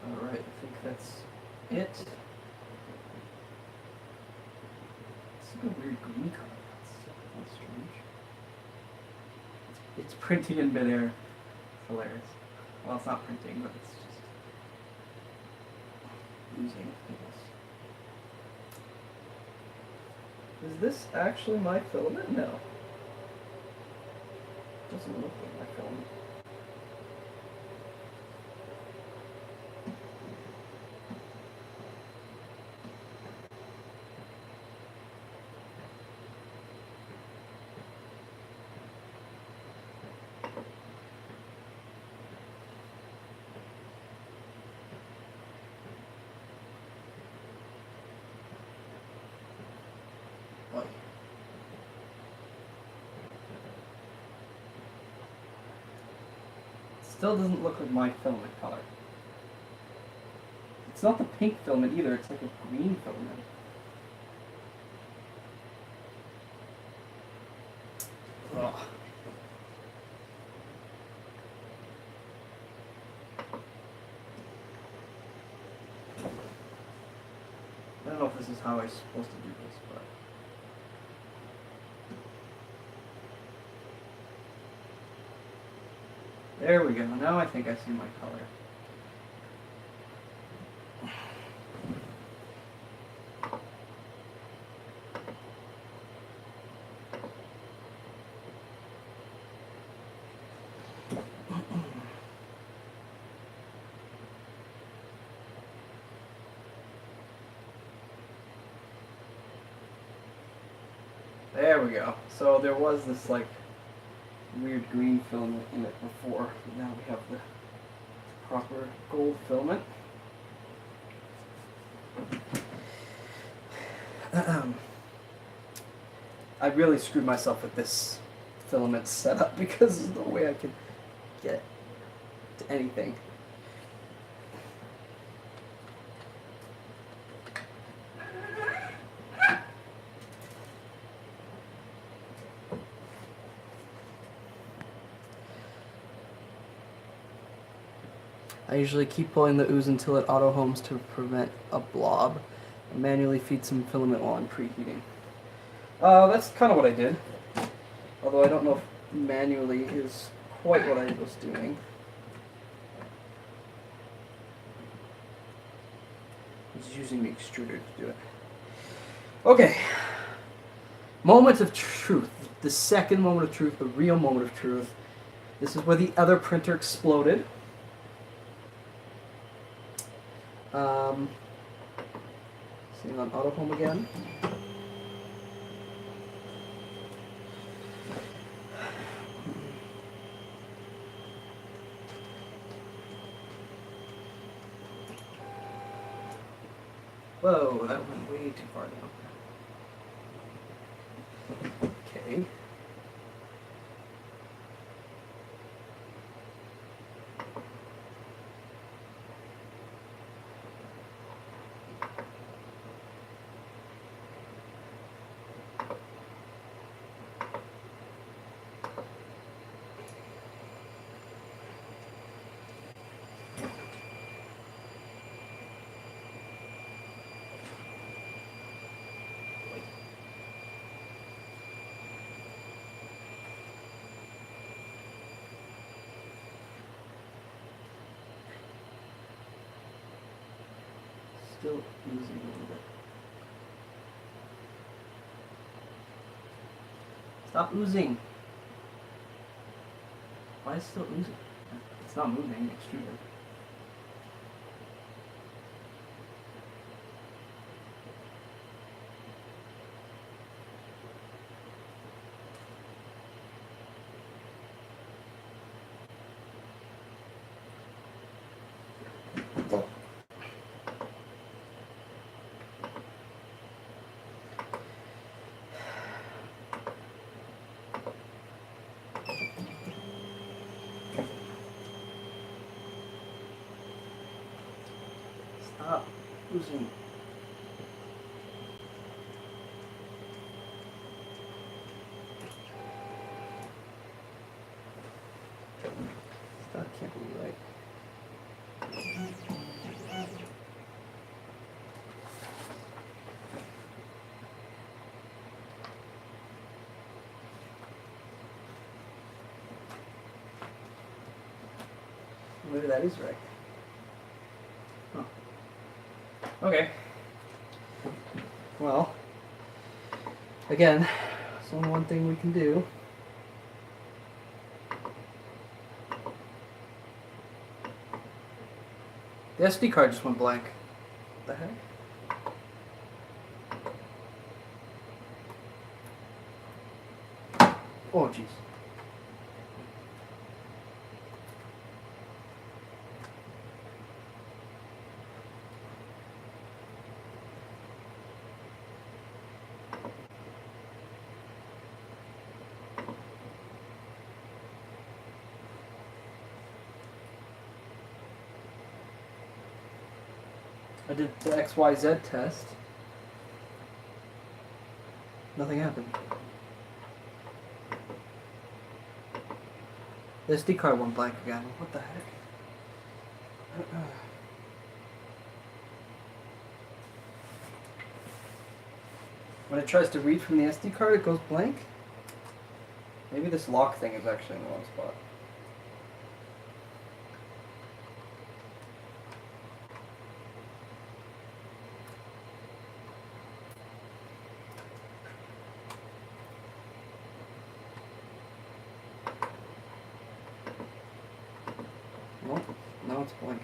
[SPEAKER 2] Alright, I think that's it. It's like a weird green color. That's strange. It's printing in midair. It's hilarious. Well, it's not printing, but it's just losing things. Is this actually my filament? No. It doesn't look like my filament. Still doesn't look like my filament color. It's not the pink filament either, it's like a green filament. Ugh. I don't know if this is how I'm supposed to do this, but... There we go. Now I think I see my color.
[SPEAKER 1] There we go. So there was this like weird green filament in it before, but now we have the proper gold filament. I really screwed myself with this filament setup because there's no way I could get it to anything. I usually keep pulling the ooze until it auto-homes to prevent a blob. I manually feed some filament while I'm preheating. That's kind of what I did. Although I don't know if manually is quite what I was doing. I was using the extruder to do it. Okay. Moment of truth. The second moment of truth, the real moment of truth. This is where the other printer exploded. Seeing on auto home again. Whoa, that went way too far down. Okay. Still oozing a little bit. Stop oozing. Why is it still oozing? It's not moving, extruder. Stop oozing. That can't be right. Maybe that is right. Huh. Okay. Well, again, there's only one thing we can do. The SD card just went blank. What the heck? Oh, jeez. I did the XYZ test. Nothing happened. The SD card went blank again. What the heck? When it tries to read from the SD card, it goes blank? Maybe this lock thing is actually in the wrong spot. Nope, now it's blank.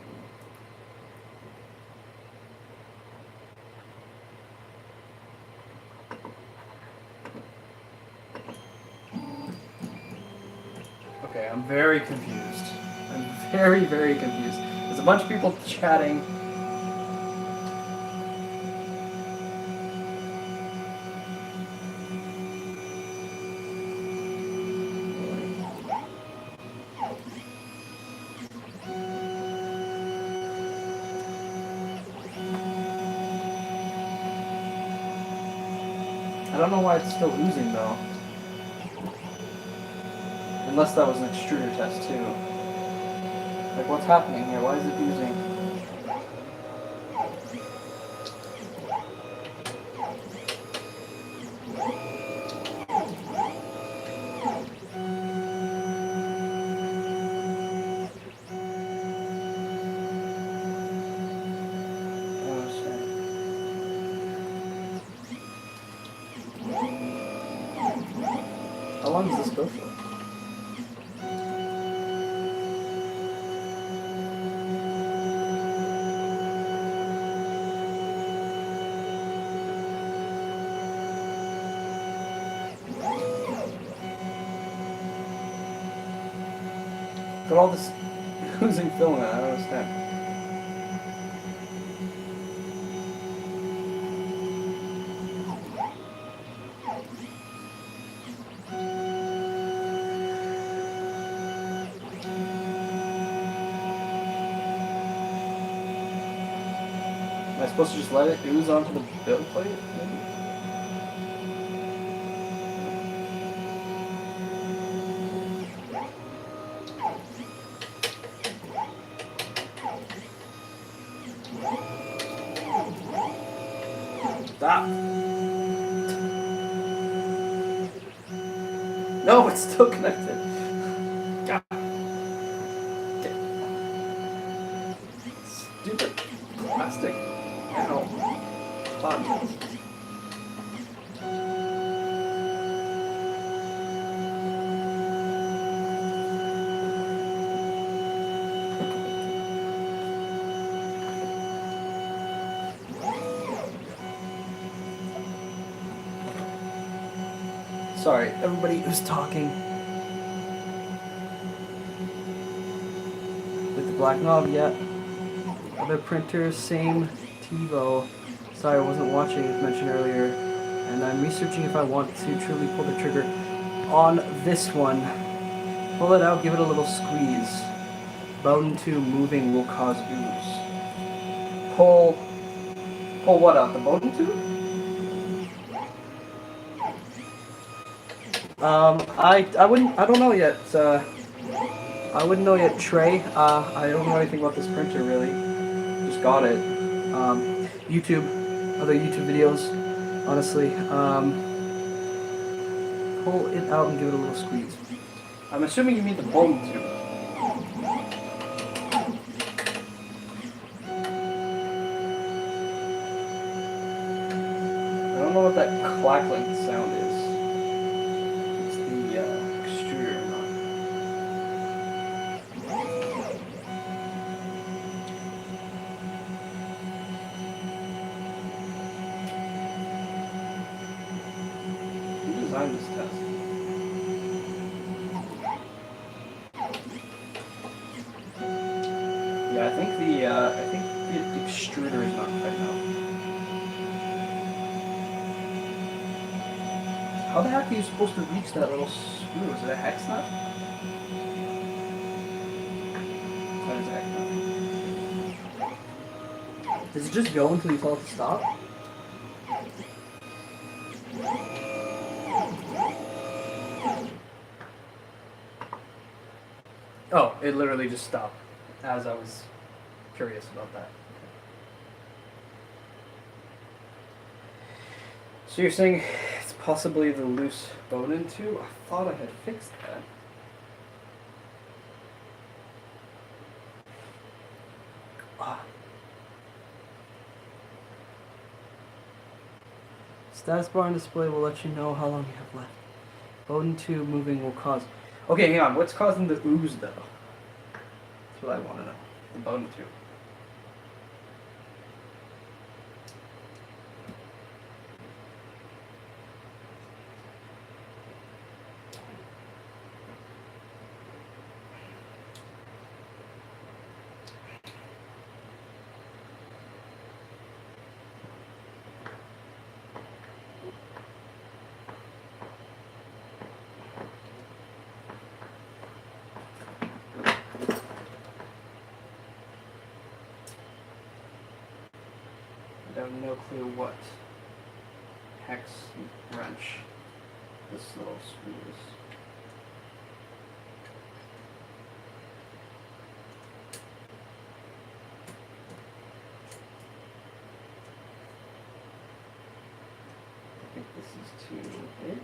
[SPEAKER 1] very confused. I'm very, very confused. There's a bunch of people chatting. I don't know why it's still oozing though. Unless that was an extruder test too. Like, what's happening here? Why is it oozing? How long does this go for? Got all this oozing filament, I don't understand. Am I supposed to just let it ooze onto the build plate? Maybe? Stop! No, it's still connected. God. Okay. Stupid plastic. Ow. Fun. Sorry, everybody who's talking. With the black knob, yeah. Other printer, same Tevo. Sorry, I wasn't watching as mentioned earlier. And I'm researching if I want to truly pull the trigger on this one. Pull it out, give it a little squeeze. Bone tube moving will cause ooze. Pull what out? The bone tube? I don't know yet. I wouldn't know yet, Trey. I don't know anything about this printer really. Just got it. YouTube, other YouTube videos, honestly. Pull it out and give it a little squeeze. I'm assuming you mean the bone tube. I don't know what that clackling sound is. It's the extruder or not. Who designed this test? Yeah, I think the extruder is not quite out. How the heck are you supposed to reach that little screw? Is it a hex nut? That is a hex nut. Does it just go until you tell it to stop? Oh, it literally just stopped as I was curious about that. So you're saying it's possibly the loose bone tube? I thought I had fixed that. Status bar and display will let you know how long you have left. Bone tube moving will cause... Okay, hang on. What's causing the ooze, though? That's what I want to know. The bone tube. have no clue what hex wrench this little screw is. I think this is too big.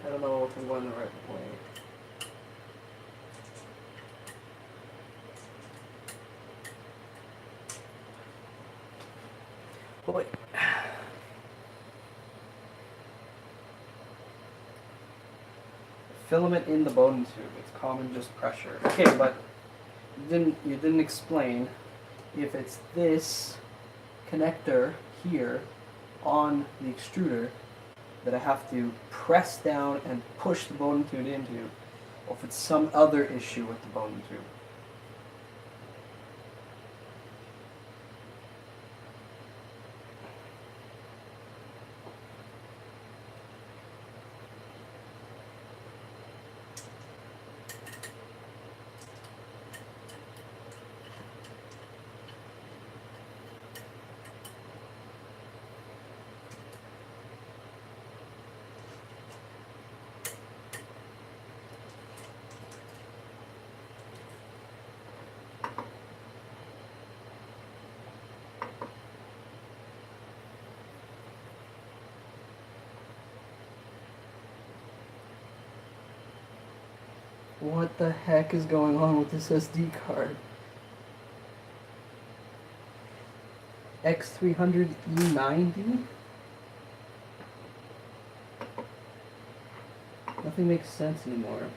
[SPEAKER 1] I don't know if I'm going the right way. Boy. Filament in the bone tube. It's common just pressure. Okay, but you didn't explain if it's this connector here on the extruder that I have to press down and push the bone tube into, or if it's some other issue with the bone tube. What the heck is going on with this SD card? X300E90? Nothing makes sense anymore.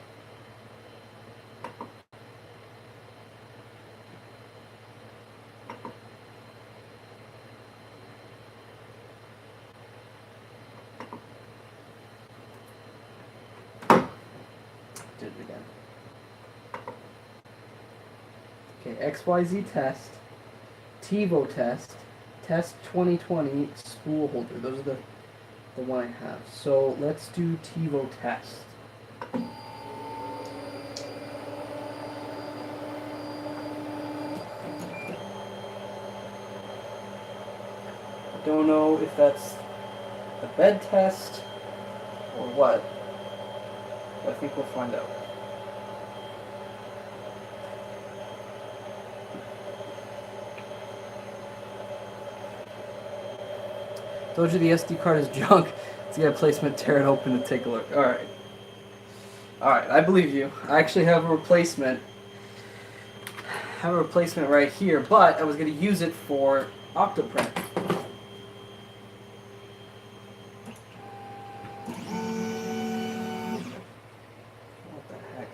[SPEAKER 1] Did it again. Okay, XYZ test, Tevo test, test 2020, spool holder. Those are the one I have. So let's do Tevo test. I don't know if that's the bed test or what, but I think we'll find out. Told you the SD card is junk. Let's get a placement, tear it open, and take a look. Alright. Alright, I believe you. I actually have a replacement. I have a replacement right here, but I was going to use it for Octoprint. What the heck?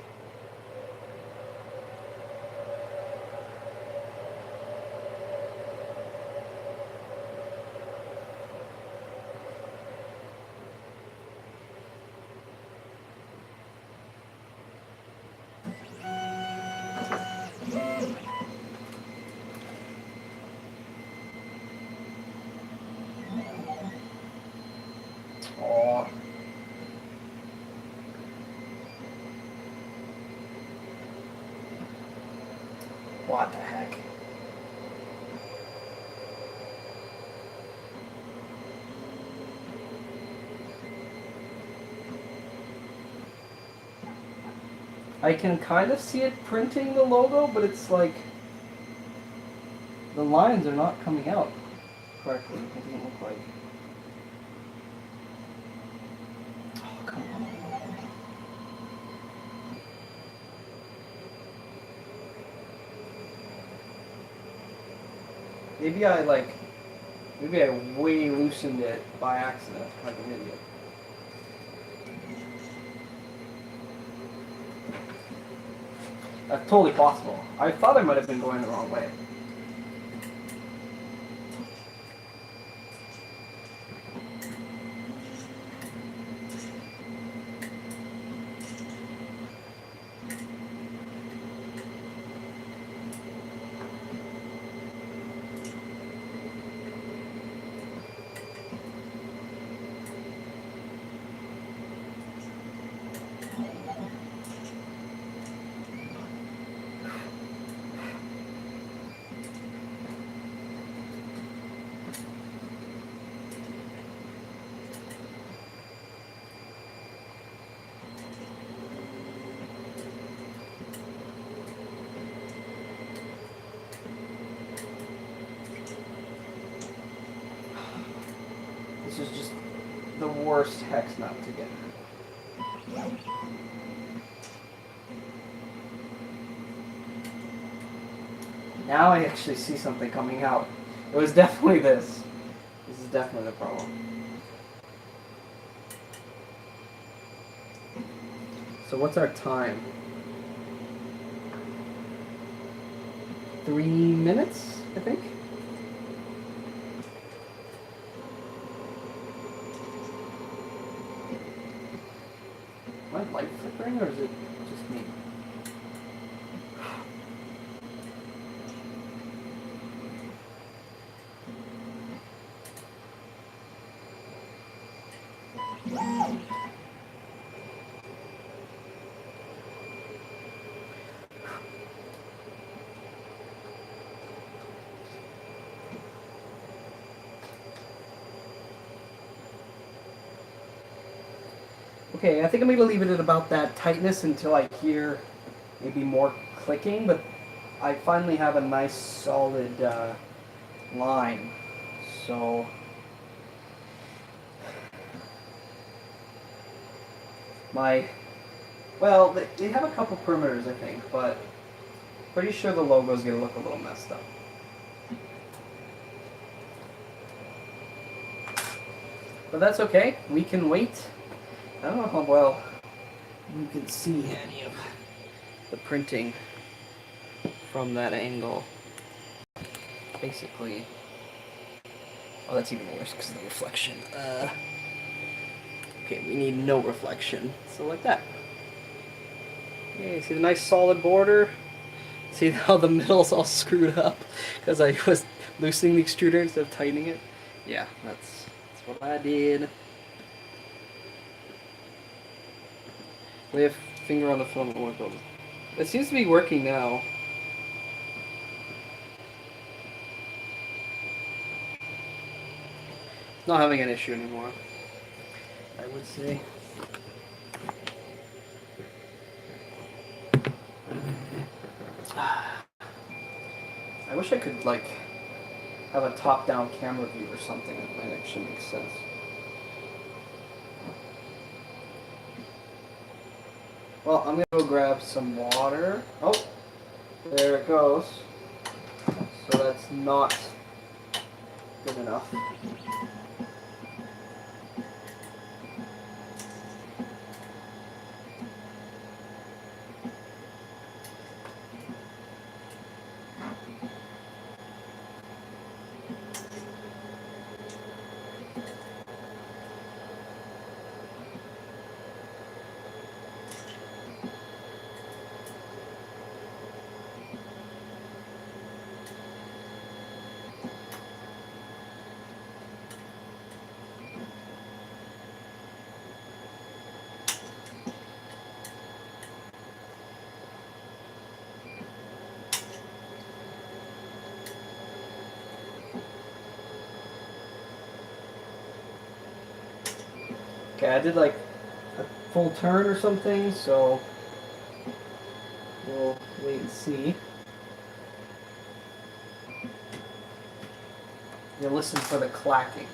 [SPEAKER 1] Oh. What the heck? I can kind of see it printing the logo, but it's like the lines are not coming out correctly. It doesn't look like. Oh, come on. Maybe I way loosened it by accident, like an idiot. That's totally possible. I thought I might have been going the wrong way. This is just the worst hex nut to get. Now I actually see something coming out. It was definitely this. This is definitely the problem. So what's our time? 3 minutes, I think? Am I light flickering or is it just me? Okay, I think I'm going to leave it at about that tightness until I hear maybe more clicking, but I finally have a nice solid line. So well, they have a couple perimeters, I think, but pretty sure the logo's going to look a little messed up. But that's okay. We can wait. I don't know how well you can see any of the printing from that angle. Basically. Oh, that's even worse because of the reflection. Okay, we need no reflection. So like that. Okay, see the nice solid border? See how the middle's all screwed up because I was loosening the extruder instead of tightening it? Yeah, that's what I did. We have finger on the filament work over. It seems to be working now. Not having an issue anymore, I would say. I wish I could like have a top-down camera view or something. That might actually make sense. Well, I'm gonna go grab some water. Oh, there it goes. So that's not good enough. Okay, I did like a full turn or something, so we'll wait and see. You listen for the clacking.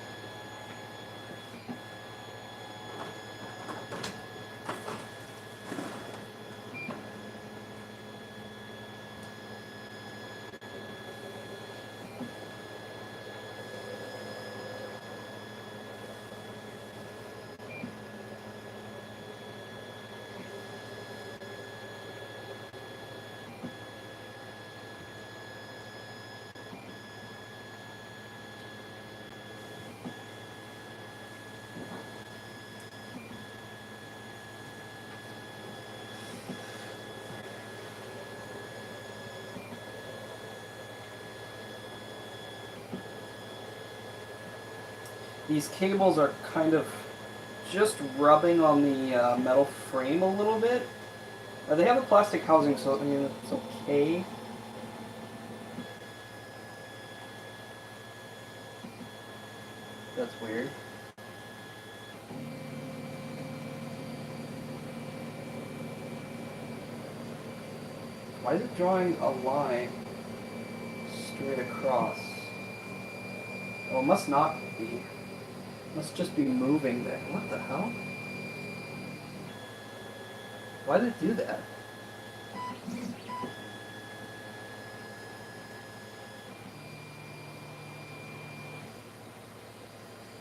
[SPEAKER 1] these cables are kind of just rubbing on the metal frame a little bit. They have a plastic housing, so I mean it's okay. That's weird. Why is it drawing a line straight across? Oh, it must not be. It must just be moving there. What the hell? Why did it do that?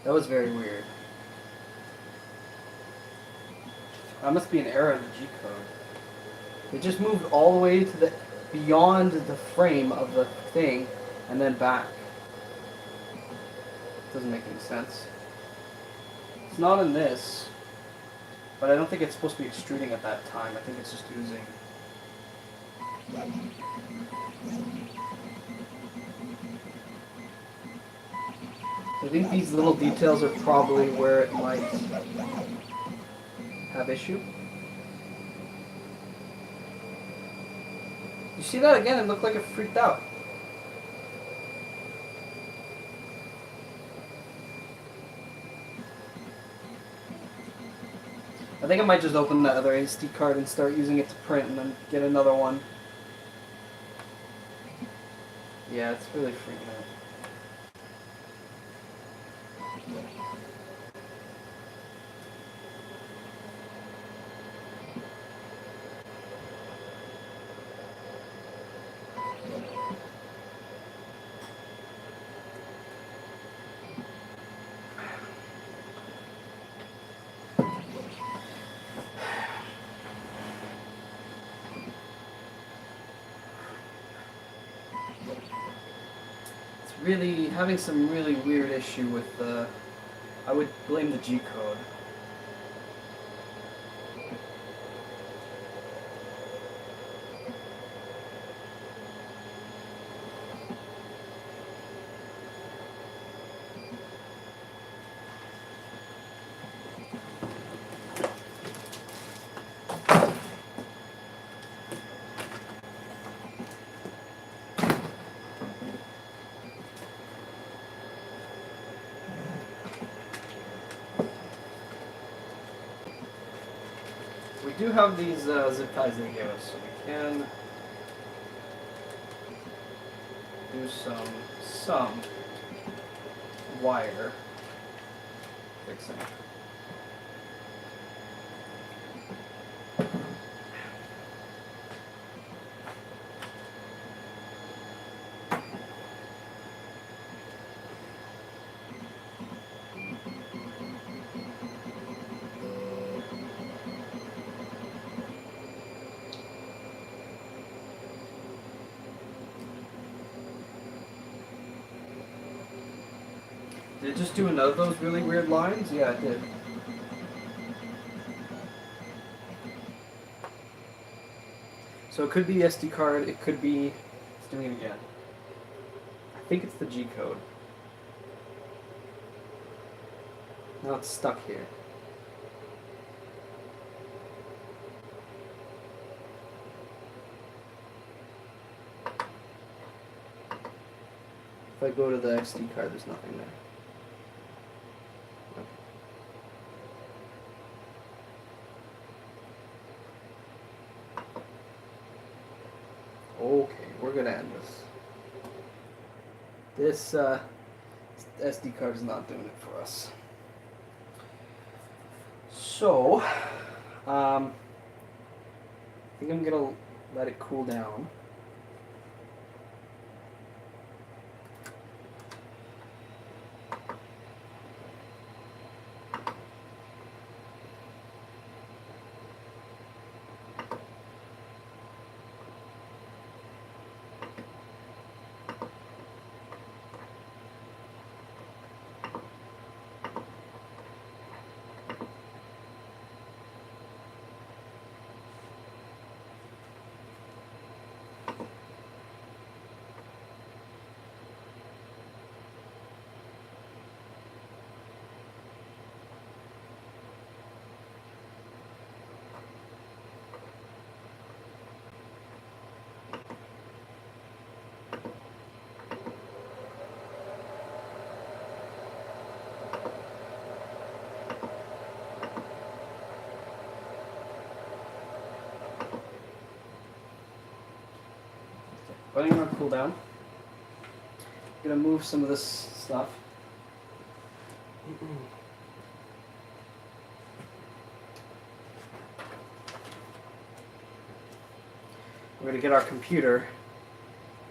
[SPEAKER 1] That was very weird. That must be an error in the G code. It just moved all the way to the beyond the frame of the thing and then back. Doesn't make any sense. It's not in this, but I don't think it's supposed to be extruding at that time. I think it's just using. I think these little details are probably where it might have issue. You see that again? It looked like it freaked out. I think I might just open that other SD card and start using it to print and then get another one. Yeah, it's really freaking out. Really having some really weird issue with the. I would blame the G code. We do have these zip ties they give us, so we can do some wire fixing. Did it just do another of those really weird lines? Yeah, it did. So it could be SD card, it could be... It's doing it again. I think it's the G code. Now it's stuck here. If I go to the SD card, there's nothing there. Okay, we're gonna end this. This SD card is not doing it for us. So, I think I'm gonna let it cool down. letting it on cooldown. I'm gonna move some of this stuff. We're gonna get our computer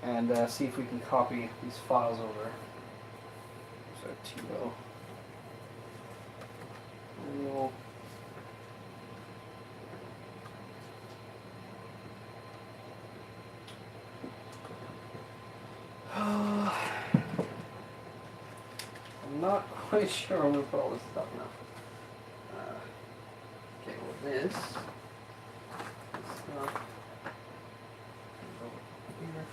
[SPEAKER 1] and see if we can copy these files over. So Tevo. Manual. I'm not quite sure I'm gonna put all this stuff now. Okay, well this stuff. Over here.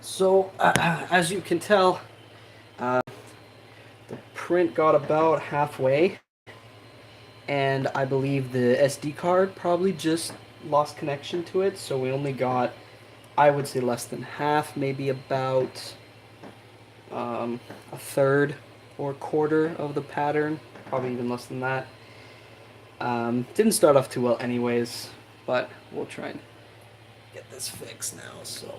[SPEAKER 1] So, as you can tell, the print got about halfway, and I believe the SD card probably just lost connection to it, so we only got, I would say, less than half, maybe about a third or quarter of the pattern, probably even less than that. Didn't start off too well anyways, but we'll try and get this fixed now, so...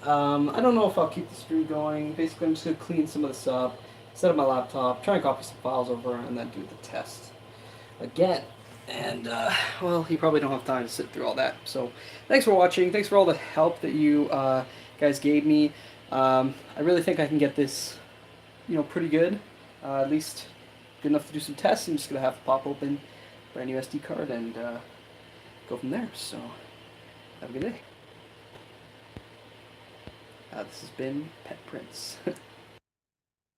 [SPEAKER 1] I don't know if I'll keep the stream going. Basically, I'm just going to clean some of this up, set up my laptop, try and copy some files over, and then do the test again. And, well, you probably don't have time to sit through all that. So, thanks for watching. Thanks for all the help that you guys gave me. I really think I can get this, pretty good. At least good enough to do some tests. I'm just going to have to pop open a brand new SD card and go from there. So, have a good day. This has been Pet Prince.